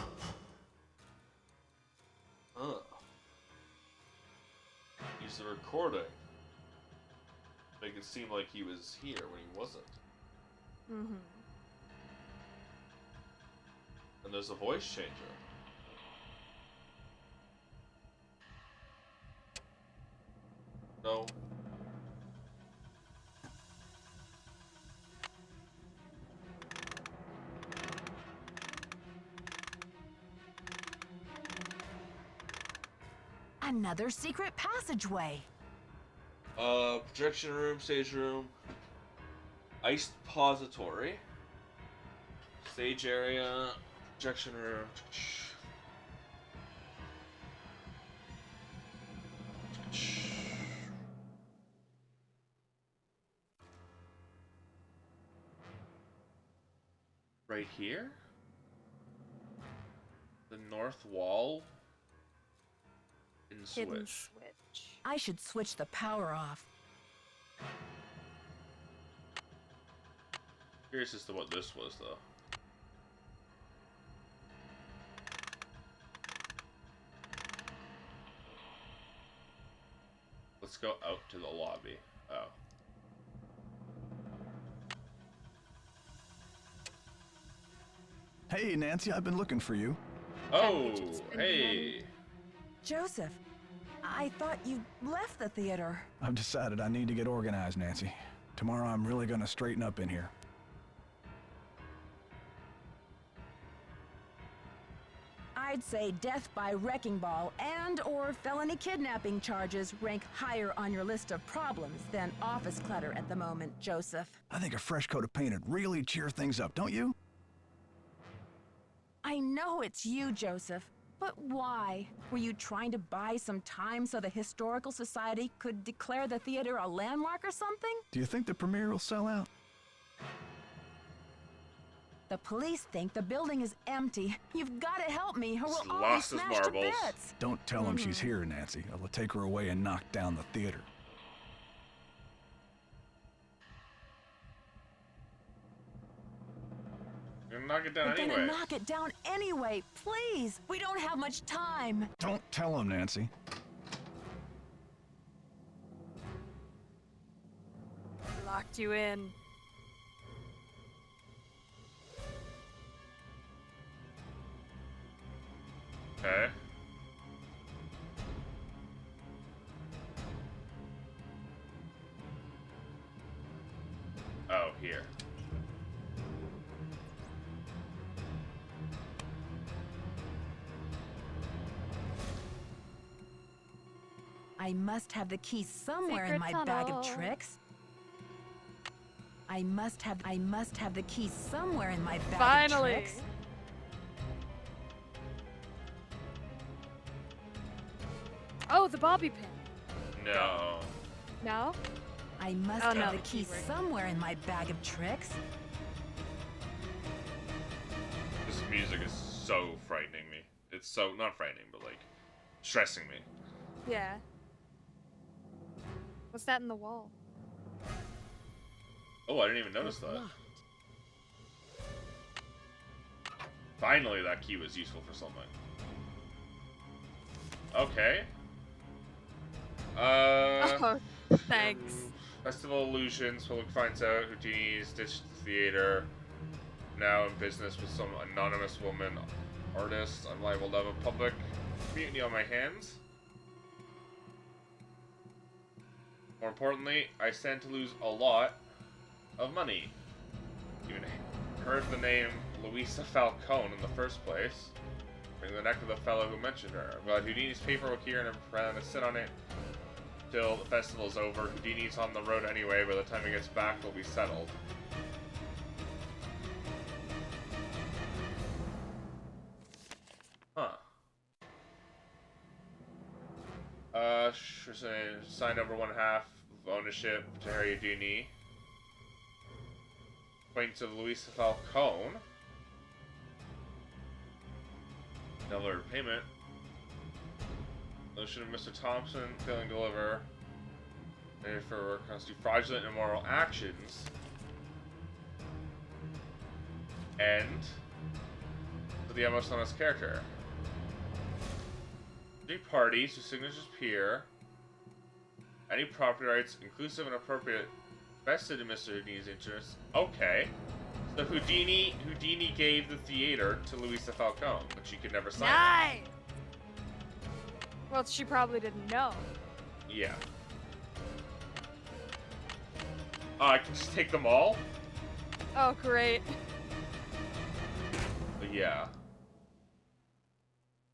Use the recording. Make it seem like he was here when he wasn't. Mm-hmm. And there's a voice changer. No. Another secret passageway. Projection room, stage room, iced pository, stage area, projection room. Right here? The north wall? And Hidden switch. switch. I should switch the power off. Curious as to what this was, though. Let's go out to the lobby. Oh. Hey, Nancy, I've been looking for you. Oh, hey. Joseph, I thought you left the theater. I've decided I need to get organized, Nancy. Tomorrow I'm really gonna straighten up in here. I'd say death by wrecking ball and or felony kidnapping charges rank higher on your list of problems than office clutter at the moment, Joseph. I think a fresh coat of paint would really cheer things up, don't you? I know it's you, Joseph, but why? Were you trying to buy some time so the Historical Society could declare the theater a landmark or something? Do you think the premiere will sell out? The police think the building is empty. You've got to help me, or we'll all be Lost his smashed to marbles. bits. Don't tell him she's here, Nancy. I will take her away and knock down the theater. You're gonna knock it down We're anyway. gonna knock it down anyway. Please, we don't have much time. Don't tell him, Nancy. Locked you in. Okay. Oh, here. I must have the key somewhere in my bag of tricks. I must have the key somewhere in my bag of tricks. Oh, the bobby pin. No. No? I must have the key somewhere in my bag of tricks. This music is so frightening me. It's so, not frightening, but like, stressing me. Yeah. What's that in the wall? Oh, I didn't even notice that. Finally, that key was useful for something. Okay. Oh, thanks. Festival Illusions. Public finds out Houdini's ditched the theater. Now in business with some anonymous woman artist. I'm liable to have a public mutiny on my hands. More importantly, I stand to lose a lot of money. Even heard the name Luisa Falcone in the first place. Bring the neck of the fellow who mentioned her. I'm glad Houdini's paperwork here and I'm planning to sit on it till the festival's over. Houdini's on the road anyway. By the time he gets back, we'll be settled. Huh. Signed over 1/2 of ownership to Harry Houdini. Acquaintance of Luisa Falcone. Another payment. Notion of Mr. Thompson failing to deliver. Made for constitute fraudulent and immoral actions. And for the most honest character. 3 parties whose signatures appear. Any property rights, inclusive and appropriate, vested in Mr. Houdini's interests. Okay. So Houdini gave the theater to Luisa Falcone, but she could never sign Nice! Well, she probably didn't know. it. Yeah. I can just take them all? Oh, great. But yeah.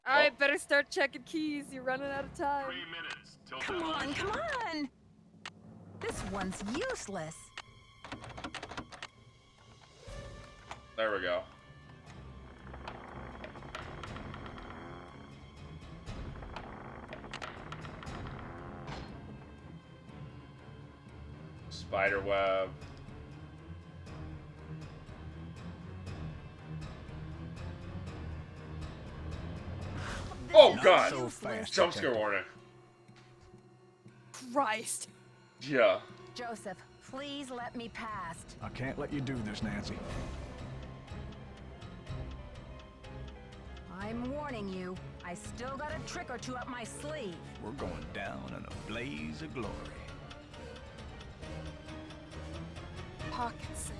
Alright, better start checking keys. You're running out of time. 3 minutes till Come on, come on! This one's useless. There we go. Spiderweb. Oh god! So fast, Jump scare Detective. warning. Christ. Yeah. Joseph, please let me past. I can't let you do this, Nancy. I'm warning you. I still got a trick or two up my sleeve. We're going down in a blaze of glory. Pocket save.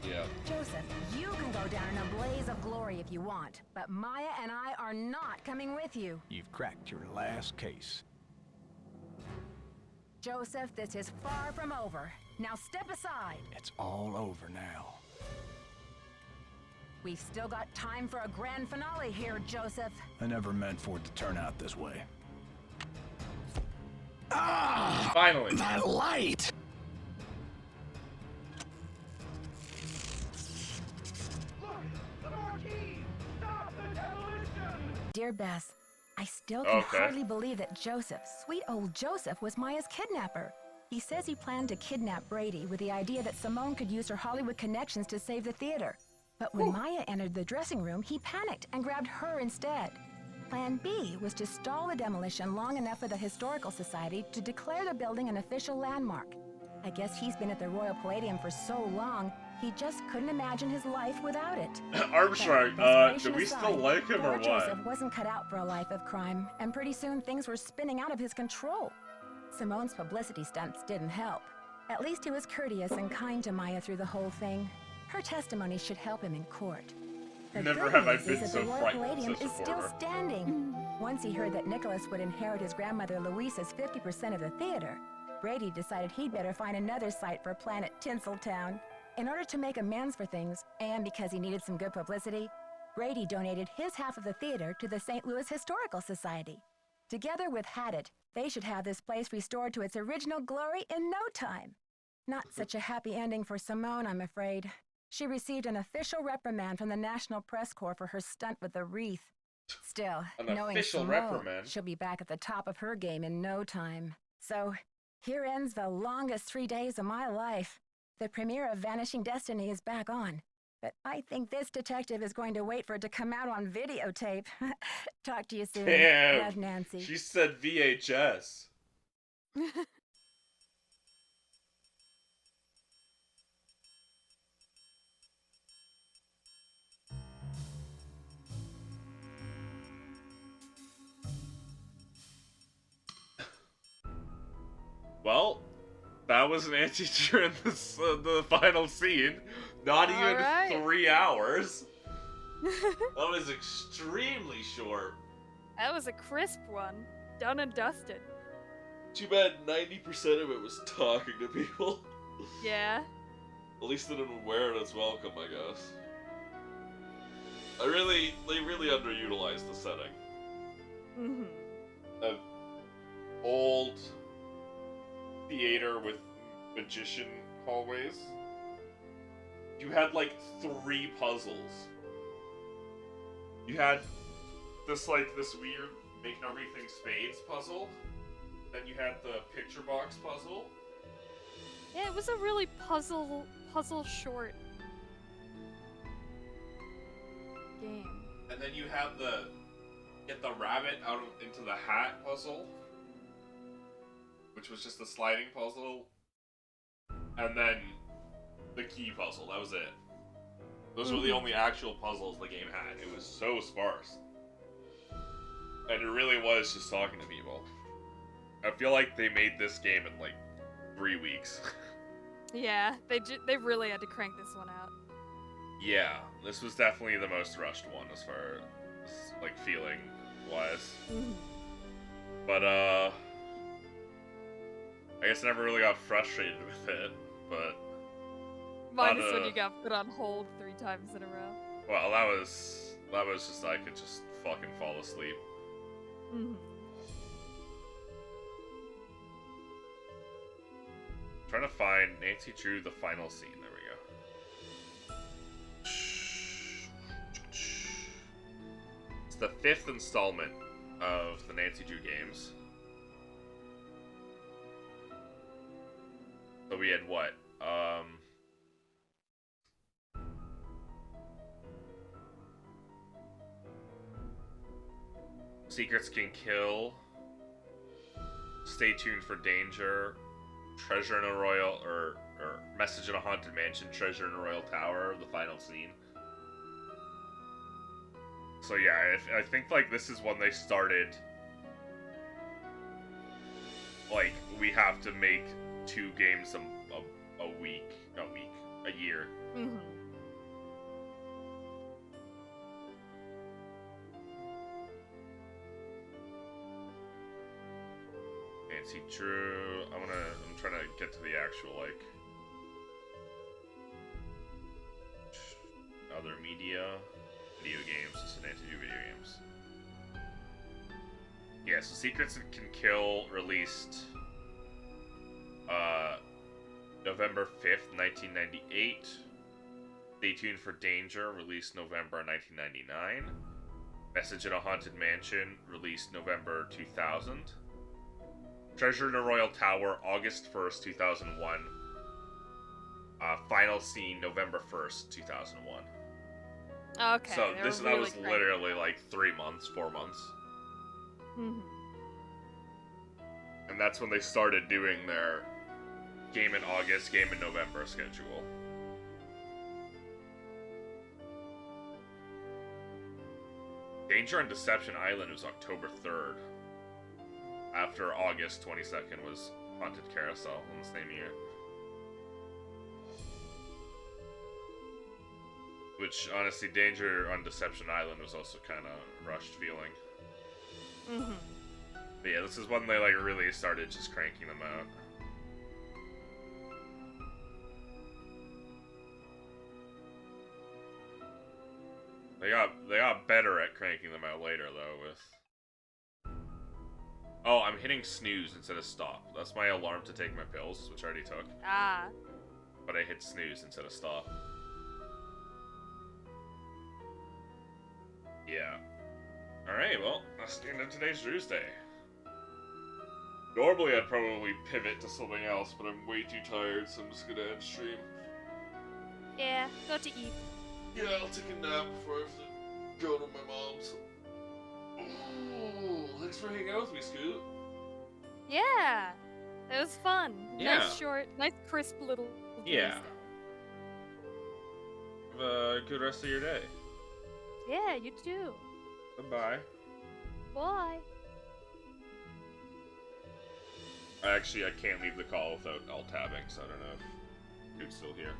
Yeah. Joseph, you can go down in a blaze of glory if you want, but Maya and I are not coming with you. You've cracked your last case. Joseph, this is far from over. Now step aside. It's all over now. We've still got time for a grand finale here, Joseph. I never meant for it to turn out this way. Ah! Finally. That light! Dear Bess, I still can hardly believe that Joseph, sweet old Joseph, was Maya's kidnapper. He says he planned to kidnap Brady with the idea that Simone could use her Hollywood connections to save the theater. But when Maya entered the dressing room, he panicked and grabbed her instead. Plan B was to stall the demolition long enough for the Historical Society to declare the building an official landmark. I guess he's been at the Royal Palladium for so long, he just couldn't imagine his life without it. Armstrong, do we still like him or what? Joseph wasn't cut out for a life of crime, and pretty soon things were spinning out of his control. Simone's publicity stunts didn't help. At least he was courteous and kind to Maya through the whole thing. Her testimony should help him in court. The Never good have I news been is so that the Royal frightened, Palladium says is still reporter. standing. Once he heard that Nicholas would inherit his grandmother Louisa's 50% of the theater, Brady decided he'd better find another site for Planet Tinseltown. In order to make amends for things, and because he needed some good publicity, Brady donated his half of the theater to the St. Louis Historical Society. Together with Haddett, they should have this place restored to its original glory in no time. Not such a happy ending for Simone, I'm afraid. She received an official reprimand from the National Press Corps for her stunt with the wreath. Still, An knowing official Simone, reprimand? she'll be back at the top of her game in no time. So, here ends the longest 3 days of my life. The premiere of Vanishing Destiny is back on, but I think this detective is going to wait for it to come out on videotape. Talk to you soon. Damn. Love, Nancy. She said VHS. Well, that was Nancy during the final scene. Not even 3 hours. That was extremely short. That was a crisp one. Done and dusted. Too bad 90% of it was talking to people. Yeah. At least they didn't wear it as welcome, I guess. They really underutilized the setting. An old theater with magician hallways. You had like 3 puzzles. You had this weird make everything spades puzzle. Then you had the picture box puzzle. Yeah, it was a really puzzle short game. And then you had the get the rabbit out into the hat puzzle, which was just a sliding puzzle. And then the key puzzle, that was it. Those were the only actual puzzles the game had. It was so sparse. And it really was just talking to people. I feel like they made this game in like 3 weeks. Yeah, they really had to crank this one out. Yeah, this was definitely the most rushed one as far as like feeling wise. But I guess I never really got frustrated with it, but minus when you got put on hold 3 times in a row. Well, that was just I could just fucking fall asleep. Trying to find Nancy Drew, the final scene. There we go. It's the 5th installment of the Nancy Drew games. So we had what? Secrets Can Kill. Stay Tuned for Danger. Treasure in a Royal, or Message in a Haunted Mansion, Treasure in a Royal Tower, the final scene. So yeah, I think like this is when they started, like, we have to make 2 games a year. Nancy Drew. I'm trying to get to the actual, like, other media. media, video games, just an anti-do video games. Yeah, so Secrets Can Kill released November 5th, 1998. Stay Tuned for Danger released November 1999. Message in a Haunted Mansion released November 2000. Treasure in a Royal Tower August 1st, 2001. Final Scene November 1st, 2001. Okay. So that was literally like 3 months, 4 months. Mm-hmm. And that's when they started doing their game in August, game in November schedule. Danger on Deception Island was October 3rd. After August 22nd was Haunted Carousel in the same year. Which, honestly, Danger on Deception Island was also kind of rushed feeling. Mm-hmm. But yeah, this is when they, like, really started just cranking them out. They got better at cranking them out later, though, with... Oh, I'm hitting snooze instead of stop. That's my alarm to take my pills, which I already took. Ah. But I hit snooze instead of stop. Yeah. Alright, well, that's the end of today's Drewsday. Normally I'd probably pivot to something else, but I'm way too tired, so I'm just gonna end stream. Yeah, go to eat. Yeah, I'll take a nap before I have to go to my mom's. Ooh, thanks for hanging out with me, Scoot. Yeah, it was fun. Yeah. Nice short, nice crisp little. Yeah. Have a good rest of your day. Yeah, you too. Bye-bye. Bye. Actually, I can't leave the call without alt-tabbing, so I don't know if Scoot's still here.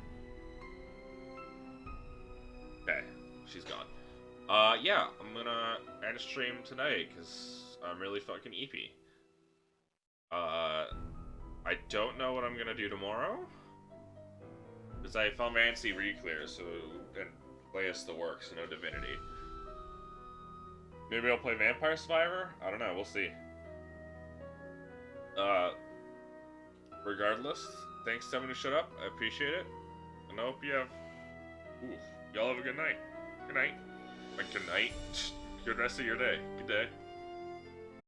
Okay, she's gone. Yeah, I'm gonna end stream tonight, because I'm really fucking eepy. I don't know what I'm gonna do tomorrow. Because I found Fancy Reclear, so, and play us the works, you know, Divinity. Maybe I'll play Vampire Survivor? I don't know, we'll see. Regardless, thanks to everyone who showed up, I appreciate it. And I hope you have... Ooh, y'all have a good night. Good night. Like, good night. Good rest of your day. Good day.